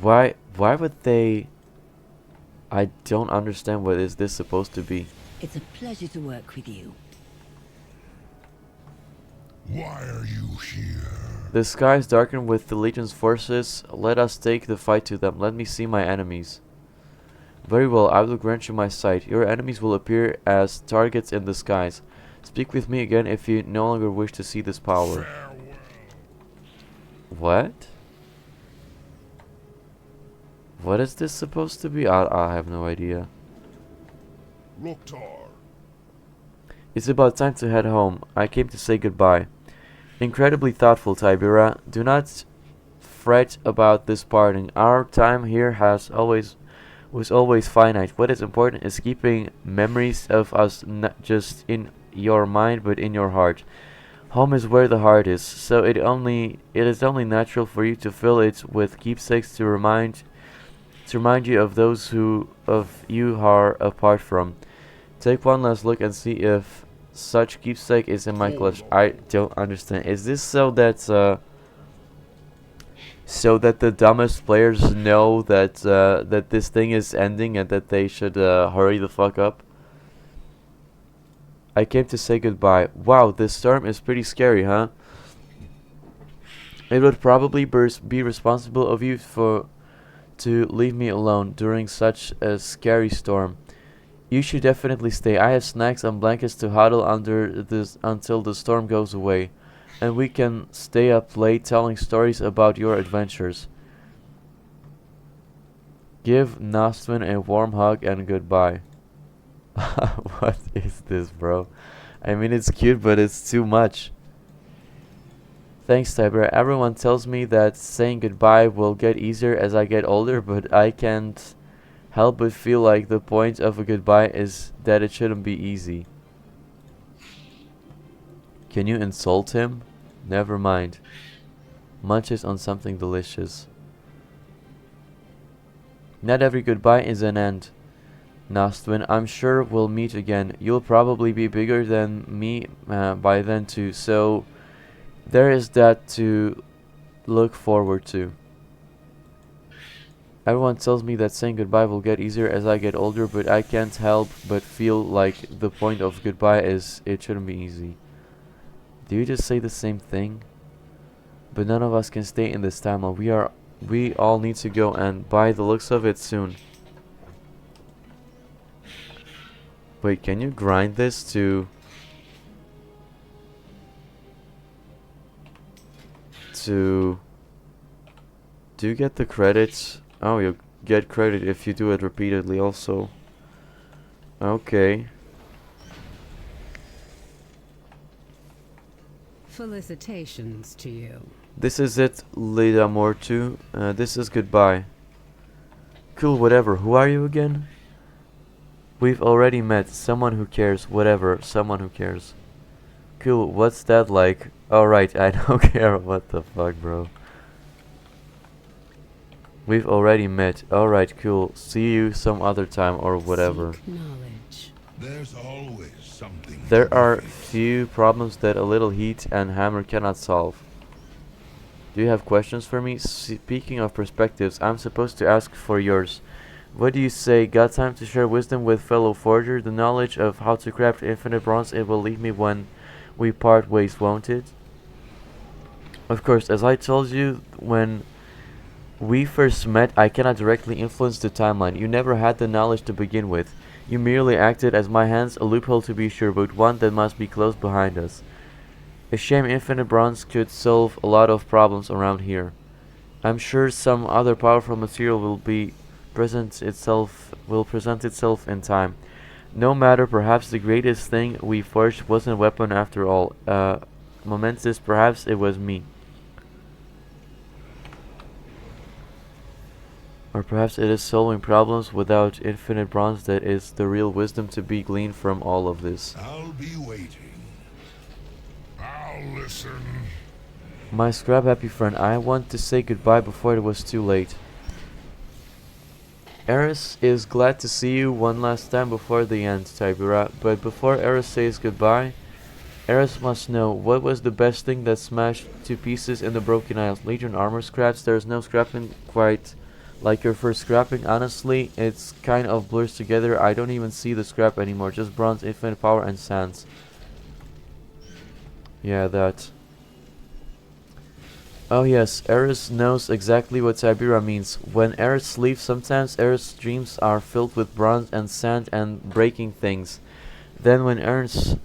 Speaker 1: Why would they... I don't understand what is this supposed to be.
Speaker 15: It's a pleasure to work with you.
Speaker 4: Why are you here?
Speaker 1: The skies darken with the Legion's forces. Let us take the fight to them. Let me see my enemies. Very well, I will grant you my sight. Your enemies will appear as targets in the skies. Speak with me again if you no longer wish to see this power.
Speaker 4: Farewell.
Speaker 1: What? What is this supposed to be? I have no idea.
Speaker 4: Loktar.
Speaker 1: It's about time to head home. I came to say goodbye. Incredibly thoughtful, Tibera. Do not fret about this parting. Our time here was always finite. What is important is keeping memories of us not just in your mind but in your heart. Home is where the heart is, so it is only natural for you to fill it with keepsakes to remind you of those who you are apart from. Take one last look and see if such keepsake is in my clutch. I don't understand. Is this so that the dumbest players know that that this thing is ending and that they should hurry the fuck up? I came to say goodbye. Wow, this storm is pretty scary, huh? It would probably be responsible of you to leave me alone during such a scary storm. You should definitely stay. I have snacks and blankets to huddle under this until the storm goes away, and we can stay up late telling stories about your adventures. Give Nostwin a warm hug and goodbye. What is this, bro? I mean, it's cute, but it's too much. Thanks, Tiber. Everyone tells me that saying goodbye will get easier as I get older, but I can't help but feel like the point of a goodbye is that it shouldn't be easy. Can you insult him? Never mind. Munches on something delicious. Not every goodbye is an end. Nostwin, I'm sure we'll meet again. You'll probably be bigger than me by then too, so there is that to look forward to. Everyone tells me that saying goodbye will get easier as I get older, but I can't help but feel like the point of goodbye is it shouldn't be easy. Do you just say the same thing? But none of us can stay in this timeline. We all need to go, and by the looks of it, soon. Wait, can you grind this to do you get the credits? Oh, you get credit if you do it repeatedly also. Okay.
Speaker 9: Felicitations to you.
Speaker 1: This is it, Leda Mortu. This is goodbye. Cool, whatever. Who are you again? We've already met. Someone who cares. Whatever. Someone who cares. Cool, what's that like? Alright, I don't care. What the fuck, bro? We've already met. Alright, cool. See you some other time or whatever.
Speaker 4: There's always something.
Speaker 1: There are few problems that a little heat and hammer cannot solve. Do you have questions for me? Speaking of perspectives, I'm supposed to ask for yours. What do you say? Got time to share wisdom with fellow forger? The knowledge of how to craft infinite bronze, it will leave me when we part ways, won't it? Of course, as I told you when we first met, I cannot directly influence the timeline. You never had the knowledge to begin with. You merely acted as my hands, a loophole to be sure, but one that must be closed behind us. A shame infinite bronze could solve a lot of problems around here. I'm sure some other powerful material will present itself in time. No matter, perhaps the greatest thing we forged wasn't a weapon after all. Momentous, perhaps it was me. Or perhaps it is solving problems without infinite bronze that is the real wisdom to be gleaned from all of this.
Speaker 4: I'll be waiting. I'll listen.
Speaker 1: My scrap happy friend, I want to say goodbye before it was too late. Eris is glad to see you one last time before the end, Tibura. But before Eris says goodbye, Eris must know, what was the best thing that smashed to pieces in the Broken Isles? Legion armor scraps? There's no scrapping quite like your first scrapping. Honestly, it's kind of blurs together. I don't even see the scrap anymore. Just bronze, infinite power, and sands. Yeah, that. Oh yes, Eris knows exactly what Tibura means. When Eris sleeps, sometimes Eris' dreams are filled with bronze and sand and breaking things. Then when Eris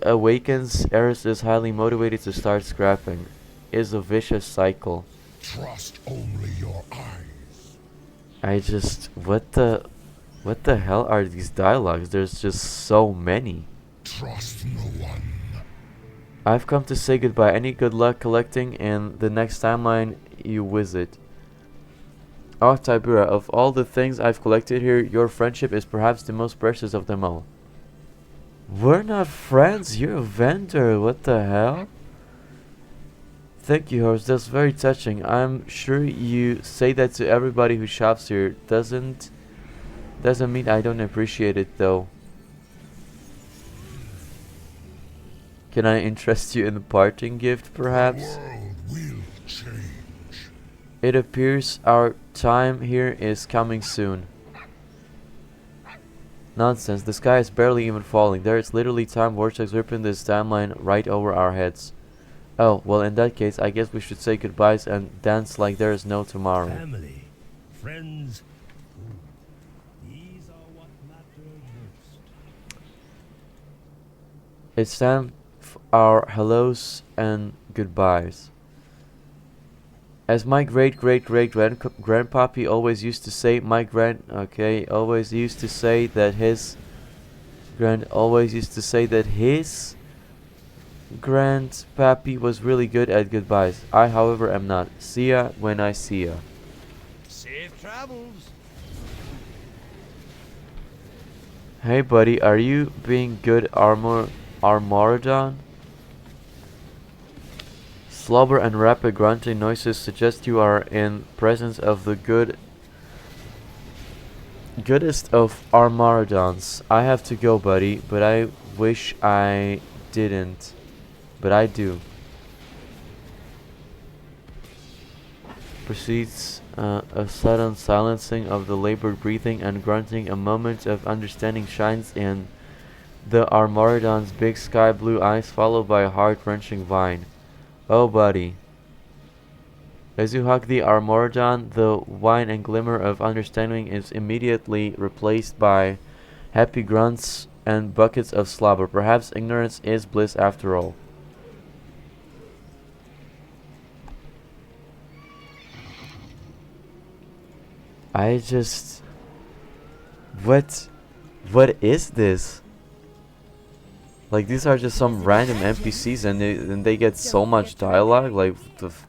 Speaker 1: awakens, Eris is highly motivated to start scrapping. It's a vicious cycle.
Speaker 4: Trust only your eyes.
Speaker 1: I just... What the hell are these dialogues? There's just so many.
Speaker 4: Trust no one.
Speaker 1: I've come to say goodbye. Any good luck collecting in the next timeline you visit. Oh, Tibura, of all the things I've collected here, your friendship is perhaps the most precious of them all. We're not friends, you're a vendor, what the hell? Thank you, Horse, that's very touching. I'm sure you say that to everybody who shops here. Doesn't mean I don't appreciate it though. Can I interest you in a parting gift, perhaps?
Speaker 4: The world will change.
Speaker 1: It appears our time here is coming soon. Nonsense, the sky is barely even falling. There is literally time vortex ripping this timeline right over our heads. Oh, well in that case, I guess we should say goodbyes and dance like there is no tomorrow.
Speaker 17: Family, friends, these are what matter most.
Speaker 1: It's time for our hellos and goodbyes. As my great-great-great-grandpappy always used to say, always used to say that his grandpappy was really good at goodbyes. I, however, am not. See ya when I see ya.
Speaker 17: Safe travels.
Speaker 1: Hey buddy, are you being good Armorodon? Slobber and rapid grunting noises suggest you are in presence of the goodest of Armorodons. I have to go, buddy, but I wish I didn't. But I do. Proceeds a sudden silencing of the labored breathing and grunting. A moment of understanding shines in the Armorodon's big sky blue eyes, followed by a heart-wrenching whine. Oh, buddy. As you hug the Armorodon, the whine and glimmer of understanding is immediately replaced by happy grunts and buckets of slobber. Perhaps ignorance is bliss after all. I just... What is this? Like, these are just some random NPCs and they get so much dialogue, like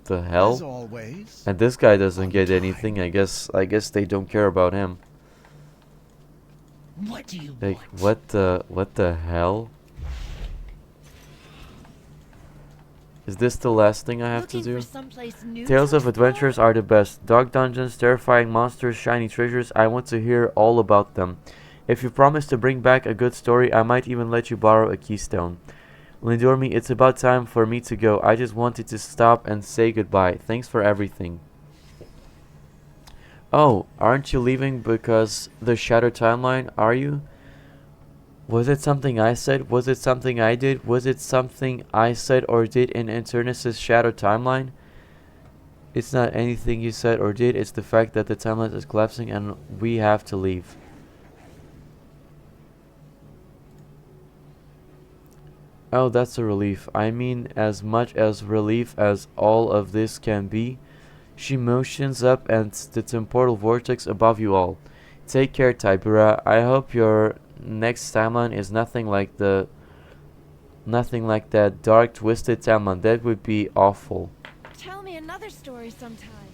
Speaker 1: the hell? And this guy doesn't get anything. I guess they don't care about him.
Speaker 15: What do you
Speaker 1: like
Speaker 15: want?
Speaker 1: what the hell? Is this the last thing I have to do? Tales of adventures are the best. Dark dungeons, terrifying monsters, shiny treasures. I want to hear all about them. If you promise to bring back a good story, I might even let you borrow a keystone. Lindormi, it's about time for me to go. I just wanted to stop and say goodbye. Thanks for everything. Oh, aren't you leaving because the Shadow Timeline, are you? Was it something I said? Was it something I did? Was it something I said or did in Antorus' Shadow Timeline? It's not anything you said or did, it's the fact that the timeline is collapsing and we have to leave. Oh, that's a relief. I mean, as much as relief as all of this can be. She motions up and the temporal vortex above you all. Take care, Tibura. I hope your next timeline is nothing like that dark, twisted timeline. That would be awful.
Speaker 11: Tell me another story sometime.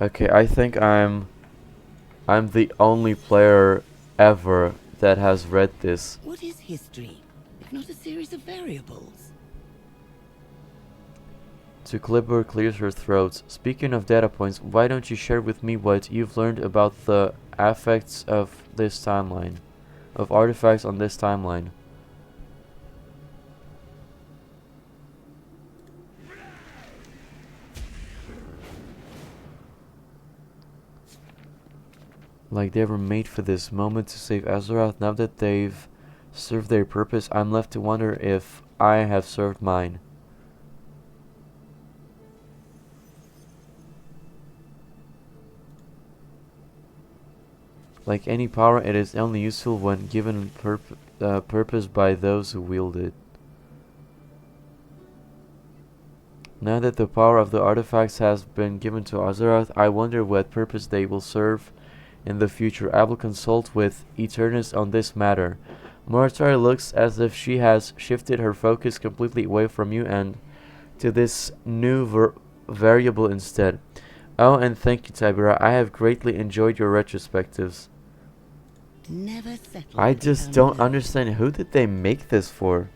Speaker 1: Okay, I think I'm the only player ever that has read this.
Speaker 15: What is history, if not a series of variables?
Speaker 1: to clipboard clears her throat. Speaking of data points, why don't you share with me what you've learned about the effects of this timeline? Of artifacts on this timeline. Like they were made for this moment to save Azeroth. Now that they've served their purpose, I'm left to wonder if I have served mine. Like any power, it is only useful when given purpose by those who wield it. Now that the power of the artifacts has been given to Azeroth, I wonder what purpose they will serve in the future. I will consult with Eternus on this matter. Moratori looks as if she has shifted her focus completely away from you and to this new variable instead. Oh, and thank you, Tibera. I have greatly enjoyed your retrospectives.
Speaker 15: Never settle.
Speaker 1: I just don't understand, who did they make this for?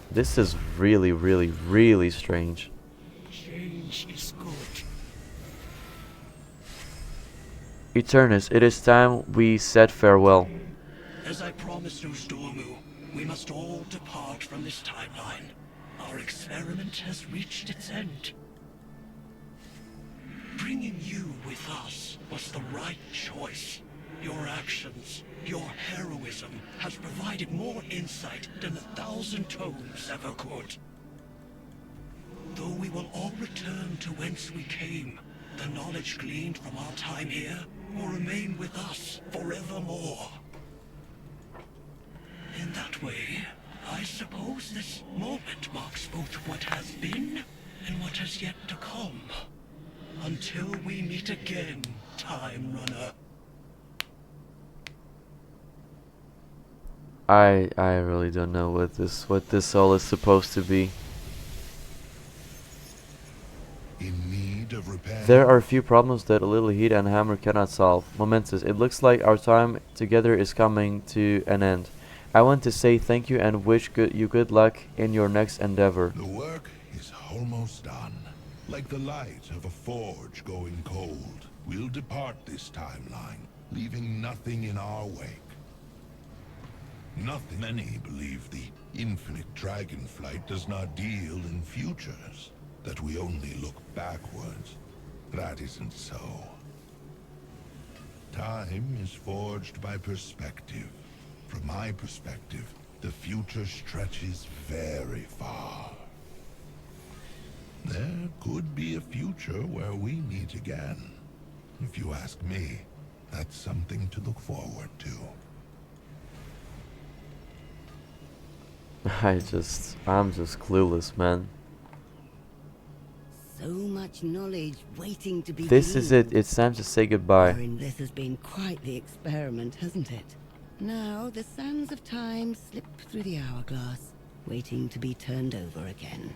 Speaker 1: This is really, really, really strange.
Speaker 18: Change is good.
Speaker 1: Eternus, it is time we said farewell.
Speaker 18: As I promised Ostormu, we must all depart from this timeline. Our experiment has reached its end. Bringing you with us was the right choice. Your actions, your heroism, has provided more insight than 1,000 tomes ever could. Though we will all return to whence we came, the knowledge gleaned from our time here will remain with us forevermore. In that way, I suppose this moment marks both what has been and what has yet to come. Until we meet again, Time Runner.
Speaker 1: I really don't know what this all is supposed to be.
Speaker 2: In need of repair.
Speaker 1: There are a few problems that a little heat and hammer cannot solve. Momentous. It looks like our time together is coming to an end. I want to say thank you and wish you good luck in your next endeavor.
Speaker 2: The work is almost done. Like the light of a forge going cold, we'll depart this timeline, leaving nothing in our wake. Nothing. Many believe the infinite dragonflight does not deal in futures, that we only look backwards. That isn't so. Time is forged by perspective. From my perspective, the future stretches very far. There could be a future where we meet again. If you ask me, that's something to look forward to.
Speaker 1: I'm just clueless, man.
Speaker 15: So much knowledge waiting to be
Speaker 1: This is it. It's time to say goodbye.
Speaker 15: This has been quite the experiment, hasn't it? Now the sands of time slip through the hourglass, waiting to be turned over again.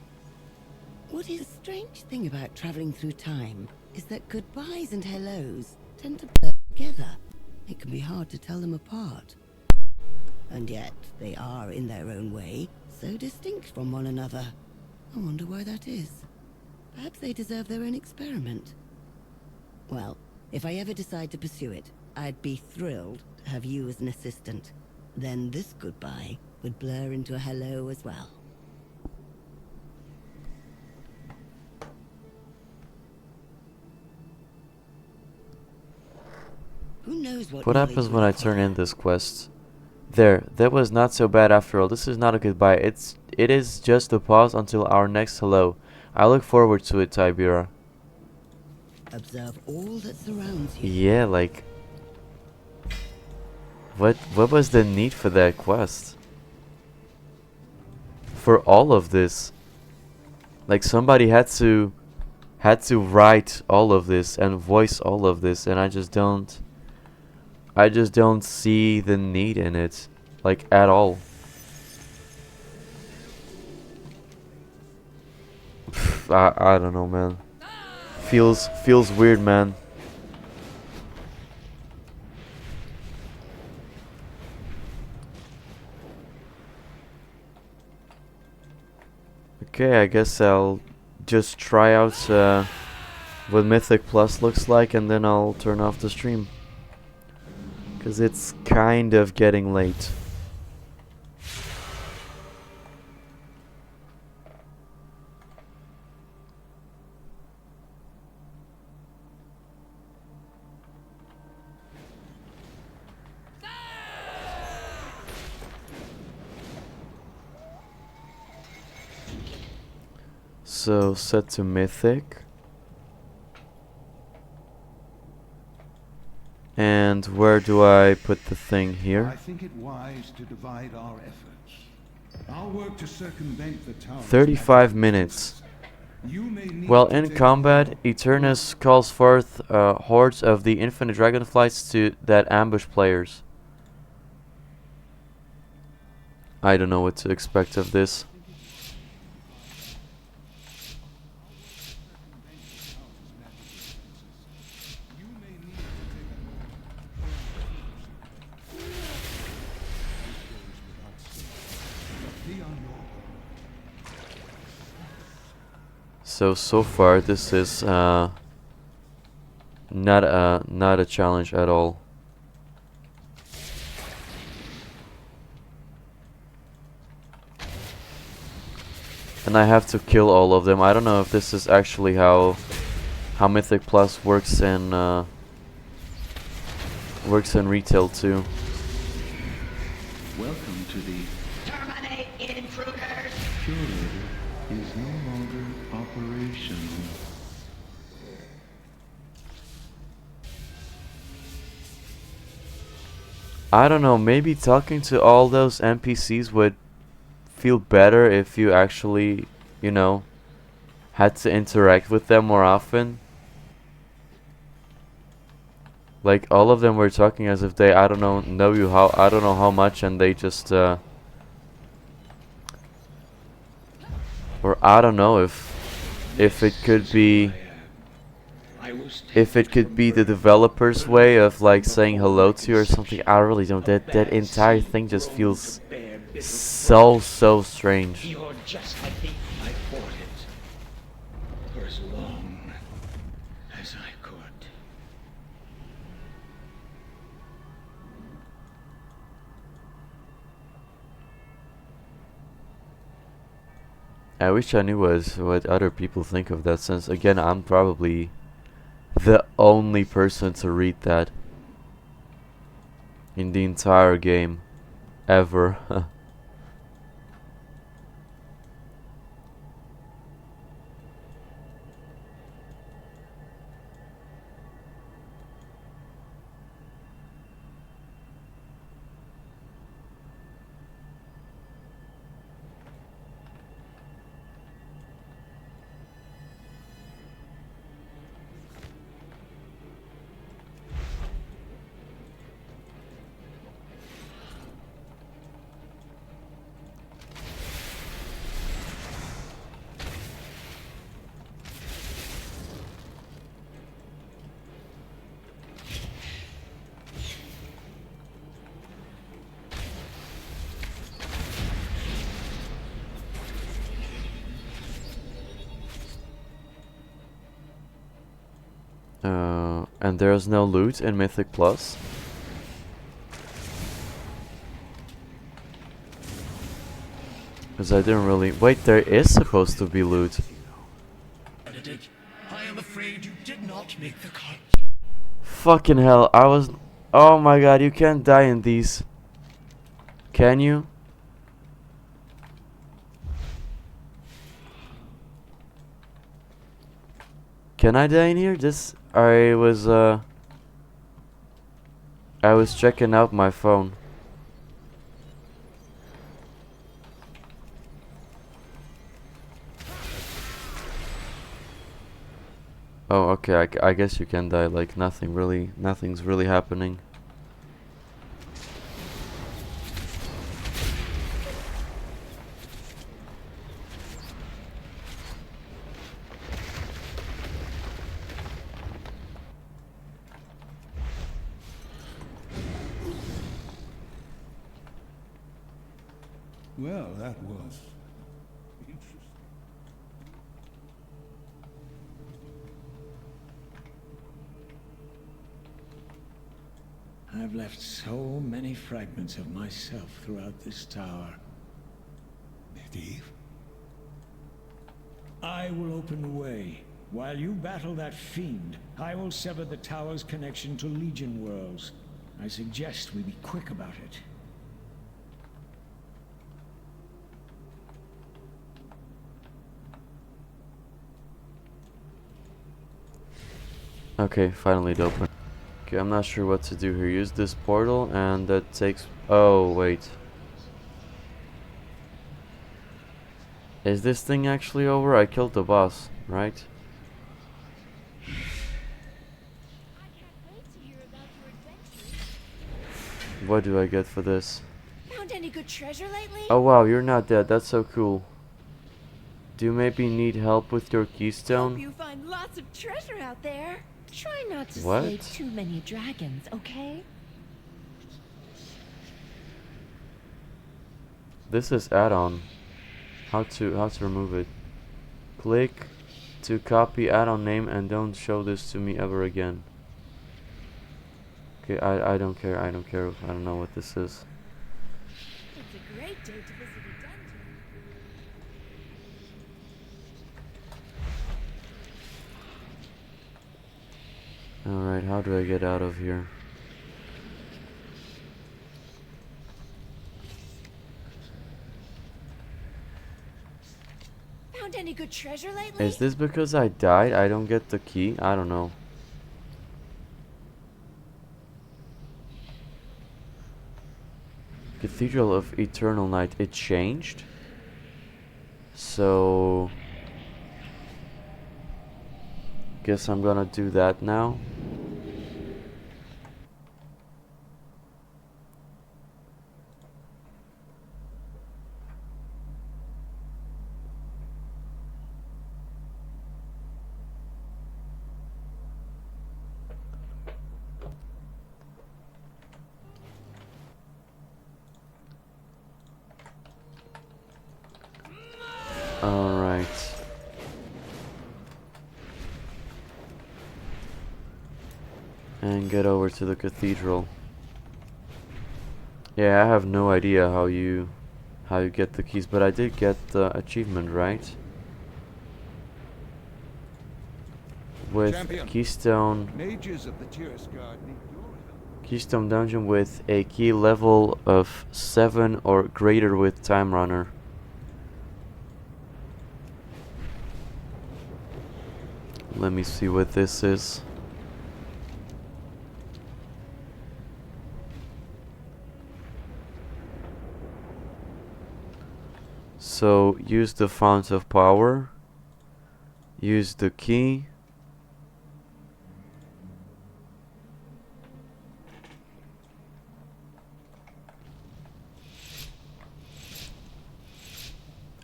Speaker 15: What is a strange thing about traveling through time is that goodbyes and hellos tend to blur together. It can be hard to tell them apart. And yet, they are, in their own way, so distinct from one another. I wonder why that is. Perhaps they deserve their own experiment. Well, if I ever decide to pursue it, I'd be thrilled to have you as an assistant. Then this goodbye would blur into a hello as well. Who knows
Speaker 1: What happens when I turn in this quest? There, that was not so bad after all. This is not a goodbye. It is just a pause until our next hello. I look forward to it, Tibera.
Speaker 15: Observe all that surrounds you.
Speaker 1: Yeah, like what was the need for that quest? For all of this. Like somebody had to write all of this and voice all of this, and I just don't see the need in it, like, at all. I don't know, man. Feels weird, man. Okay, I guess I'll just try out what Mythic Plus looks like, and then I'll turn off the stream. Because it's kind of getting late. So set to Mythic. And where do I put the thing here?
Speaker 3: I think it wise to divide our efforts. I'll work to circumvent the tower.
Speaker 1: 35 minutes. While in combat, Eternus calls forth hordes of the infinite dragonflies that ambush players. I don't know what to expect of this. So far this is not a challenge at all. And I have to kill all of them. I don't know if this is actually how Mythic Plus works in retail too.
Speaker 19: Welcome to the
Speaker 12: Terminate intruders.
Speaker 19: Curator is no longer operational.
Speaker 1: I don't know, maybe talking to all those NPCs would feel better if you actually, you know, had to interact with them more often. Like all of them were talking as if they, I don't know you how, I don't know how much, and they just or I don't know if it could be the developer's way of like saying hello to you or something. I really don't. That entire thing just feels so strange.
Speaker 18: You're just like the I fought it for as long as I could.
Speaker 1: I wish I knew what other people think of that, since again I'm probably the only person to read that in the entire game ever. And there's no loot in Mythic Plus. Because I didn't really... Wait, there is supposed to be loot.
Speaker 18: I am afraid you did not make the cut.
Speaker 1: Fucking hell, I was... Oh my god, you can't die in these. Can you? Can I die in here? I was checking out my phone. Oh, okay, I guess you can die, like nothing's really happening.
Speaker 3: Well, that was interesting.
Speaker 20: I've left so many fragments of myself throughout this tower. Medivh? I will open the way. While you battle that fiend, I will sever the tower's connection to Legion worlds. I suggest we be quick about it.
Speaker 1: Okay, finally it opened. Okay, I'm not sure what to do here. Use this portal and that takes... Oh, wait. Is this thing actually over? I killed the boss, right? What do I get for this?
Speaker 11: Found any good treasure lately?
Speaker 1: Oh wow, you're not dead. That's so cool. Do you maybe need help with your keystone?
Speaker 11: Hope you find lots of treasure out there.
Speaker 12: Try not to
Speaker 1: What?
Speaker 12: slay too many dragons, okay?
Speaker 1: This is add-on. How to remove it? Click to copy add-on name and don't show this to me ever again. Okay, I don't care. I don't care. I don't know what this is.
Speaker 11: It's a great day to visit a dungeon.
Speaker 1: Alright, how do I get out of here?
Speaker 11: Found any good treasure lately?
Speaker 1: Is this because I died? I don't get the key? I don't know. Cathedral of Eternal Night. It changed? So... guess I'm gonna do that now. Alright. And get over to the cathedral. Yeah, I have no idea how you get the keys, but I did get the achievement, right? With
Speaker 3: Champion.
Speaker 1: Keystone
Speaker 3: Mages of the Tiras Guard need your help.
Speaker 1: Keystone dungeon with a key level of 7 or greater with Time Runner. Let me see what this is. So use the font of power. Use the key.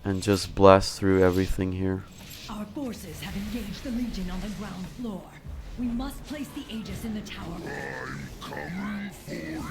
Speaker 1: And just blast through everything here.
Speaker 21: Our forces have engaged the Legion on the ground floor. We must place the Aegis in the tower.
Speaker 4: I'm coming for you.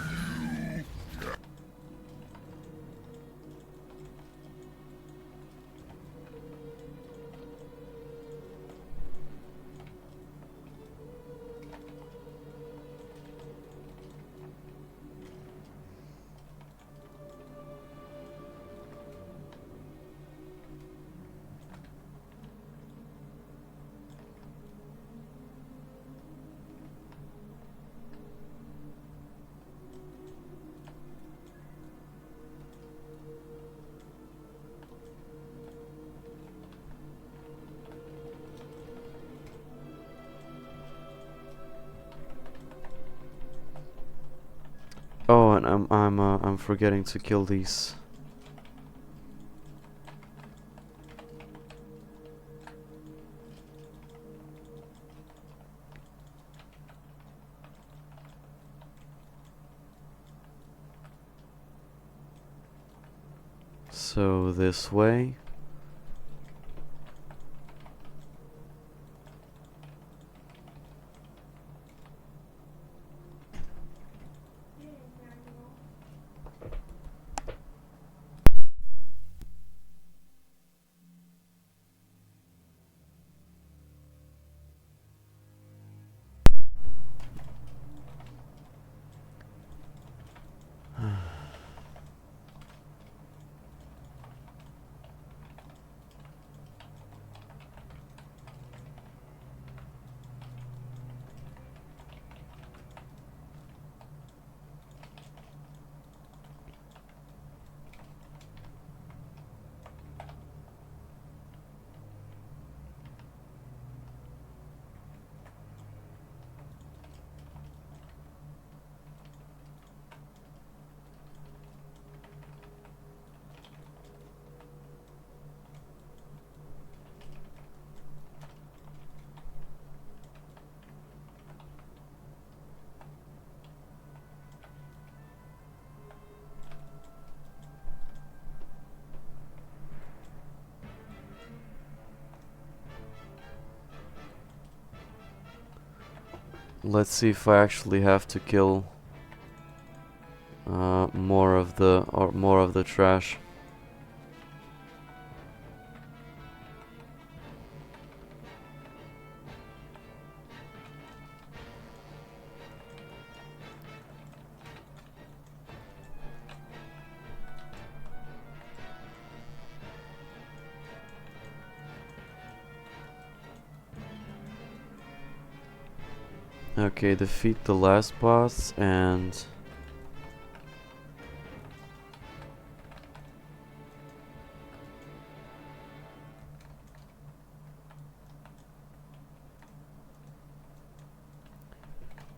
Speaker 1: Oh, and I'm forgetting to kill these. So this way. Let's see if I actually have to kill more of the trash. Okay, defeat the last boss and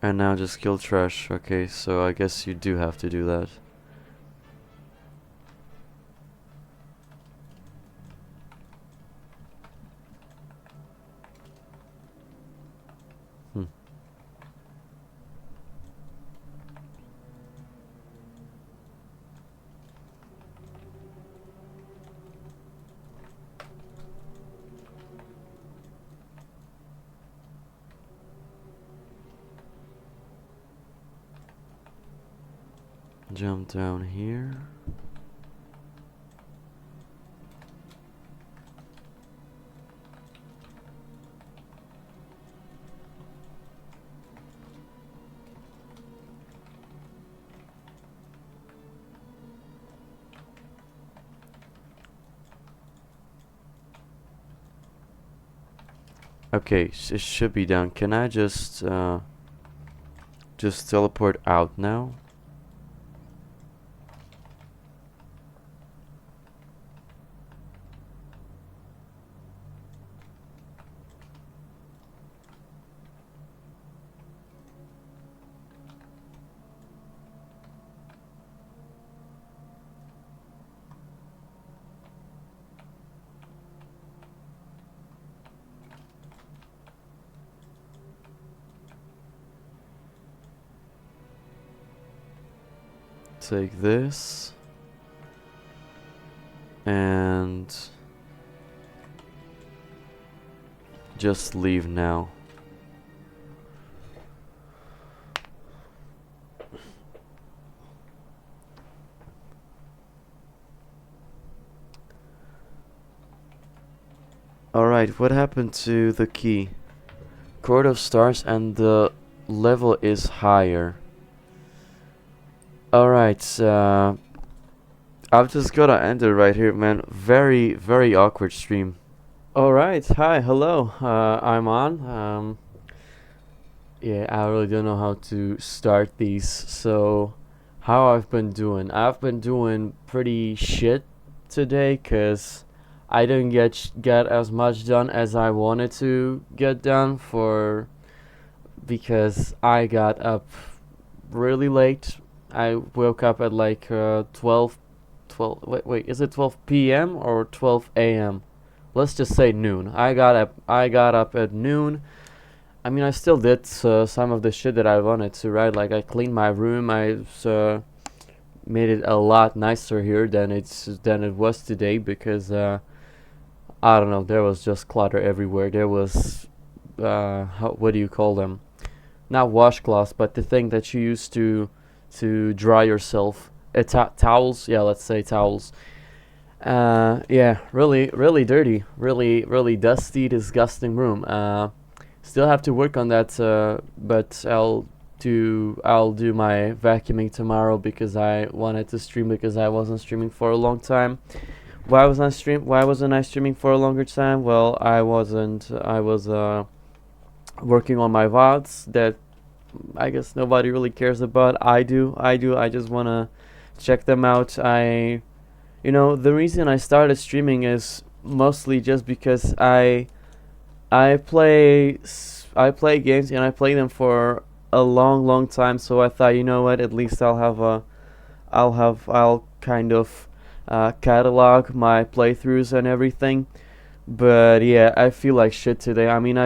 Speaker 1: now just kill trash. Okay, so I guess you do have to do that. Jump down here. Okay, it should be done. Can I just teleport out now? Take this and just leave now. Alright, what happened to the key? Court of Stars, and the level is higher. Alright, I've just gotta end it right here, man. Very, very awkward stream. Alright, hi, hello, I'm on. Yeah, I really don't know how to start these, so how I've been doing. I've been doing pretty shit today, cause I didn't get as much done as I wanted to get done because I got up really late. I woke up at like 12, wait, is it 12 p.m. or 12 a.m.? Let's just say noon. I got up at noon. I mean, I still did some of the shit that I wanted to, right? Like, I cleaned my room. I made it a lot nicer here than it was today, because I don't know, there was just clutter everywhere. There was what do you call them? Not washcloths, but the thing that you use to dry yourself. Towels, yeah, let's say towels. Yeah, really dirty, really dusty, disgusting room. Still have to work on that, but I'll do my vacuuming tomorrow, because I wanted to stream, because I wasn't streaming for a long time. Why wasn't I streaming for a longer time? Well, I was working on my VODs that I guess nobody really cares about. I do. I just wanna check them out. The reason I started streaming is mostly just because I play games, and I play them for a long time. So I thought, you know what? At least I'll kind of catalog my playthroughs and everything. But yeah, I feel like shit today. I mean,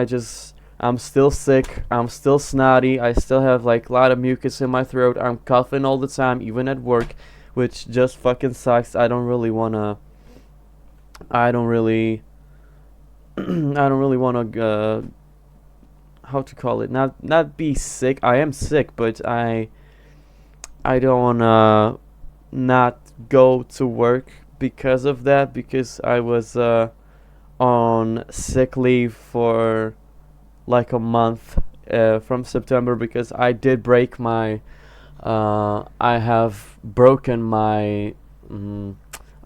Speaker 1: I'm still sick, I'm still snotty, I still have like a lot of mucus in my throat, I'm coughing all the time, even at work, which just fucking sucks. I don't really wanna how to call it, not be sick. I am sick, but I don't wanna not go to work because of that, because I was on sick leave for like a month from September, because I did break my I have broken my oh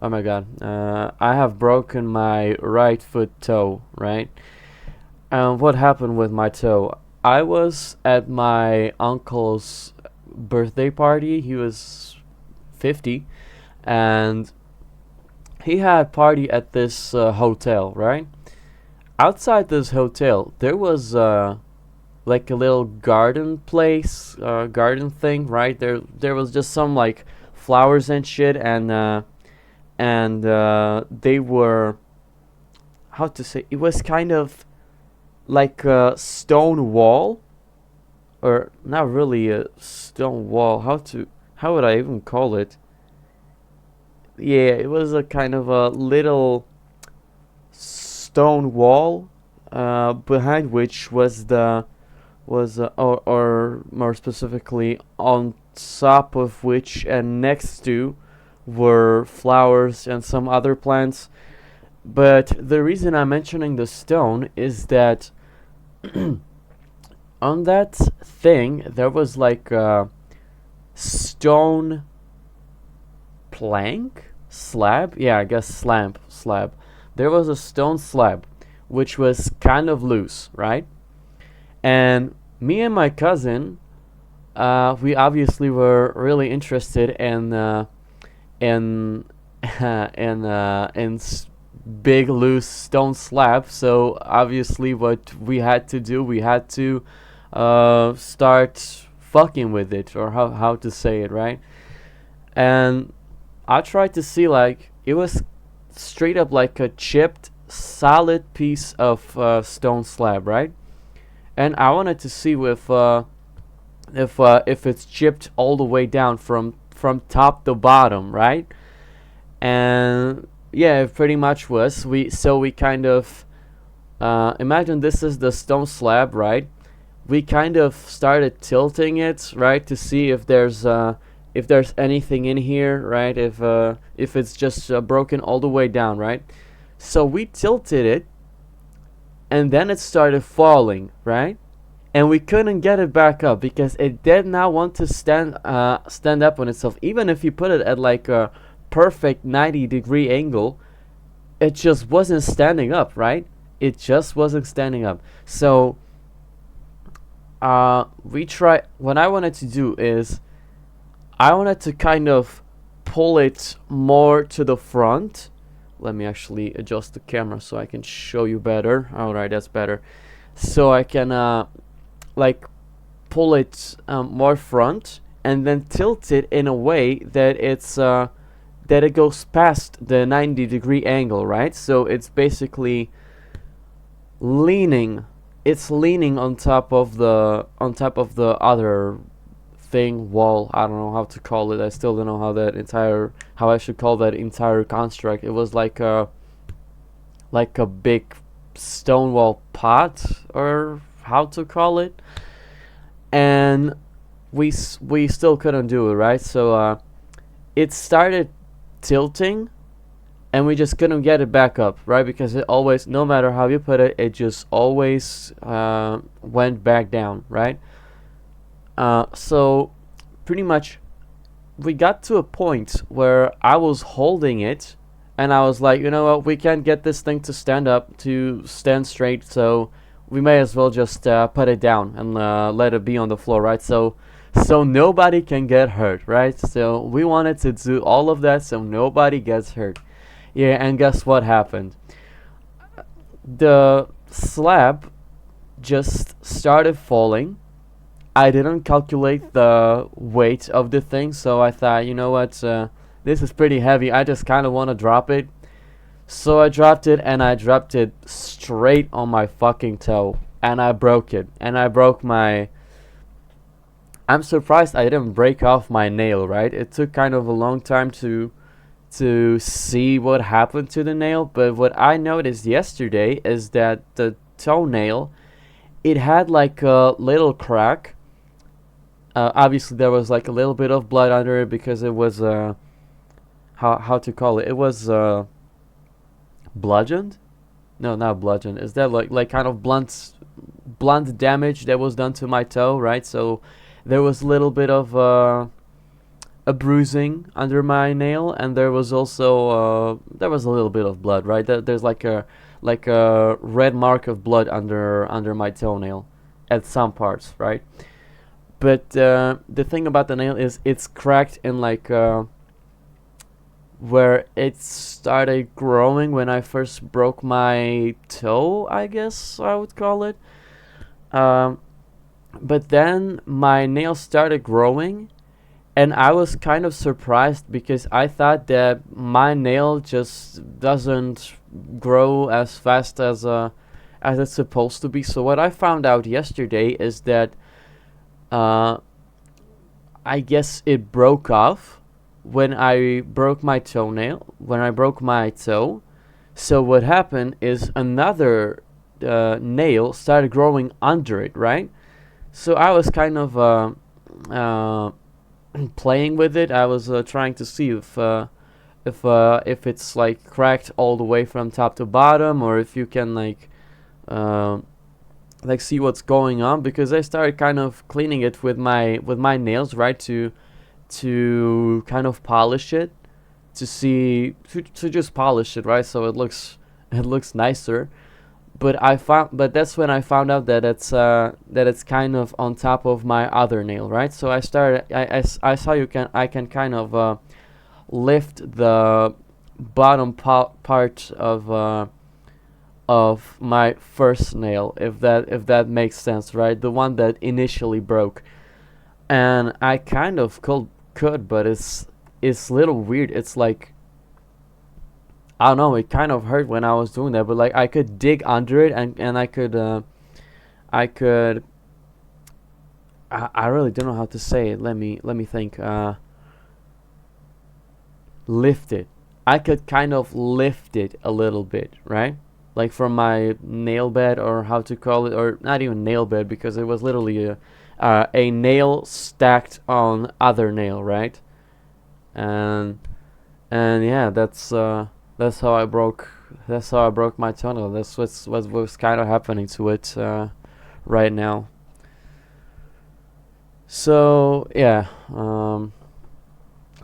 Speaker 1: my god, I have broken my right foot toe, right? And what happened with my toe? I was at my uncle's birthday party. He was 50, and he had a party at this hotel, right? Outside this hotel, there was like a little garden place, garden thing, right? There was just some like flowers and shit, and they were, how to say, it was kind of like a stone wall, or not really a stone wall. How would I even call it? Yeah, it was a kind of a little stone wall, behind which was or more specifically, on top of which and next to were flowers and some other plants. But the reason I'm mentioning the stone is that on that thing there was like a stone plank slab. Yeah, I guess slab. There was a stone slab which was kind of loose, right? And me and my cousin, we obviously were really interested in in big loose stone slab. So obviously, what we had to do, we had to start fucking with it, or how to say it, right? And I tried to see, like, it was straight up like a chipped solid piece of stone slab, right? And I wanted to see if it's chipped all the way down from top to bottom, right? And yeah, it pretty much was. We kind of imagine this is the stone slab, right? We kind of started tilting it, right, to see if there's anything in here, right? If it's just broken all the way down, right? So we tilted it, and then it started falling, right? And we couldn't get it back up because it did not want to stand up on itself. Even if you put it at like a perfect 90-degree angle, it just wasn't standing up, right? It just wasn't standing up. So we tried. What I wanted to do is I wanted to kind of pull it more to the front. Let me actually adjust the camera so I can show you better. Alright, that's better. So I can like pull it more front, and then tilt it in a way that it goes past the 90-degree angle, right? So it's basically leaning. It's leaning on top of the other thing, wall. I don't know how to call it. I still don't know how I should call that entire construct. It was like a big stone wall pot, or how to call it. And we still couldn't do it, right? So it started tilting, and we just couldn't get it back up, right? Because it always, no matter how you put it, it just always went back down, right? So pretty much we got to a point where I was holding it, and I was like, you know what, we can't get this thing to stand straight, so we may as well just put it down and let it be on the floor, right? So nobody can get hurt, right? So we wanted to do all of that so nobody gets hurt. Yeah, and guess what happened? The slab just started falling. I didn't calculate the weight of the thing, so I thought, you know what, this is pretty heavy. I just kind of want to drop it. So I dropped it, and I dropped it straight on my fucking toe, and I broke it. And I broke my... I'm surprised I didn't break off my nail, right? It took kind of a long time to see what happened to the nail, but what I noticed yesterday is that the toenail it had like a little crack. Obviously there was like a little bit of blood under it because it was how to call it? It was bludgeoned? No, not bludgeoned. Is that like kind of blunt damage that was done to my toe, right? So there was a little bit of a bruising under my nail, and there was also there was a little bit of blood, right? There's like a red mark of blood under my toenail at some parts, right? But the thing about the nail is it's cracked in like where it started growing when I first broke my toe, I guess I would call it. But then my nail started growing, and I was kind of surprised because I thought that my nail just doesn't grow as fast as it's supposed to be. So what I found out yesterday is that I guess it broke off when I broke my toenail, when I broke my toe. So what happened is another nail started growing under it, right? So I was kind of playing with it. I was trying to see if it's like cracked all the way from top to bottom, or if you can like see what's going on, because I started kind of cleaning it with my nails, right, to kind of polish it, to see to just polish it, right, so it looks nicer. But that's when I found out that it's kind of on top of my other nail, right? So I saw I can kind of lift the bottom part of my first nail, if that makes sense, right? The one that initially broke, and I kind of could, but it's a little weird. It's like, I don't know, it kind of hurt when I was doing that, but like I could dig under it, and I really don't know how to say it. Let me think. Lift it. I could kind of lift it a little bit, right? Like from my nail bed, or how to call it, or not even nail bed, because it was literally a nail stacked on other nail, right? And yeah, that's how I broke my toenail. That's what was kind of happening to it right now. So yeah, I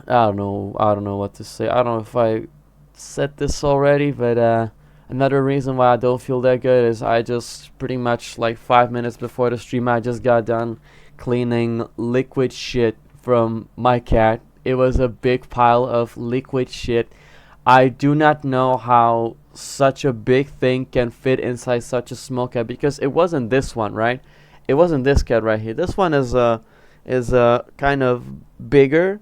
Speaker 1: don't know what to say. I don't know if I said this already, but another reason why I don't feel that good is I just pretty much like 5 minutes before the stream I just got done cleaning liquid shit from my cat. It was a big pile of liquid shit. I do not know how such a big thing can fit inside such a small cat, because it wasn't this one, right? It wasn't this cat right here. This one is kind of bigger,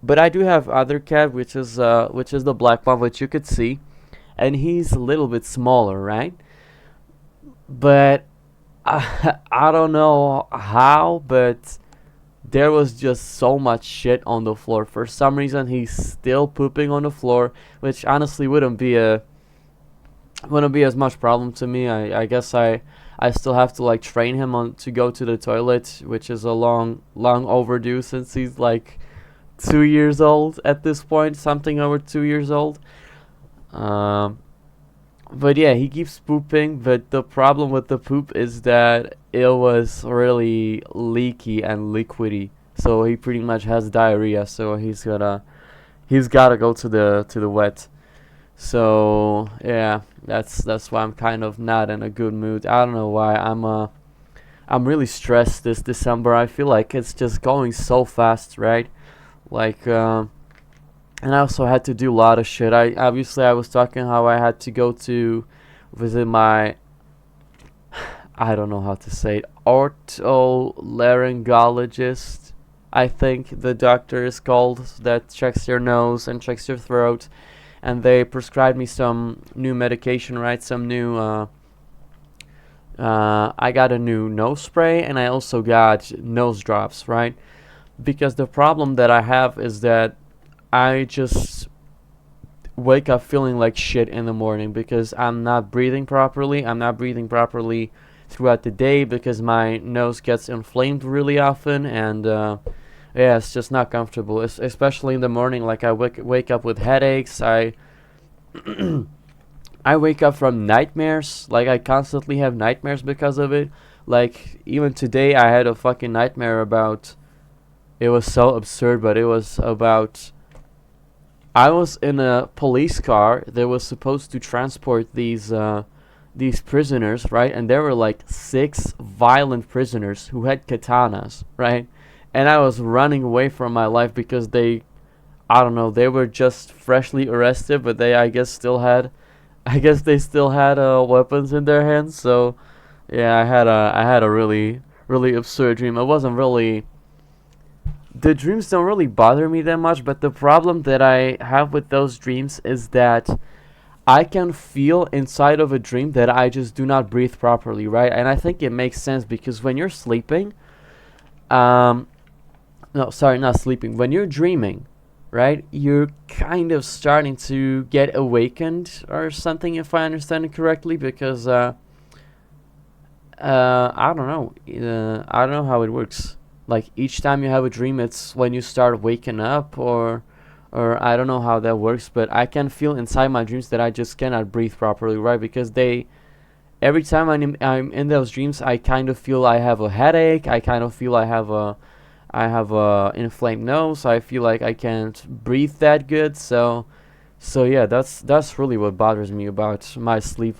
Speaker 1: but I do have other cat, which is the black one, which you could see, and he's a little bit smaller, right? But I don't know how, but there was just so much shit on the floor. For some reason, he's still pooping on the floor, which honestly wouldn't be as much problem to me. I guess I still have to like train him on to go to the toilet, which is a long overdue, since he's like 2 years old at this point, something over 2 years old. But yeah, he keeps pooping, but the problem with the poop is that it was really leaky and liquidy, so he pretty much has diarrhea, so he's gotta go to the vet. So yeah, that's why I'm kind of not in a good mood. I don't know why. I'm really stressed this December. I feel like it's just going so fast, right? Like and I also had to do a lot of shit. I was talking how I had to go to visit my, I don't know how to say it, otolaryngologist, I think the doctor is called, that checks your nose and checks your throat. And they prescribed me some new medication, right? Some new, I got a new nose spray, and I also got nose drops, right? Because the problem that I have is that I just wake up feeling like shit in the morning because I'm not breathing properly. I'm not breathing properly throughout the day because my nose gets inflamed really often, and yeah, it's just not comfortable, especially in the morning. Like I wake up with headaches. I I wake up from nightmares. Like I constantly have nightmares because of it. Like even today I had a fucking nightmare about, it was so absurd, but it was about, I was in a police car that was supposed to transport these prisoners, right? And there were like 6 violent prisoners who had katanas, right? And I was running away from my life because they, I don't know, they were just freshly arrested, but they, I guess they still had weapons in their hands. So yeah, I had a really absurd dream. It wasn't really, the dreams don't really bother me that much, but the problem that I have with those dreams is that I can feel inside of a dream that I just do not breathe properly, right? And I think it makes sense because when you're sleeping, no, sorry, not sleeping, when you're dreaming, right, you're kind of starting to get awakened or something, if I understand it correctly, because I don't know, I don't know how it works. Like each time you have a dream, it's when you start waking up, or I don't know how that works, but I can feel inside my dreams that I just cannot breathe properly, right? Because every time I'm in those dreams, I kind of feel I have a headache. I kind of feel I have a inflamed nose. I feel like I can't breathe that good. So yeah, that's really what bothers me about my sleep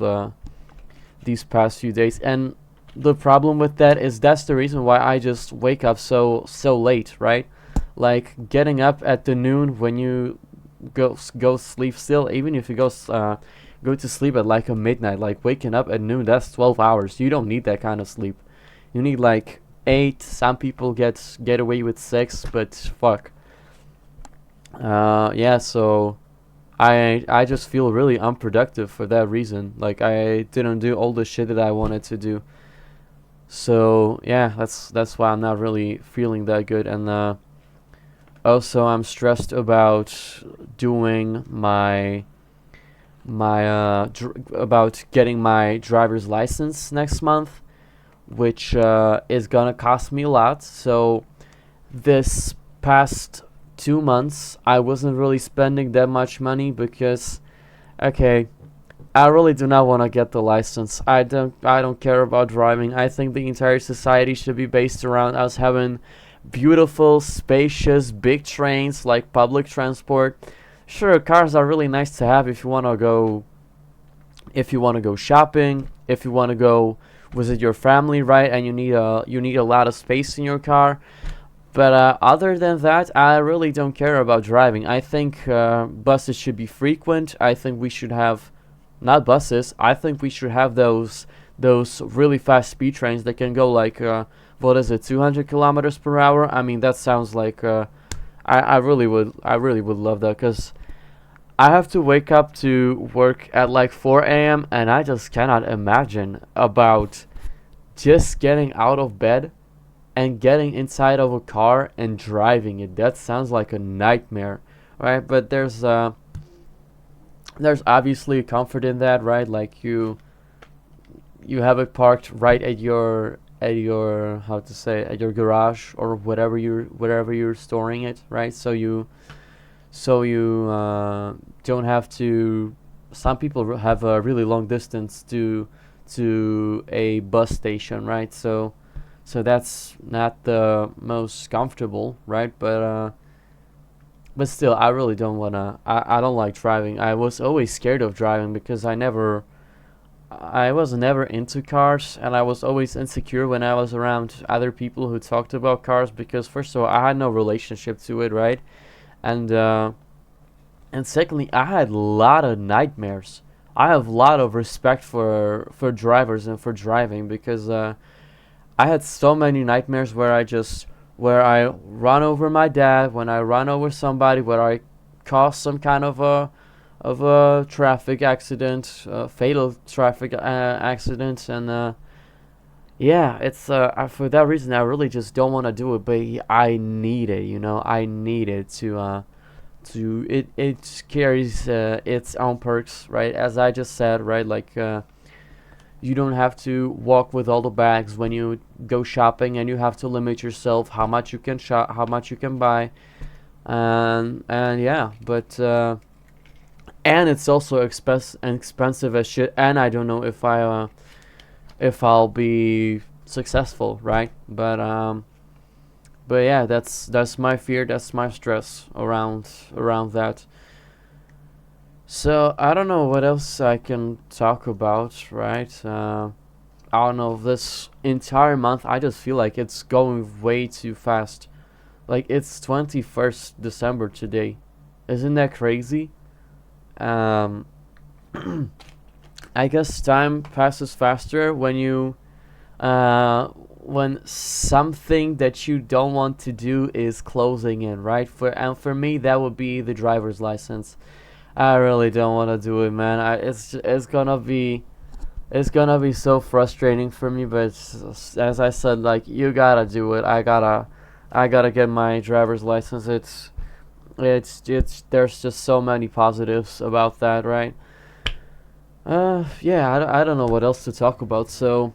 Speaker 1: these past few days. And the problem with that is that's the reason why I just wake up so late, right? Like getting up at the noon when you go sleep still, even if you go to sleep at like a midnight, like waking up at noon, that's 12 hours. You don't need that kind of sleep. You need like 8. Some people get away with 6, but fuck. Yeah, so I just feel really unproductive for that reason. Like I didn't do all the shit that I wanted to do. So yeah, that's why I'm not really feeling that good. And also I'm stressed about doing about getting my driver's license next month, which is gonna cost me a lot. So this past 2 months I wasn't really spending that much money because, okay, I really do not want to get the license. I don't care about driving. I think the entire society should be based around us having beautiful, spacious, big trains like public transport. Sure, cars are really nice to have if you want to go shopping, if you want to go visit your family, right? And you need a lot of space in your car. But other than that, I really don't care about driving. I think buses should be frequent. I think we should have, not buses, I think we should have those really fast speed trains that can go like, what is it, 200 kilometers per hour? I mean, that sounds like, I really would love that, because I have to wake up to work at like 4 a.m. and I just cannot imagine about just getting out of bed and getting inside of a car and driving it. That sounds like a nightmare, right? But there's obviously comfort in that, right? Like you have it parked right at your how to say, at your garage or whatever you're storing it, right? So you don't have to. Some people have a really long distance to a bus station, right? So that's not the most comfortable, right? But still, I really don't wanna. I don't like driving. I was always scared of driving because I was never into cars, and I was always insecure when I was around other people who talked about cars, because first of all, I had no relationship to it, right? And secondly, I had a lot of nightmares. I have a lot of respect for drivers and for driving, because I had so many nightmares where I run over my dad, when I run over somebody, where I cause some kind of a traffic accident, fatal traffic accident, and yeah, it's for that reason I really just don't want to do it, but I need it, I need it to it carries its own perks, right? As I just said, right? Like You don't have to walk with all the bags when you go shopping, and you have to limit yourself how much you can shop, how much you can buy, and yeah. But and it's also expensive as shit. And I don't know if I'll be successful, right? But yeah, that's my fear, that's my stress around that. So I don't know what else I can talk about, right? I don't know, this entire month I just feel like it's going way too fast. Like, it's 21st December today. Isn't that crazy? I guess time passes faster when you when something that you don't want to do is closing in, right? For me, that would be the driver's license. I really don't want to do it, man. It's gonna be so frustrating for me. But as I said, like, you gotta do it. I gotta get my driver's license. It's there's just so many positives about that, right? Yeah, I don't know what else to talk about. So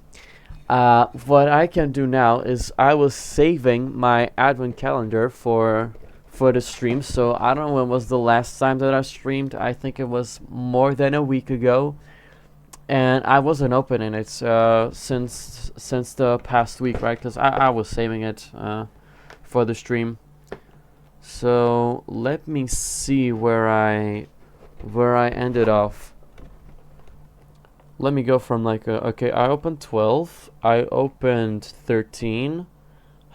Speaker 1: what I can do now is I was saving my advent calendar for the stream. So I don't know when was the last time that I streamed. I think it was more than a week ago, and I wasn't opening it since the past week, right? Because I was saving it for the stream. So let me see where I ended off. Let me go from like okay, I opened 12, I opened 13.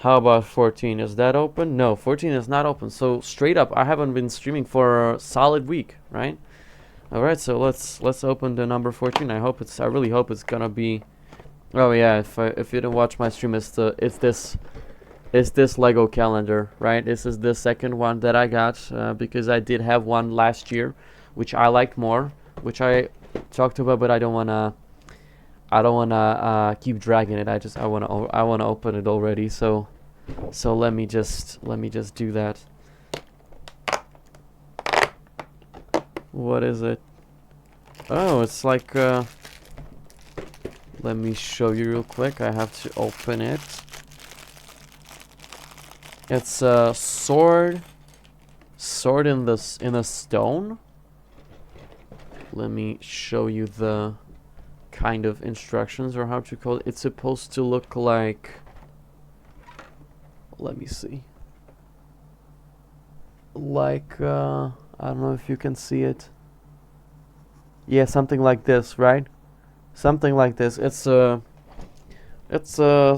Speaker 1: How about 14? Is that open? No, 14 is not open. So straight up, I haven't been streaming for a solid week, right? All right, so let's open the number 14. I really hope it's gonna be. Oh yeah, if you didn't watch my stream, it's this Lego calendar, right? This is the second one that I got because I did have one last year, which I liked more, which I talked about, but I don't wanna keep dragging it. I wanna open it already. So let me just do that. What is it? Oh, it's like let me show you real quick. I have to open it. It's a sword in a stone. Let me show you the kind of instructions, or how to call it. It's supposed to look like, let me see, like I don't know if you can see it. Yeah, something like this, right? Something like this. It's a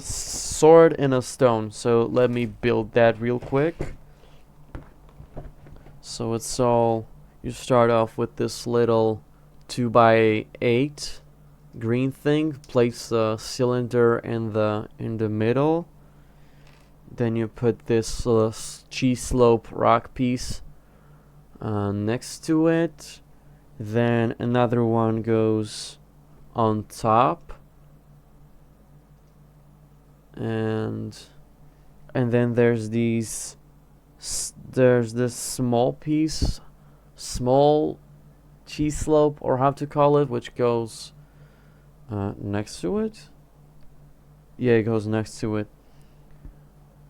Speaker 1: sword in a stone. So let me build that real quick. So it's all, you start off with this little 2x8 green thing. Place the cylinder in the middle. Then you put this cheese slope rock piece next to it. Then another one goes on top. And then there's this small piece, small cheese slope, or how to call it, which goes next to it. Yeah, it goes next to it.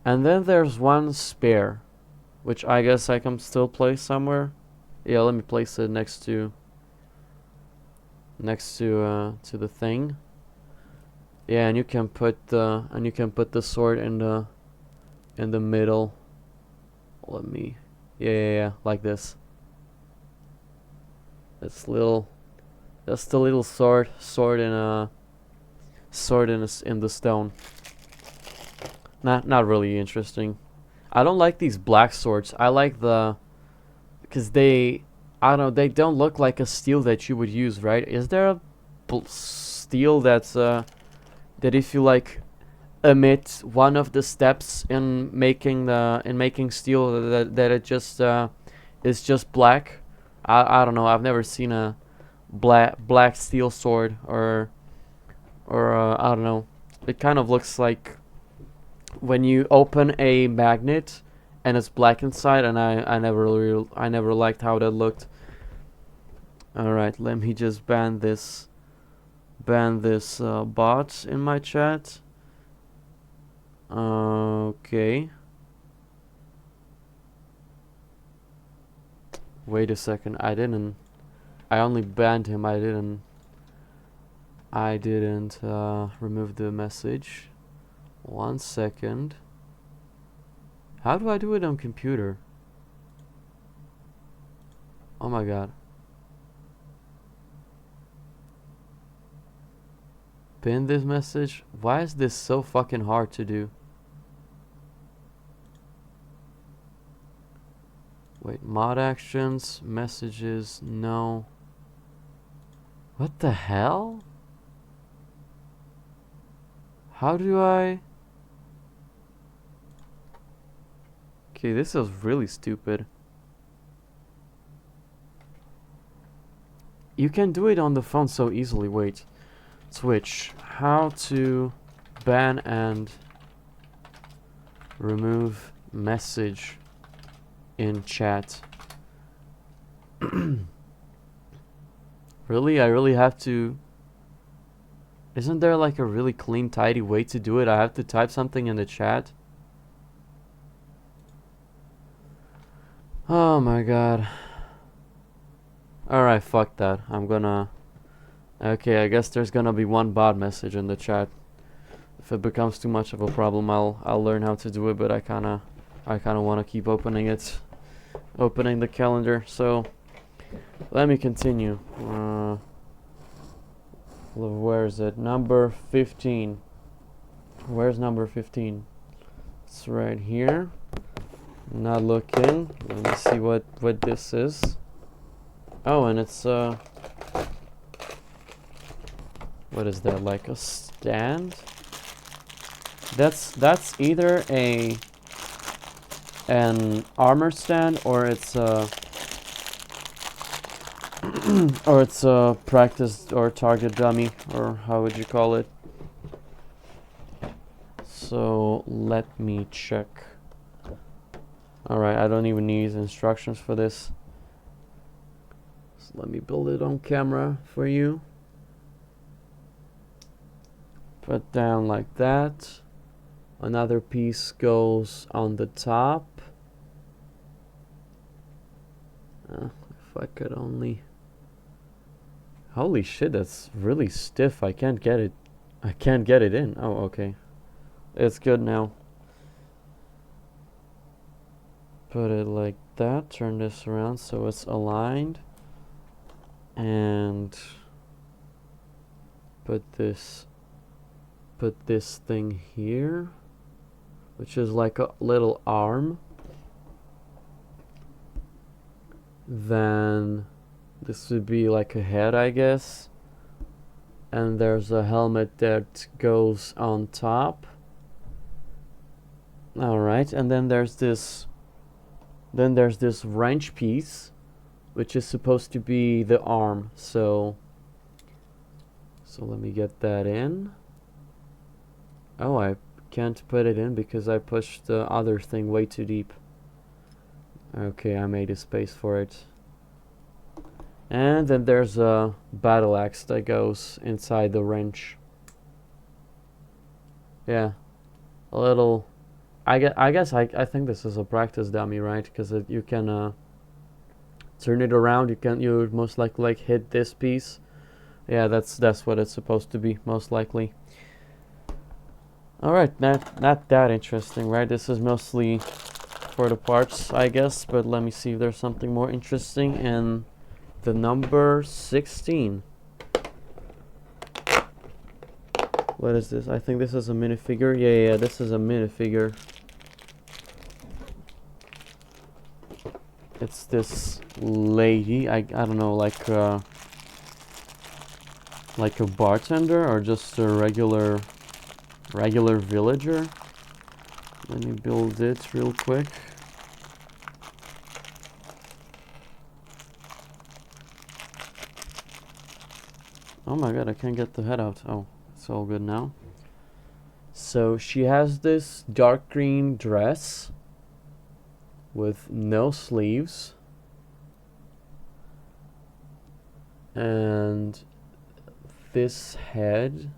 Speaker 1: And then there's one spare, which I guess I can still place somewhere. Yeah, let me place it next to the thing. Yeah, and you can put the sword in the middle. Let me, yeah, like this. That's the little sword in the stone. Not really interesting. I don't like these black swords. I like because they, I don't know, they don't look like a steel that you would use, right? Is there a steel that's that if you like omit one of the steps in making steel, that it just is just black? I don't know. I've never seen a black steel sword, or I don't know. It kind of looks like when you open a magnet and it's black inside, and I never liked how that looked. All right, let me just ban this ban this bot in my chat. Okay. Wait a second. I only banned him. I didn't remove the message. 1 second. How do I do it on computer? Oh my god. Pin this message? Why is this so fucking hard to do? Wait, mod actions, messages, no. What the hell? How do I? Okay, this is really stupid. You can do it on the phone so easily. Wait. Switch. How to ban and remove message in chat. Really? I really have to... Isn't there like a really clean, tidy way to do it? I have to type something in the chat? Oh my god. Alright, fuck that. I'm gonna... Okay, I guess there's gonna be one bot message in the chat. If it becomes too much of a problem, I'll learn how to do it, but I kinda wanna keep opening the calendar. So let me continue. Where is it? Number 15. Where's number 15? It's right here. Not looking. Let me see what this is. Oh, and it's what is that, like a stand? That's either an armor stand, or it's a or it's a practice or target dummy, or how would you call it? So let me check. Alright, I don't even need instructions for this. So let me build it on camera for you. Put down like that. Another piece goes on the top. If I could only... Holy shit, that's really stiff. I can't get it in. Oh, okay. It's good now. Put it like that. Turn this around so it's aligned. And put this thing here, which is like a little arm. Then this would be like a head, I guess. And there's a helmet that goes on top. Alright, and then there's this wrench piece, which is supposed to be the arm. So let me get that in. Oh, I can't put it in because I pushed the other thing way too deep. Okay, I made a space for it. And then there's a battle axe that goes inside the wrench. Yeah, a little... I guess I think this is a practice dummy, right? Because you can turn it around. You most likely like hit this piece. Yeah, that's what it's supposed to be, most likely. Alright, not that interesting, right? This is mostly for the parts, I guess, but let me see if there's something more interesting in the number 16. What is this? I think this is a minifigure. Yeah, this is a minifigure. It's this lady, I don't know, like a bartender or just a regular villager. Let me build it real quick. Oh my god, I can't get the head out. Oh, it's all good now. So she has this dark green dress with no sleeves, and this head.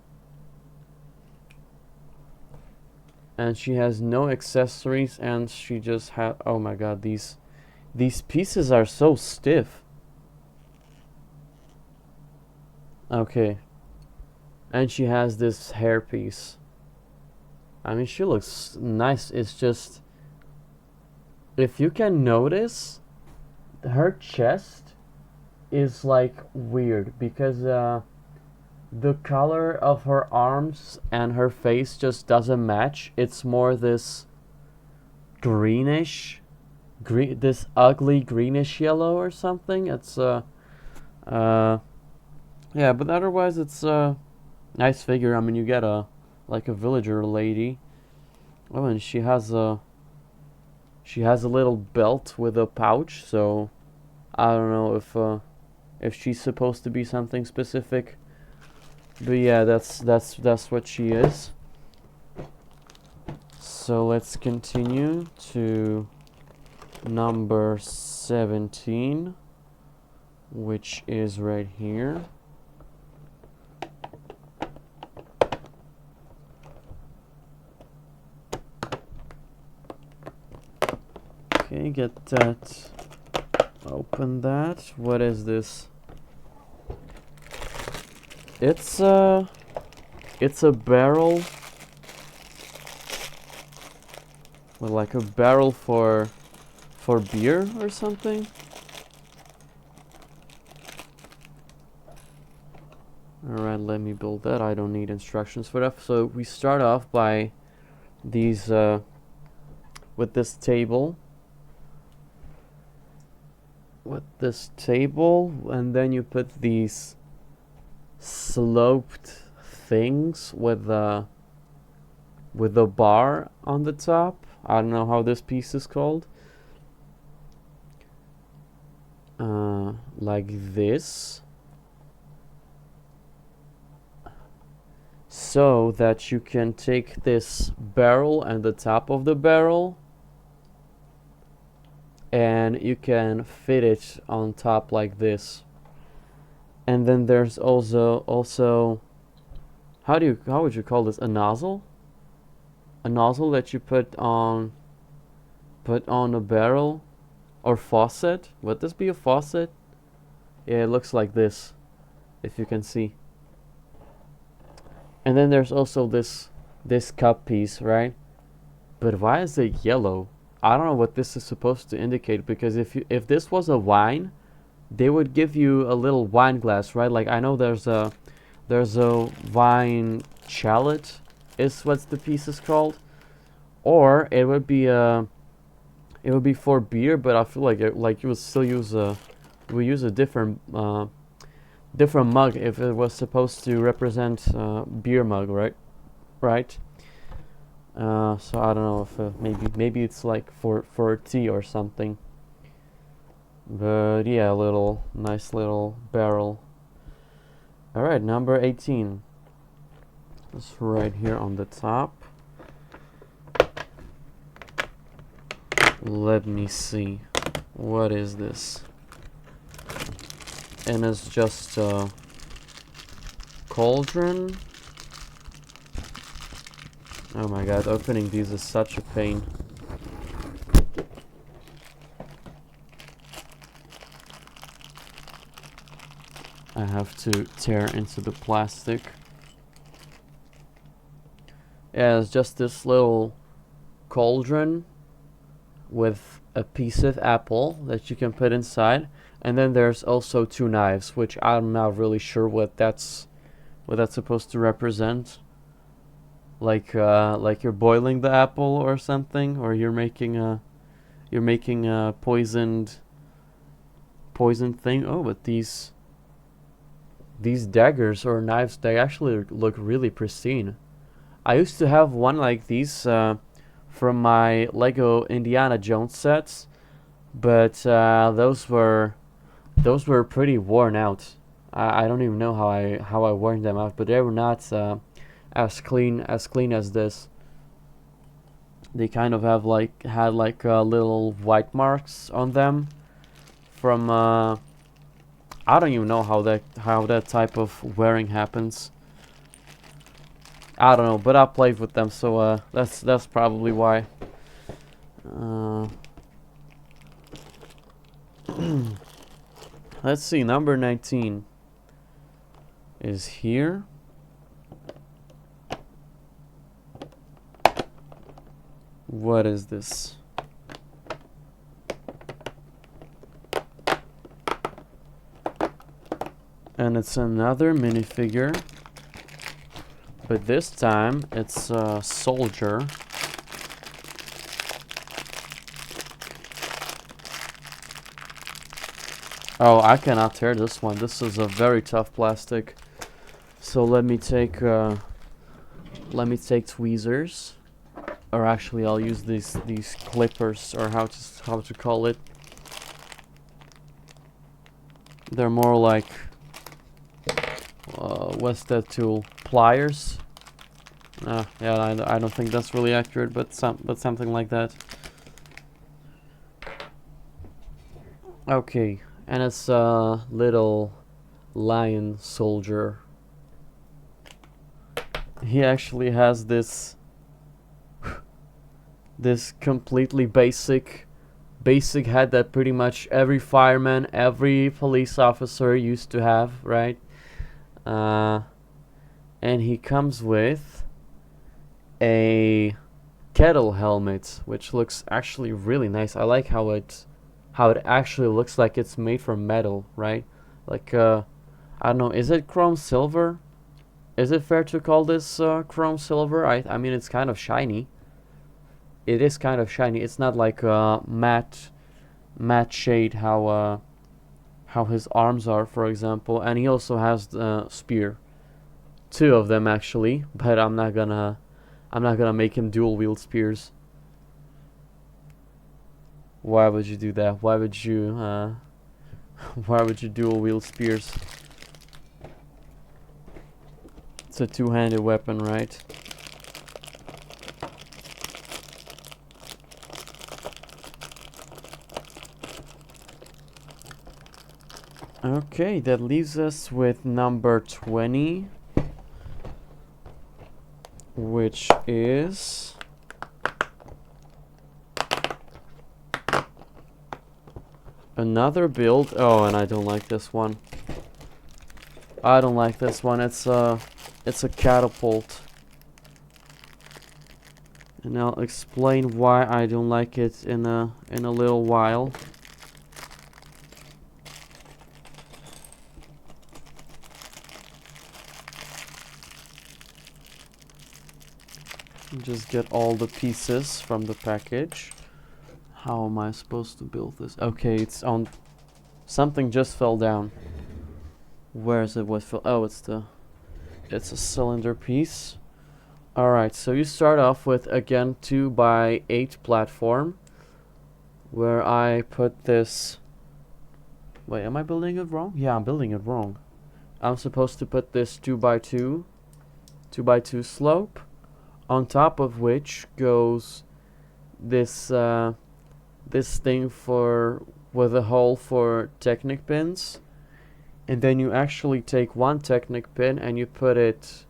Speaker 1: And she has no accessories, and she just had, oh my god, these pieces are so stiff. Okay. And she has this hairpiece. I mean, she looks nice. It's just, if you can notice, her chest is like weird because the color of her arms and her face just doesn't match. It's more this greenish, this ugly greenish yellow or something. It's yeah, but otherwise it's a nice figure. I mean, you get a like a villager lady. Oh, and she has a little belt with a pouch. So I don't know if she's supposed to be something specific. But yeah, that's what she is. So let's continue to number 17, which is right here. Okay, get that. Open that. What is this? It's a barrel. Well, like a barrel for beer or something. Alright, let me build that. I don't need instructions for that. So we start off by these with this table. And then you put these sloped things with a bar on the top. I don't know how this piece is called. Like this. So that you can take this barrel and the top of the barrel and you can fit it on top like this. And then there's also how would you call this? A nozzle? A nozzle that you put on a barrel or faucet. Would this be a faucet? Yeah, it looks like this, if you can see. And then there's also this cup piece, right? But why is it yellow? I don't know what this is supposed to indicate, because if this was a wine, they would give you a little wine glass, right? Like I know there's a wine chalice is what the piece is called, or it would be for beer. But I feel like you would still use a different mug if it was supposed to represent beer mug, right? Right. So I don't know if maybe it's like for tea or something. But yeah, nice little barrel. All right, number 18. It's right here on the top. Let me see. What is this? And it's just a cauldron. Oh my god, opening these is such a pain. I have to tear into the plastic. Yeah, it's just this little cauldron with a piece of apple that you can put inside. And then there's also 2 knives, which I'm not really sure what that's supposed to represent. Like you're boiling the apple or something, or you're making a poisoned thing. Oh, but these daggers or knives, they actually look really pristine. I used to have one like these from my Lego Indiana Jones sets, but those were pretty worn out. I don't even know how I worn them out, but they were not as clean as this. They kind of had little white marks on them from I don't even know how that type of wearing happens. I don't know, but I played with them, so that's probably why. Let's see, number 19 is here. What is this? And it's another minifigure, but this time it's a soldier. Oh, I cannot tear this one. This is a very tough plastic. So let me take tweezers, or actually I'll use these clippers, or how to call it. They're more like what's that tool? Pliers? Yeah, I don't think that's really accurate, but something like that. Okay, and it's a little lion soldier. He actually has this completely basic head that pretty much every fireman, every police officer used to have, right? And he comes with a kettle helmet, which looks actually really nice. I like how it actually looks like it's made from metal, right? Like I don't know, is it chrome silver? Is it fair to call this chrome silver? I mean, it's kind of shiny. It is kind of shiny. It's not like matte shade how his arms are, for example. And he also has the spear, 2 of them actually. But I'm not gonna make him dual wield spears. Why would you do that? Why would you dual wield spears? It's a 2-handed weapon, right? Okay, that leaves us with number 20, which is another build. Oh, and I don't like this one. I don't like this one. It's a catapult. And I'll explain why I don't like it in a little while. Just get all the pieces from the package. How am I supposed to build this? Okay, it's on. Something just fell down. Where is it? What fell? Oh, it's a cylinder piece. Alright, so you start off with, again, 2x8 platform, where I put this. Wait, am I building it wrong? Yeah, I'm building it wrong. I'm supposed to put this 2x2 slope, on top of which goes this this thing with a hole for Technic pins, and then you actually take one Technic pin and you put it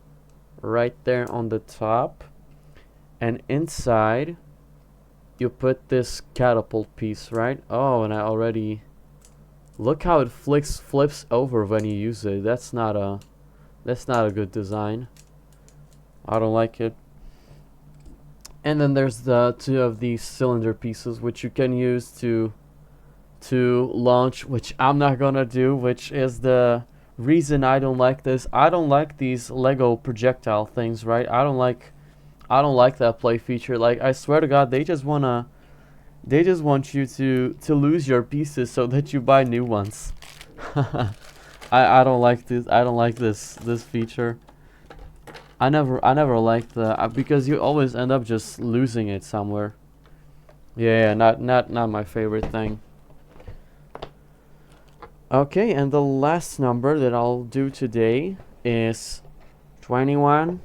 Speaker 1: right there on the top, and inside you put this catapult piece, right? Oh, and I already look how it flips over when you use it. That's not a good design. I don't like it. And then there's the 2 of these cylinder pieces, which you can use to launch, which I'm not gonna do, which is the reason I don't like this. I don't like these Lego projectile things, right? I don't like that play feature. Like, I swear to God, they just want you to lose your pieces so that you buy new ones. I don't like this. I don't like this feature. I never liked the because you always end up just losing it somewhere. Yeah, not my favorite thing. Okay, and the last number that I'll do today is 21.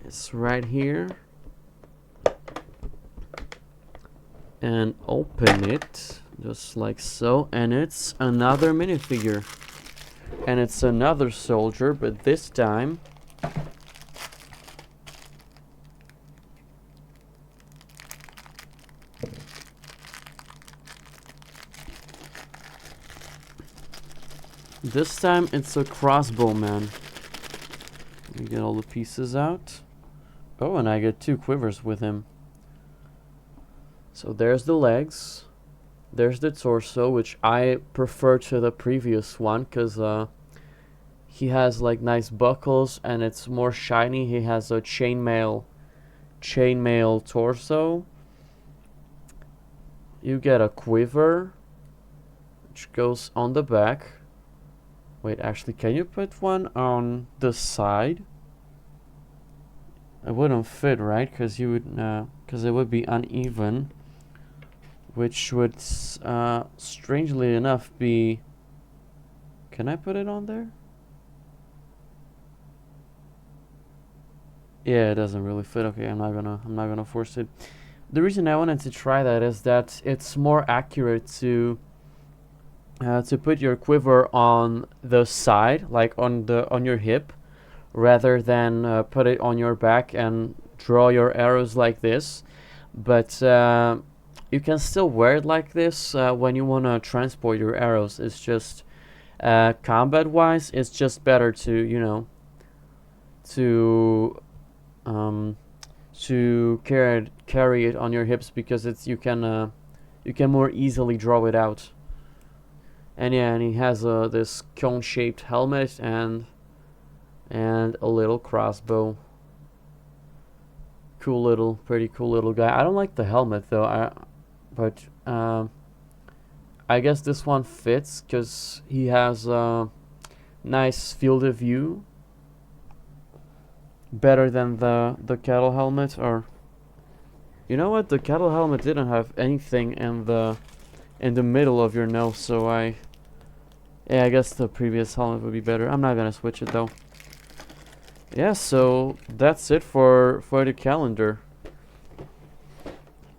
Speaker 1: It's right here. And open it Just like so. And it's another minifigure. And it's another soldier, but this time... This time it's a crossbow man. Let me get all the pieces out. Oh, and I get 2 quivers with him. So there's the legs. There's the torso, which I prefer to the previous one, because he has like nice buckles and it's more shiny. He has a chainmail torso. You get a quiver, which goes on the back. Wait, actually, can you put one on the side? It wouldn't fit, right? Because you would, because it would be uneven, which would, strangely enough, be. Can I put it on there? Yeah, it doesn't really fit. Okay, I'm not gonna force it. The reason I wanted to try that is that it's more accurate to put your quiver on the side, like on your hip, rather than put it on your back and draw your arrows like this. But you can still wear it like this when you want to transport your arrows. It's just combat wise, it's just better to, you know, to carry it on your hips, because it's you can more easily draw it out. And yeah, and he has this cone-shaped helmet and a little crossbow. Pretty cool little guy. I don't like the helmet though. But I guess this one fits because he has a nice field of view. Better than the cattle helmet, or you know what? The cattle helmet didn't have anything in the middle of your nose, so I guess the previous helmet would be better. I'm not gonna switch it though. Yeah, so that's it for the calendar.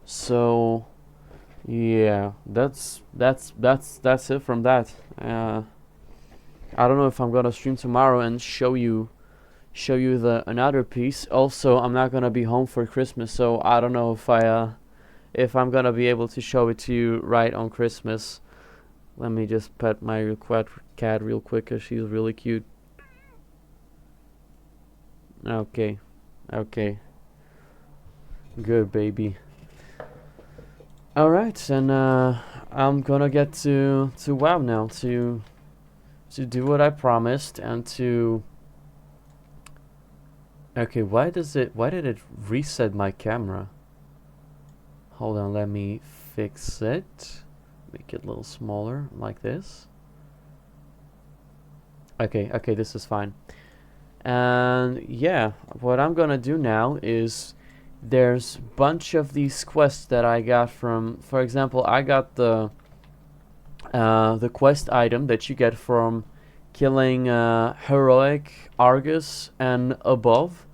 Speaker 1: So yeah, that's it from that. I don't know if I'm gonna stream tomorrow and show you the another piece. Also, I'm not gonna be home for Christmas, so I don't know if I'm gonna be able to show it to you right on Christmas. Let me just pet my cat real quick, cause she's really cute. Okay, good baby. All right, and I'm gonna get to WoW now to do what I promised and to. Okay, why did it reset my camera? Hold on, let me fix it. Make it a little smaller, like this. Okay, this is fine. And yeah, what I'm gonna do now is there's a bunch of these quests that I got from, for example, I got the quest item that you get from killing heroic Argus and above,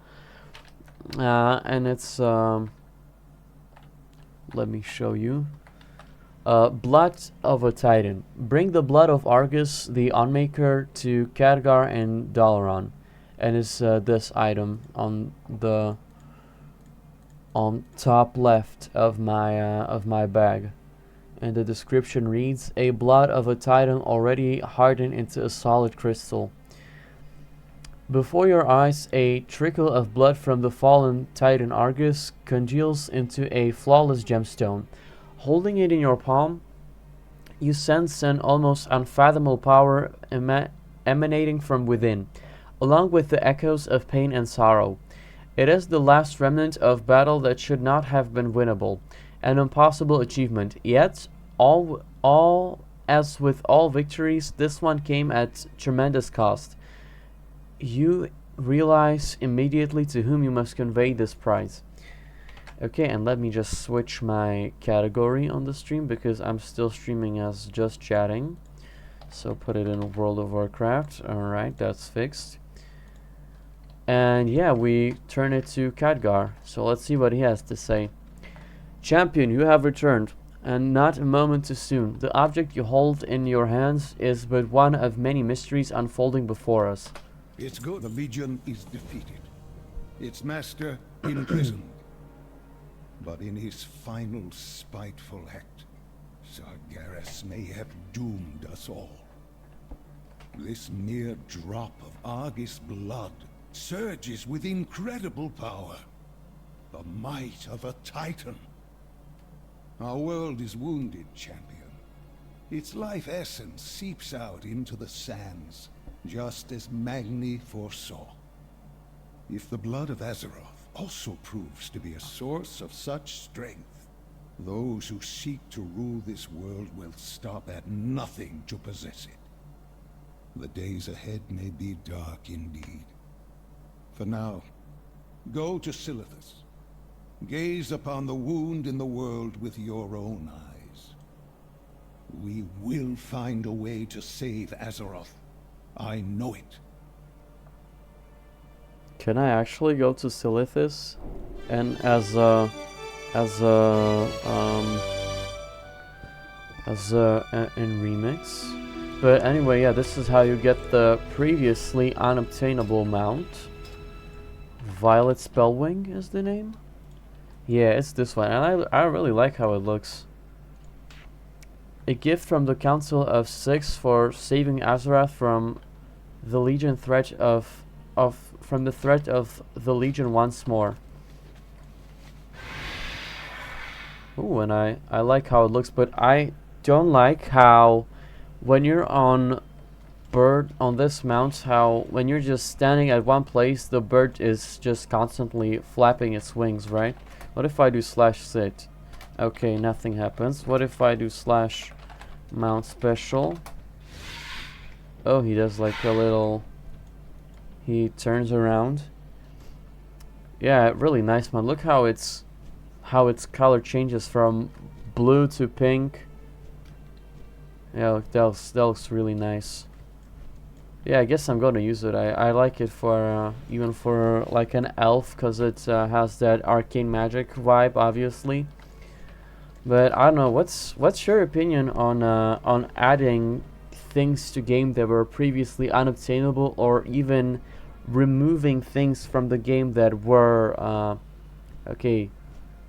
Speaker 1: and it's let me show you. Blood of a Titan. Bring the blood of Argus the Unmaker to Khadgar and Dalaran, and it's this item on top left of my bag. And the description reads: a blood of a Titan already hardened into a solid crystal. Before your eyes, a trickle of blood from the fallen Titan Argus congeals into a flawless gemstone. Holding it in your palm, you sense an almost unfathomable power emanating from within, along with the echoes of pain and sorrow. It is the last remnant of battle that should not have been winnable, an impossible achievement. Yet, as with all victories, this one came at tremendous cost. You realize immediately to whom you must convey this prize. Okay, and let me just switch my category on the stream because I'm still streaming as just chatting. So put it in World of Warcraft. Alright, that's fixed. And yeah, we turn it to Khadgar. So let's see what he has to say. Champion, you have returned. And not a moment too soon. The object you hold in your hands is but one of many mysteries unfolding before us.
Speaker 3: It's good the Legion is defeated. Its master imprisoned. But in his final spiteful act, Sargeras may have doomed us all. This mere drop of Argus blood surges with incredible power. The might of a Titan. Our world is wounded, champion. Its life essence seeps out into the sands, just as Magni foresaw. If the blood of Azeroth also proves to be a source of such strength, those who seek to rule this world will stop at nothing to possess it. The days ahead may be dark indeed. For now, go to Silithus. Gaze upon the wound in the world with your own eyes. We will find a way to save Azeroth. I know it.
Speaker 1: Can I actually go to Silithus and as in Remix? But anyway, yeah, this is how you get the previously unobtainable mount. Violet Spellwing is the name. Yeah, it's this one, and I really like how it looks. A gift from the Council of Six for saving Azeroth from the Legion threat from the threat of the Legion once more. Ooh, and I like how it looks, but I don't like how when you're on bird on this mount, how when you're just standing at one place, the bird is just constantly flapping its wings, right? What if I do /sit? Okay, nothing happens. What if I do /mount special? Oh, he does like a little... He turns around. Yeah, really nice, man. Look how its color changes from blue to pink. Yeah, look, that looks really nice. Yeah, I guess I'm gonna use it. I like it for even for like an elf, cause it has that arcane magic vibe, obviously. But I don't know. What's your opinion on adding things to game that were previously unobtainable, or even removing things from the game that were okay,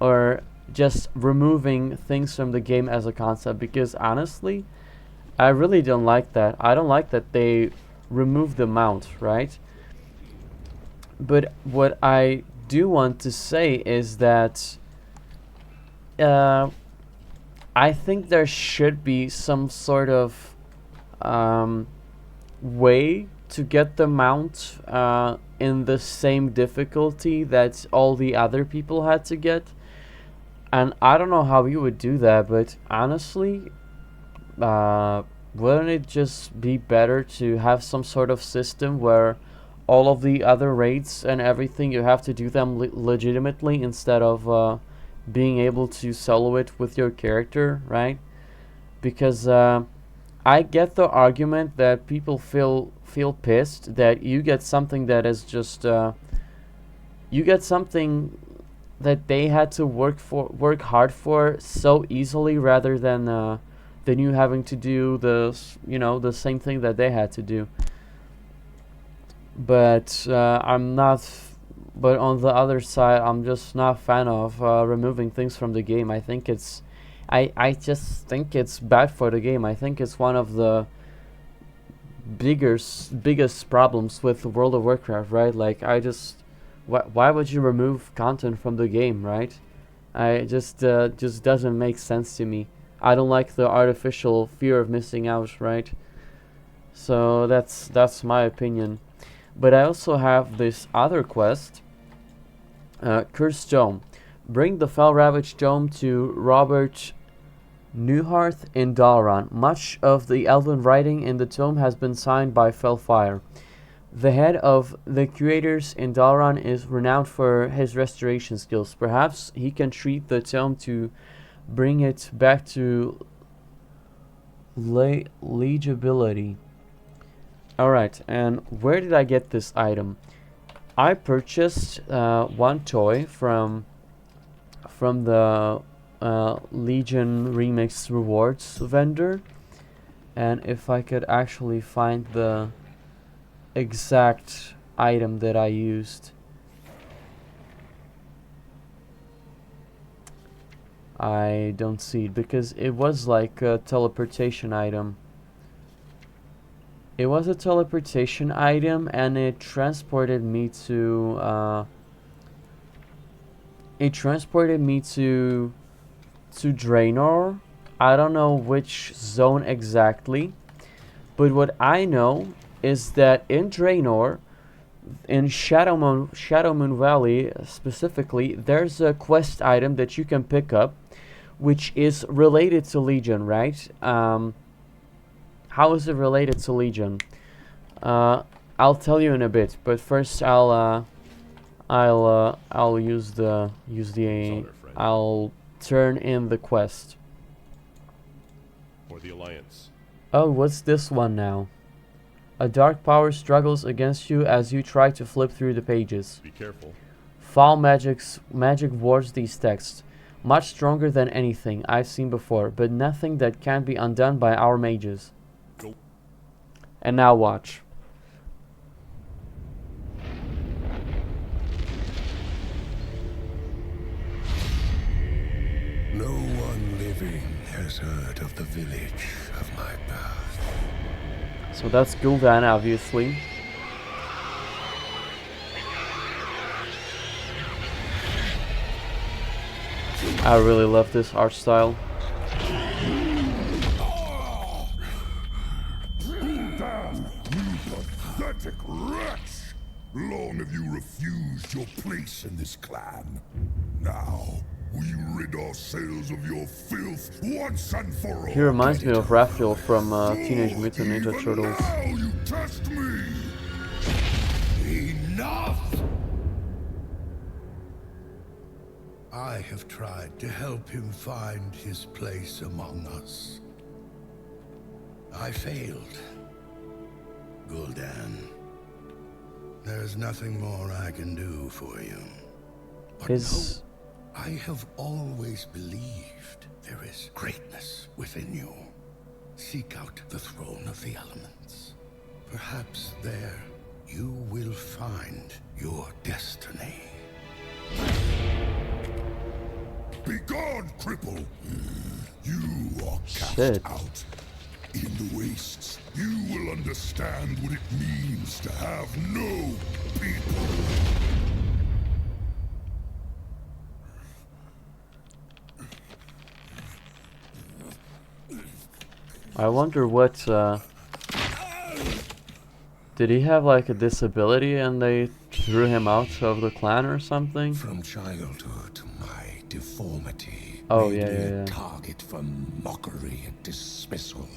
Speaker 1: or just removing things from the game as a concept? Because honestly, I really don't like that. I don't like that they remove the mount, right? But what I do want to say is that I think there should be some sort of way to get the mount in the same difficulty that all the other people had to get. And I don't know how you would do that, but honestly, wouldn't it just be better to have some sort of system where all of the other raids and everything, you have to do them legitimately instead of being able to solo it with your character, right? Because I get the argument that people feel pissed that you get something that is just you get something that they had to work hard for so easily, rather than you having to do the same thing that they had to do. But I'm not. But on the other side, I'm just not a fan of removing things from the game. I think it's, I just think it's bad for the game. I think it's one of the biggest problems with World of Warcraft, right? Like, why would you remove content from the game, right? I just doesn't make sense to me. I don't like the artificial fear of missing out, right? So that's my opinion. But I also have this other quest, Cursed Dome. Bring the Fell-Ravaged Dome to Robert Newharth in Dalran. Much of the elven writing in the tome has been signed by Fellfire. The head of the curators in Dalran is renowned for his restoration skills. Perhaps he can treat the tome to bring it back to legibility. Alright, and where did I get this item? I purchased one toy from the Legion Remix rewards vendor, and if I could actually find the exact item that I used. I don't see it because it was like a teleportation item. It was a teleportation item, and it transported me to Draenor. I don't know which zone exactly, but what I know is that in Draenor, in Shadowmoon Valley specifically, there's a quest item that you can pick up, which is related to Legion, right? How is it related to Legion? I'll tell you in a bit, but first I'll turn in the quest.
Speaker 4: For the Alliance.
Speaker 1: Oh, what's this one now? A dark power struggles against you as you try to flip through the pages.
Speaker 4: Be careful.
Speaker 1: Foul magic wards these texts. Much stronger than anything I've seen before, but nothing that can't be undone by our mages.
Speaker 4: Go.
Speaker 1: And now watch.
Speaker 7: No one living has heard of the village of my birth.
Speaker 1: So that's Gul'dan, obviously. I really love this art style.
Speaker 4: Gul'dan, you pathetic wretch! Long have you refused your place in this clan. Now, will you rid ourselves of your filth once and for all?
Speaker 1: He reminds me of Raphael from Teenage Mutant Ninja Turtles.
Speaker 4: Now you test me!
Speaker 7: Enough! I have tried to help him find his place among us. I failed. Gul'dan, there's nothing more I can do for you. But no, I have always believed there is greatness within you. Seek out the throne of the elements. Perhaps there you will find your destiny.
Speaker 4: Begone, cripple! You are cast
Speaker 1: Shit.
Speaker 4: out. In the wastes, you will understand what it means to have no people.
Speaker 1: I wonder what, did he have like a disability and they threw him out of the clan or something?
Speaker 7: From childhood, my deformity
Speaker 1: Oh,
Speaker 7: made
Speaker 1: yeah,
Speaker 7: me
Speaker 1: yeah,
Speaker 7: a
Speaker 1: yeah.
Speaker 7: target for mockery and dismissal.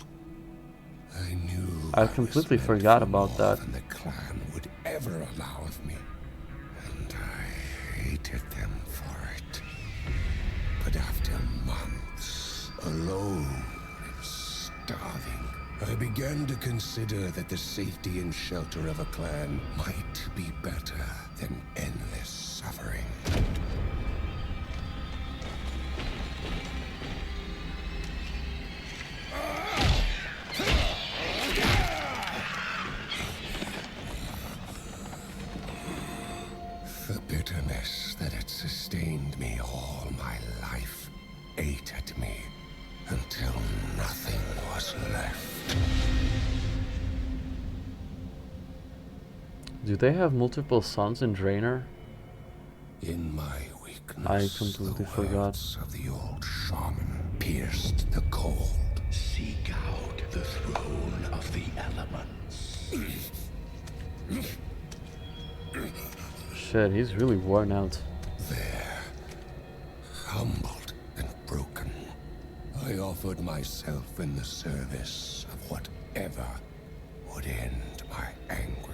Speaker 7: I knew
Speaker 1: I completely forgot about that.
Speaker 7: than the clan would ever allow of me, and I hated them for it. But after months alone and starving, I began to consider that the safety and shelter of a clan might be better than endless suffering. The bitterness that had sustained me all my life ate at me until nothing was left.
Speaker 1: Do they have multiple sons in Draenor?
Speaker 7: In my weakness,
Speaker 1: I completely forgot.
Speaker 7: words of the old shaman pierced the cold.
Speaker 18: Seek out the throne of the elements.
Speaker 1: Shit, he's really worn out.
Speaker 7: There, humbled and broken, I offered myself in the service of whatever would end my anguish.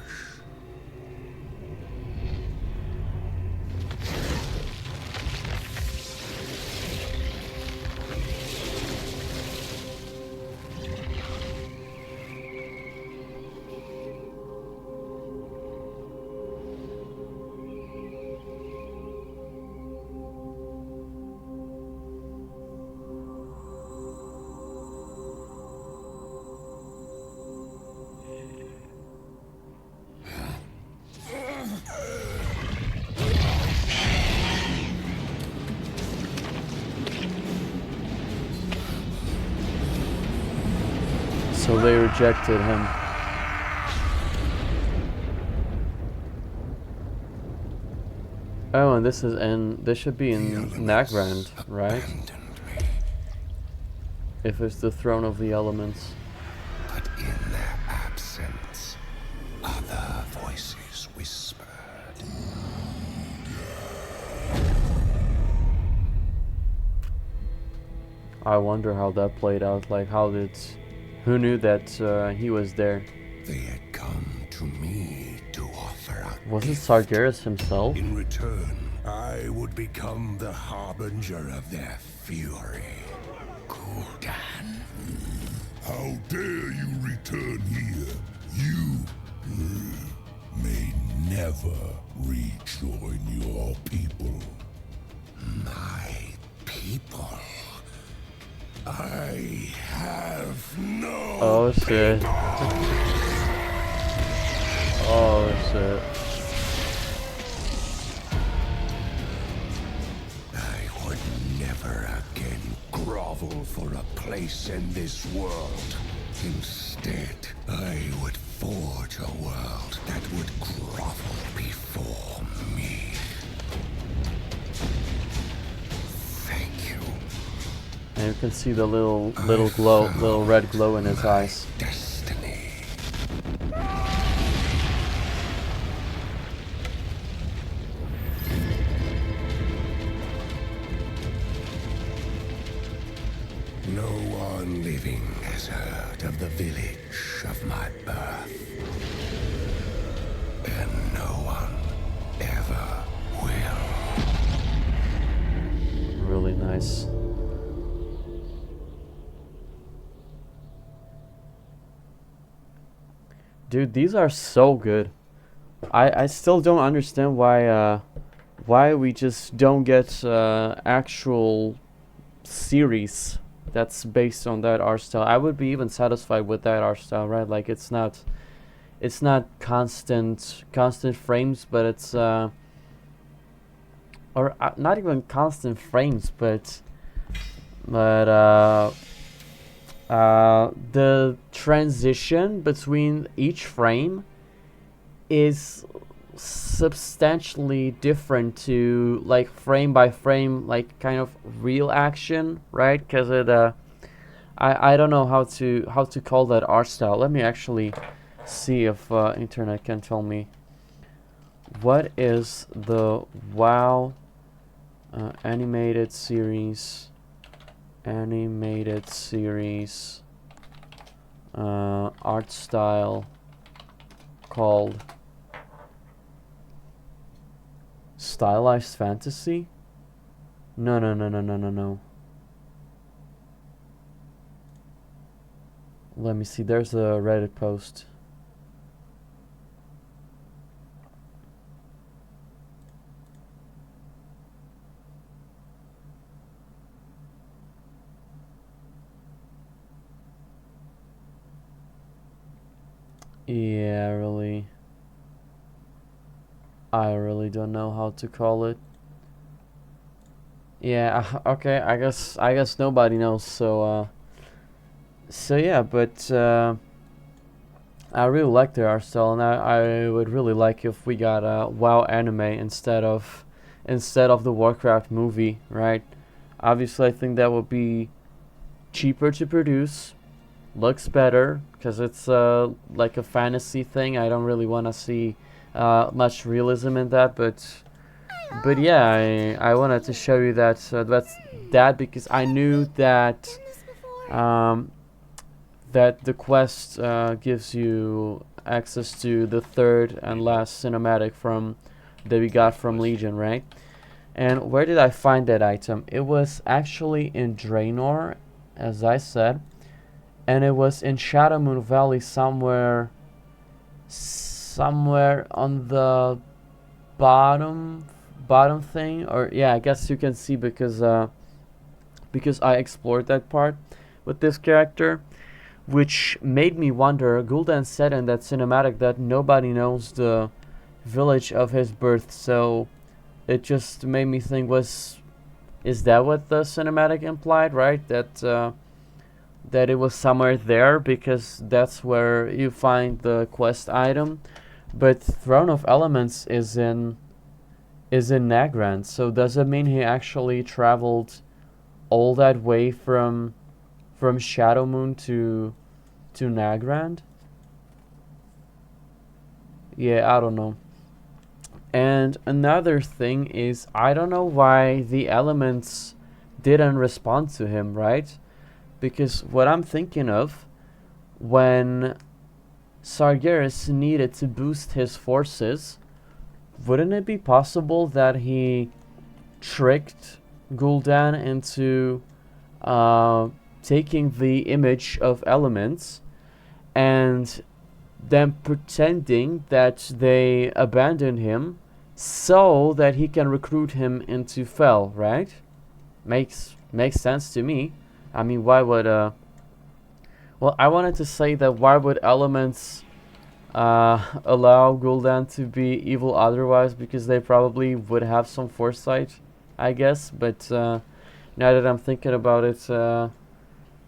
Speaker 1: so they rejected him. Oh, and this should be in Nagrand, right? If it's the throne of the elements.
Speaker 7: But in their absence, other voices whispered.
Speaker 1: I wonder how that played out. Like, who knew that he was there?
Speaker 7: They had come to me to offer up.
Speaker 1: Was it Sargeras himself?
Speaker 7: In return, I would become the harbinger of their fury. Gul'dan.
Speaker 4: How dare you return here? You may never rejoin your people.
Speaker 7: My people? I have no.
Speaker 1: Oh shit. Oh shit.
Speaker 7: I would never again grovel for a place in this world. Instead, I would forge a world that would grovel before me. Thank you.
Speaker 1: And you can see the little red glow in his eyes.
Speaker 7: Destiny. No one living has heard of the village of my birth. And no one ever will.
Speaker 1: Really nice. Dude, these are so good. I still don't understand why we just don't get actual series that's based on that art style. I would be even satisfied with that art style, right? Like it's not constant frames, but it's or not even constant frames, but the transition between each frame is substantially different to like frame by frame, like kind of real action, right? Because it I don't know how to call that art style. Let me actually see if internet can tell me what is the WoW animated series art style called. Stylized fantasy? No. Let me see, there's a Reddit post. Yeah, really. I really don't know how to call it. Yeah, okay, I guess nobody knows, so yeah, but I really like their art style, and I would really like if we got a WoW anime instead of the Warcraft movie, right? Obviously I think that would be cheaper to produce, looks better, because it's like a fantasy thing. I don't really want to see much realism in that, but yeah, I wanted to show you that because I knew that that the quest gives you access to the third and last cinematic that we got from Legion, right? And where did I find that item? It was actually in Draenor, as I said, and it was in Shadowmoon Valley somewhere on the bottom thing, or yeah, I guess you can see because I explored that part with this character, which made me wonder. Gul'dan said in that cinematic that nobody knows the village of his birth, so it just made me think, is that what the cinematic implied, right? That that it was somewhere there because that's where you find the quest item. But Throne of Elements is in Nagrand, so does it mean he actually traveled all that way from Shadowmoon to Nagrand? Yeah, I don't know. And another thing is, I don't know why the elements didn't respond to him, right? Because what I'm thinking of, when Sargeras needed to boost his forces, wouldn't it be possible that he tricked Gul'dan into taking the image of elements and then pretending that they abandoned him so that he can recruit him into Fel, right? Makes sense to me. I mean, why would well, I wanted to say that why would elements allow Gul'dan to be evil otherwise, because they probably would have some foresight, I guess. But now that I'm thinking about it,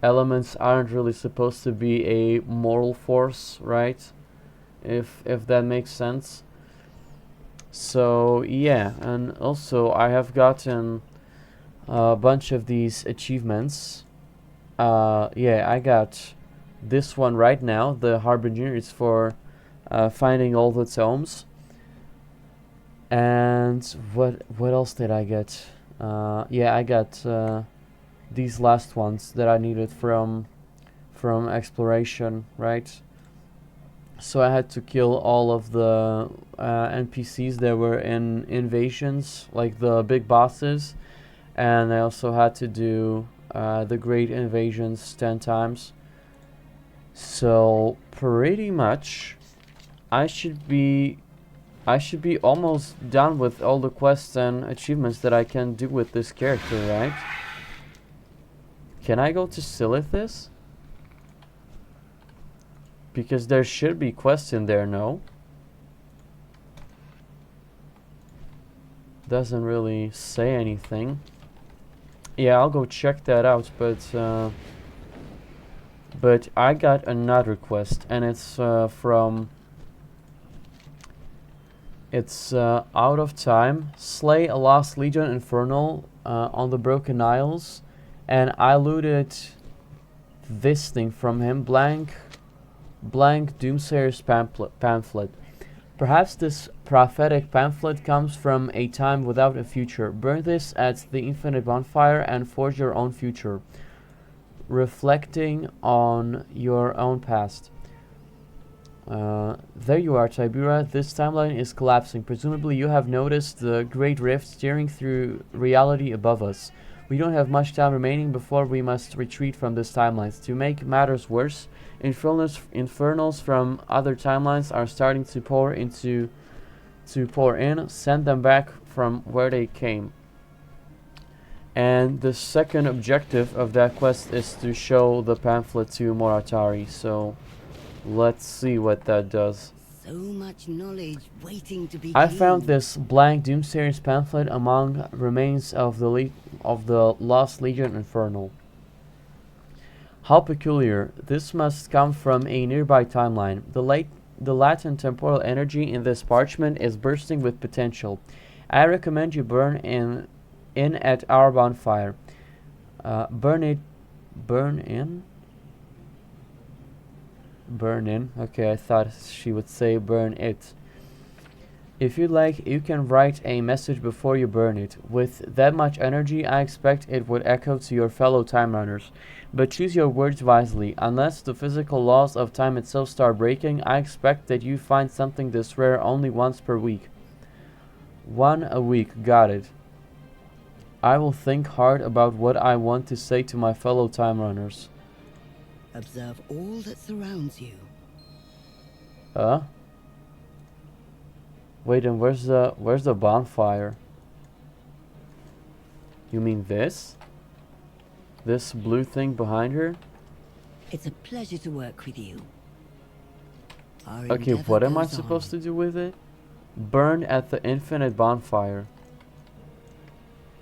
Speaker 1: elements aren't really supposed to be a moral force, right? If that makes sense. So yeah, and also I have gotten a bunch of these achievements. Yeah, I got this one right now. The Harbinger is for finding all the tomes. And what else did I get? Yeah, I got these last ones that I needed from exploration, right? So I had to kill all of the NPCs that were in invasions, like the big bosses, and I also had to do the great invasions 10 times. So pretty much I should be almost done with all the quests and achievements that I can do with this character, right? Can I go to Silithis? Because there should be quests in there, no? Doesn't really say anything. Yeah, I'll go check that out, but I got another quest, and it's out of time. Slay a lost Legion Infernal on the Broken Isles, and I looted this thing from him, blank Doomsayer's pamphlet. Perhaps this prophetic pamphlet comes from a time without a future. Burn this at the infinite bonfire and forge your own future, reflecting on your own past. There you are, Tibura. This timeline is collapsing. Presumably you have noticed the great rift steering through reality above us. We don't have much time remaining before we must retreat from this timeline. To make matters worse, infernals from other timelines are starting to pour in. Send them back from where they came. And the second objective of that quest is to show the pamphlet to Moratari. So let's see what that does.
Speaker 15: So much knowledge waiting to be
Speaker 1: I
Speaker 15: gained.
Speaker 1: found this blank Doomsayer's pamphlet among remains of the Lost Legion Infernal. How peculiar. This must come from a nearby timeline. The latent temporal energy in this parchment is bursting with potential. I recommend you burn in at our bonfire. Burn in? Okay, I thought she would say burn it. If you like, you can write a message before you burn it. With that much energy, I expect it would echo to your fellow time runners. But choose your words wisely. Unless the physical laws of time itself start breaking, I expect that you find something this rare only once per week. 1 a week, got it. I will think hard about what I want to say to my fellow time runners.
Speaker 15: Observe all that surrounds you.
Speaker 1: Wait, and where's the bonfire? You mean this? This blue thing behind her?
Speaker 15: It's a pleasure to work with you.
Speaker 1: Okay, what am I supposed to do with it? Burn at the infinite bonfire.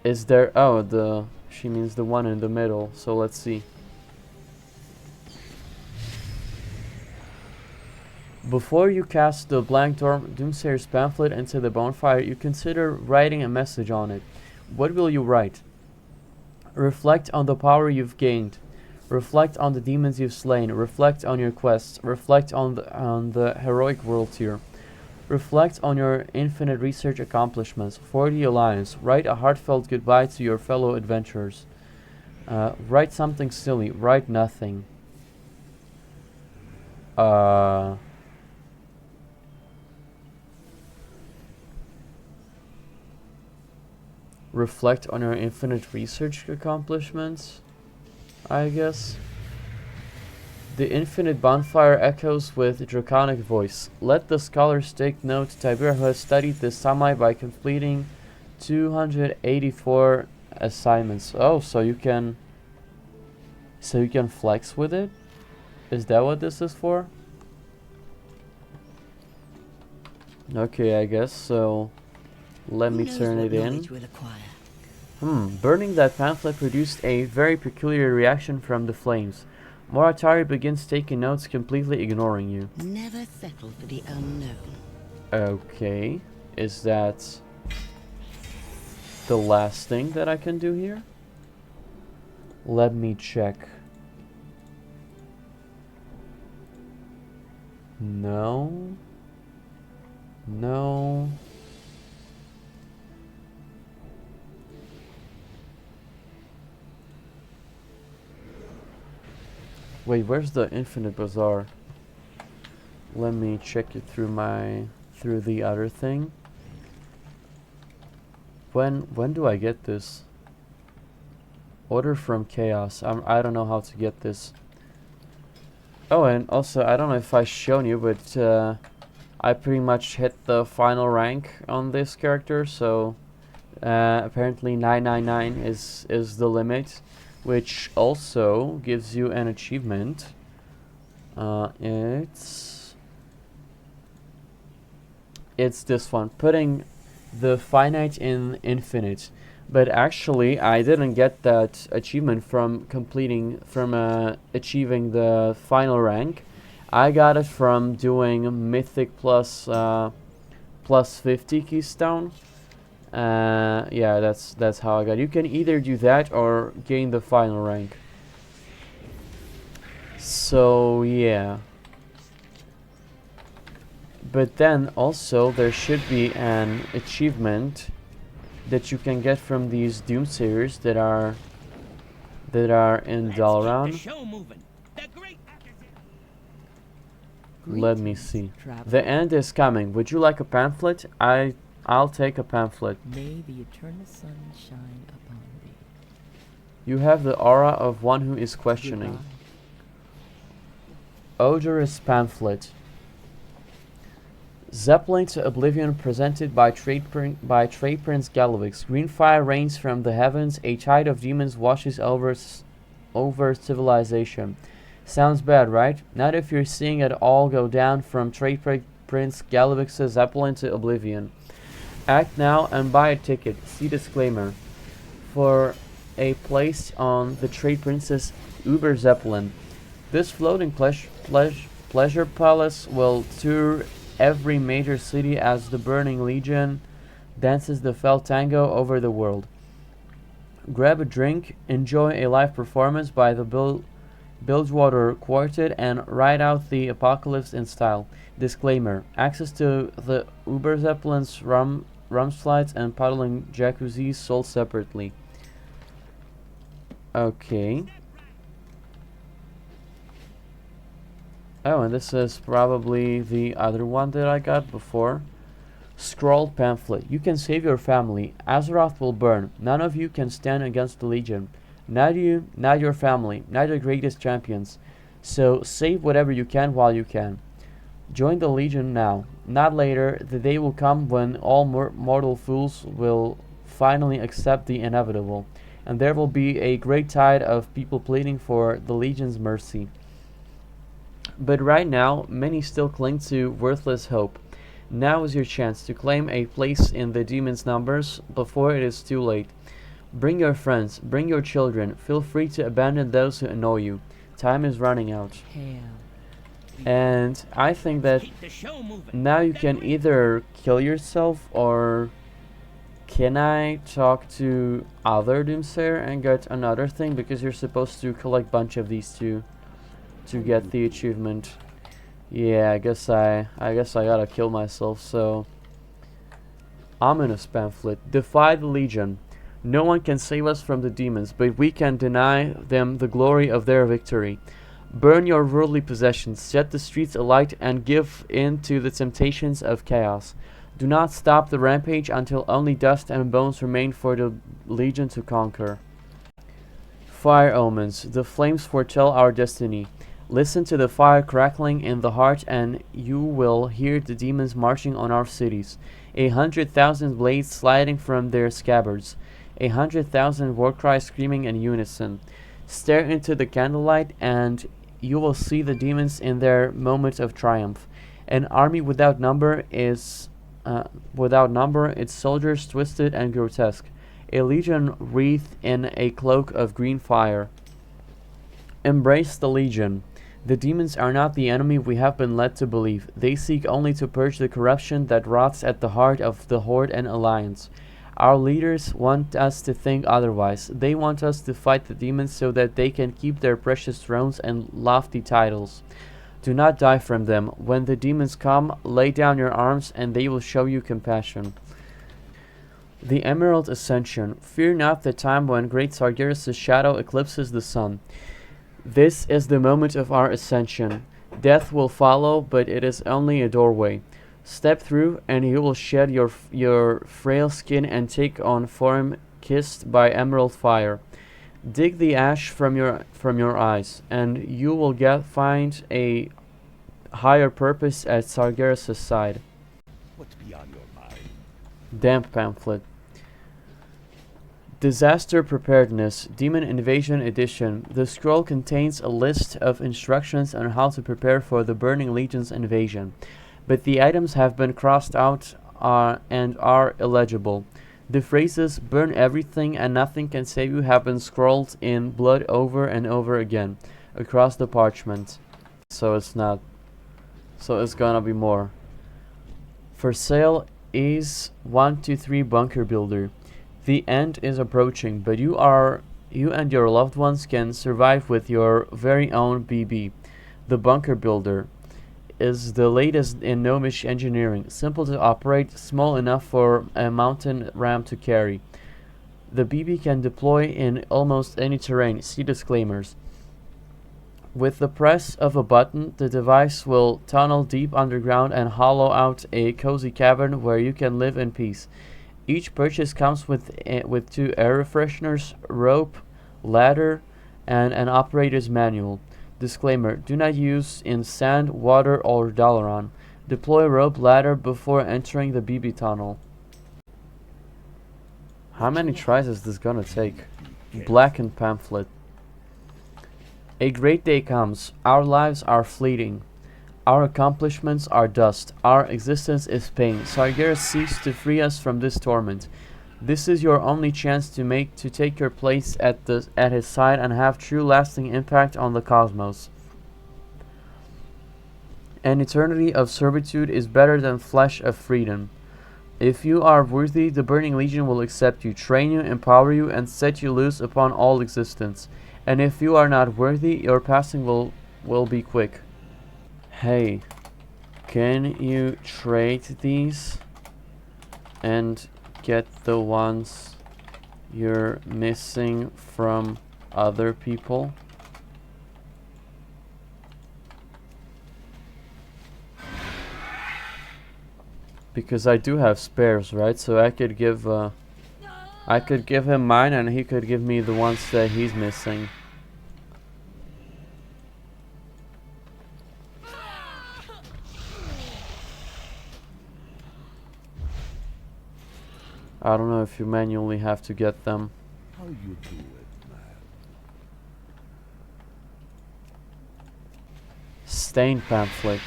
Speaker 1: Is there... Oh, she means the one in the middle. So let's see. Before you cast the blank Doomsayer's pamphlet into the bonfire, you consider writing a message on it. What will you write? Reflect on the power you've gained. Reflect on the demons you've slain. Reflect on your quests. Reflect on the heroic world tier. Reflect on your infinite research accomplishments. For the Alliance, write a heartfelt goodbye to your fellow adventurers. Write something silly. Write nothing. Reflect on your infinite research accomplishments, I guess. The infinite bonfire echoes with draconic voice. Let the scholars take note. Tiberius has studied the Samai by completing 284 assignments. Oh, so you can flex with it? Is that what this is for? Okay, I guess so. Let me turn it in. Burning that pamphlet produced a very peculiar reaction from the flames. Moratari begins taking notes, completely ignoring you.
Speaker 15: Never settle for the unknown.
Speaker 1: Okay. Is that the last thing that I can do here? Let me check. No. No. Wait, where's the Infinite Bazaar? Let me check it through the other thing. When do I get this? Order from Chaos. I don't know how to get this. Oh, and also I don't know if I've shown you, but I pretty much hit the final rank on this character, so apparently 999 is the limit, which also gives you an achievement. It's this one, putting the finite in infinite. But actually, I didn't get that achievement from achieving the final rank. I got it from doing Mythic plus 50 Keystone. Yeah, that's how I got it. You can either do that or gain the final rank. So yeah. But then also there should be an achievement that you can get from these Doomsayers that are in Turalyon. Let me see. The end is coming. Would you like a pamphlet? I'll take a pamphlet.
Speaker 16: May the eternal sun shine upon thee.
Speaker 1: You have the aura of one who is questioning.
Speaker 16: Goodbye.
Speaker 1: Odorous pamphlet. Zeppelin to Oblivion presented by Trade Prince Galvix. Green fire rains from the heavens. A tide of demons washes over civilization. Sounds bad, right? Not if you're seeing it all go down from Trade Prince Galvix's Zeppelin to Oblivion. Act now and buy a ticket. See disclaimer. For a place on the Trade Prince's Uber Zeppelin. This floating pleasure palace will tour every major city as the Burning Legion dances the fell tango over the world. Grab a drink, enjoy a live performance by the Bilgewater Quartet, and ride out the apocalypse in style. Disclaimer. Access to the Uber Zeppelin's rum slides and paddling jacuzzis sold separately. Okay. Oh, and this is probably the other one that I got before. Scrawled pamphlet. You can save your family. Azeroth will burn. None of you can stand against the Legion. Not you, not your family, not your greatest champions. So save whatever you can while you can. Join the Legion now, not later. The day will come when all mortal fools will finally accept the inevitable, and there will be a great tide of people pleading for the Legion's mercy. But right now, many still cling to worthless hope. Now is your chance to claim a place in the demon's numbers before it is too late. Bring your friends, bring your children. Feel free to abandon those who annoy you. Time is running out.
Speaker 16: Hail
Speaker 1: And I think that now you can either kill yourself, or can I talk to other Doomsayer and get another thing? Because you're supposed to collect a bunch of these two to get the achievement. Yeah, I guess I gotta kill myself, so ominous pamphlet. Defy the Legion. No one can save us from the demons, but we can deny them the glory of their victory. Burn your worldly possessions, set the streets alight, and give in to the temptations of chaos. Do not stop the rampage until only dust and bones remain for the Legion to conquer. Fire omens. The flames foretell our destiny. Listen to the fire crackling in the heart, and you will hear the demons marching on our cities. 100,000 blades sliding from their scabbards. 100,000 war cries screaming in unison. Stare into the candlelight, and you will see the demons in their moment of triumph. An army without number, its soldiers twisted and grotesque. A legion wreathed in a cloak of green fire. Embrace the Legion. The demons are not the enemy we have been led to believe. They seek only to purge the corruption that rots at the heart of the Horde and Alliance. Our leaders want us to think otherwise. They want us to fight the demons so that they can keep their precious thrones and lofty titles. Do not die from them. When the demons come, lay down your arms and they will show you compassion. The Emerald Ascension. Fear not the time when great Sargeras' shadow eclipses the sun. This is the moment of our ascension. Death will follow, but it is only a doorway. Step through, and you will shed your frail skin and take on form kissed by emerald fire. Dig the ash from your eyes, and you will find a higher purpose at Sargeras' side.
Speaker 17: What's beyond your mind?
Speaker 1: Damp pamphlet. Disaster Preparedness, Demon Invasion Edition. The scroll contains a list of instructions on how to prepare for the Burning Legion's invasion, but the items have been crossed out and are illegible. The phrases "burn everything and nothing can save you" have been scrolled in blood over and over again across the parchment. So it's gonna be more. For sale is 123 Bunker Builder. The end is approaching, but you and your loved ones can survive with your very own BB. The Bunker Builder is the latest in gnomish engineering, simple to operate, small enough for a mountain ram to carry. The BB can deploy in almost any terrain, see disclaimers. With the press of a button, the device will tunnel deep underground and hollow out a cozy cavern where you can live in peace. Each purchase comes with 2 air fresheners, rope, ladder, and an operator's manual. Disclaimer: do not use in sand, water, or Dalaran. Deploy rope ladder before entering the BB tunnel. How many tries is this gonna take? Blackened pamphlet. A great day comes. Our lives are fleeting. Our accomplishments are dust. Our existence is pain. Sargeras seeks to free us from this torment. This is your only chance to take your place at his side and have true lasting impact on the cosmos. An eternity of servitude is better than flesh of freedom. If you are worthy, the Burning Legion will accept you, train you, empower you, and set you loose upon all existence. And if you are not worthy, your passing will be quick. Hey, can you trade these and get the ones you're missing from other people? Because I do have spares, right? So I could give him mine and he could give me the ones that he's missing. I don't know if you manually have to get them.
Speaker 17: How you do it, man?
Speaker 1: Stained pamphlet.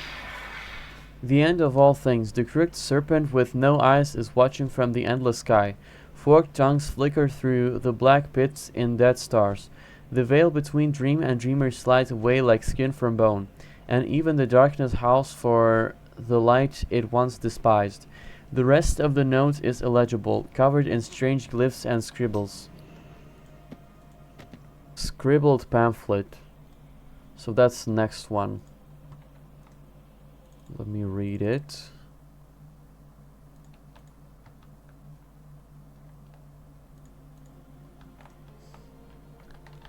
Speaker 1: The end of all things. The crooked serpent with no eyes is watching from the endless sky. Forked tongues flicker through the black pits in dead stars. The veil between dream and dreamer slides away like skin from bone. and even the darkness howls for the light it once despised. The rest of the note is illegible, covered in strange glyphs and scribbles. Scribbled pamphlet. So that's the next one. Let me read it.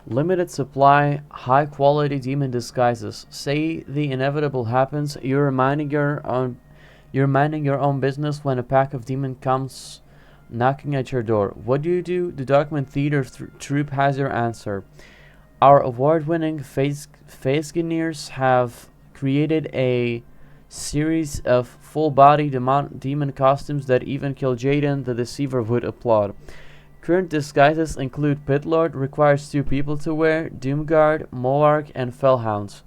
Speaker 1: Limited supply, high quality demon disguises. Say the inevitable happens, you're minding your own business when a pack of demons comes knocking at your door. What do? The Darkman Theater troupe has your answer. Our award-winning Phasgineers have created a series of full-body demon costumes that even Kil'jaeden the Deceiver would applaud. Current disguises include Pitlord, requires 2 people to wear, Doomguard, Moarg, and Fellhounds.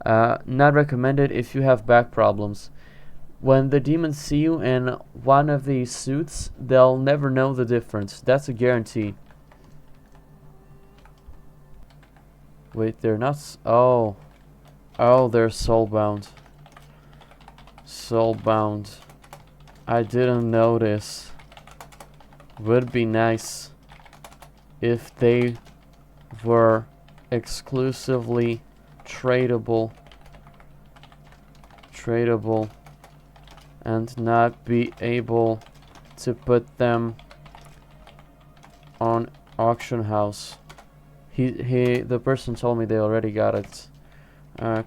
Speaker 1: Not recommended if you have back problems. When the demons see you in one of these suits, they'll never know the difference. That's a guarantee. Wait, they're not... Oh, they're soulbound. Soulbound. I didn't notice. Would be nice if they were exclusively tradable and not be able to put them on auction house. The person told me they already got it.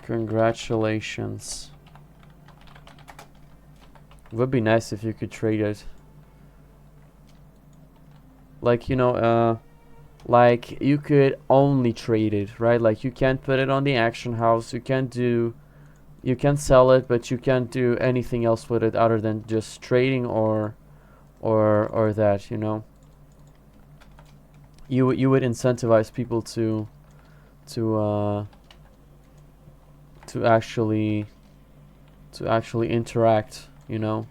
Speaker 1: Congratulations. Would be nice if you could trade it. Like, you know, like you could only trade it, right? Like you can't put it on the auction house. You can sell it, but you can't do anything else with it other than just trading or that, you know. You would incentivize people to actually interact, you know.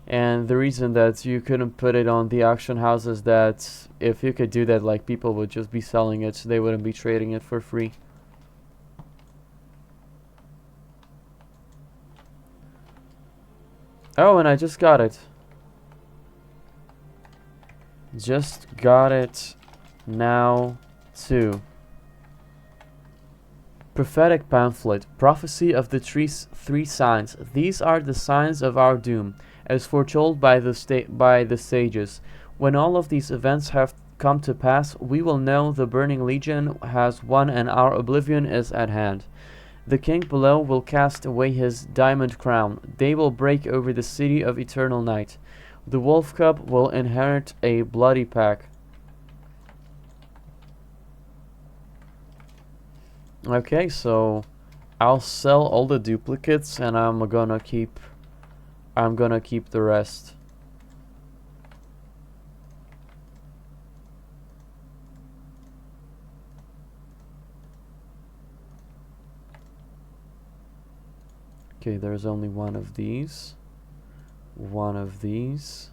Speaker 1: And the reason that you couldn't put it on the auction house is that if you could do that, like, people would just be selling it, so they wouldn't be trading it for free. Oh, and I just got it. Just got it now too. Prophetic pamphlet. Prophecy of the three signs. These are the signs of our doom, as foretold by the sages. When all of these events have come to pass, we will know the Burning Legion has won and our oblivion is at hand. The king below will cast away his diamond crown. They will break over the city of eternal night. The wolf cub will inherit a bloody pack. Okay, so I'll sell all the duplicates and I'm gonna keep the rest. Okay, there's only one of these. One of these.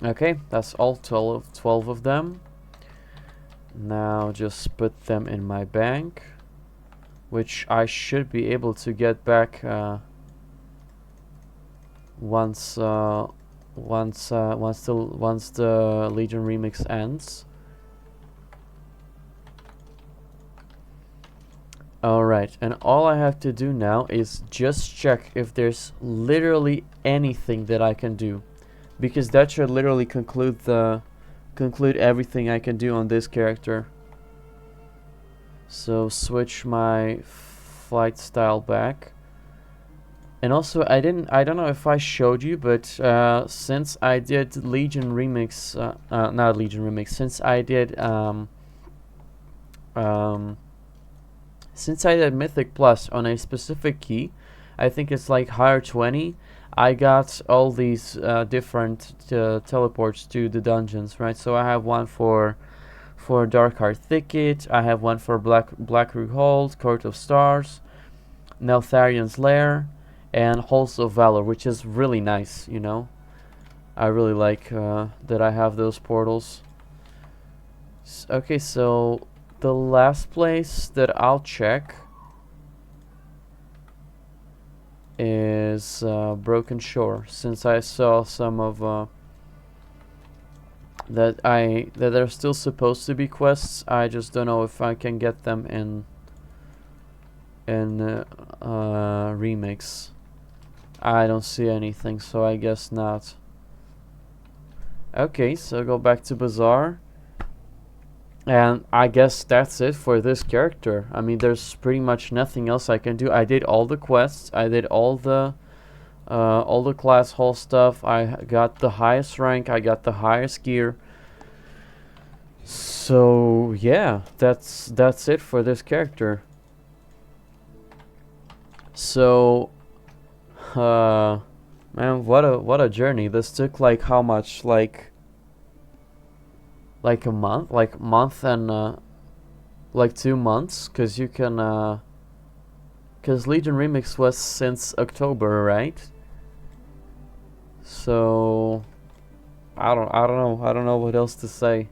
Speaker 1: Okay, that's all 12 of them. Now just put them in my bank, which I should be able to get back once the Legion remix ends. Alright, and all I have to do now is just check if there's literally anything that I can do, because that should literally conclude everything I can do on this character. So switch my flight style back. And also, I don't know if I showed you, but since I did Legion Remix, not Legion Remix, since I did Mythic Plus on a specific key, I think it's like higher 20, I got all these different teleports to the dungeons, right? So I have one for for Darkheart Thicket. I have one for Blackroot Hold, Court of Stars, Neltharion's Lair, and Halls of Valor, which is really nice, you know. I really like that I have those portals. Okay, so the last place that I'll check is Broken Shore, since I saw some of that are still supposed to be quests. I just don't know if I can get them in remix. I don't see anything, so I guess not. Okay, so go back to Bazaar. And I guess that's it for this character. I mean, there's pretty much nothing else I can do. I did all the quests. I did all the class hall stuff. I got the highest rank. I got the highest gear. So yeah, that's it for this character. So, man, what a journey. This took like how much? Like a month, and like 2 months, cause you can cause Legion Remix was since October, right? So I don't know what else to say.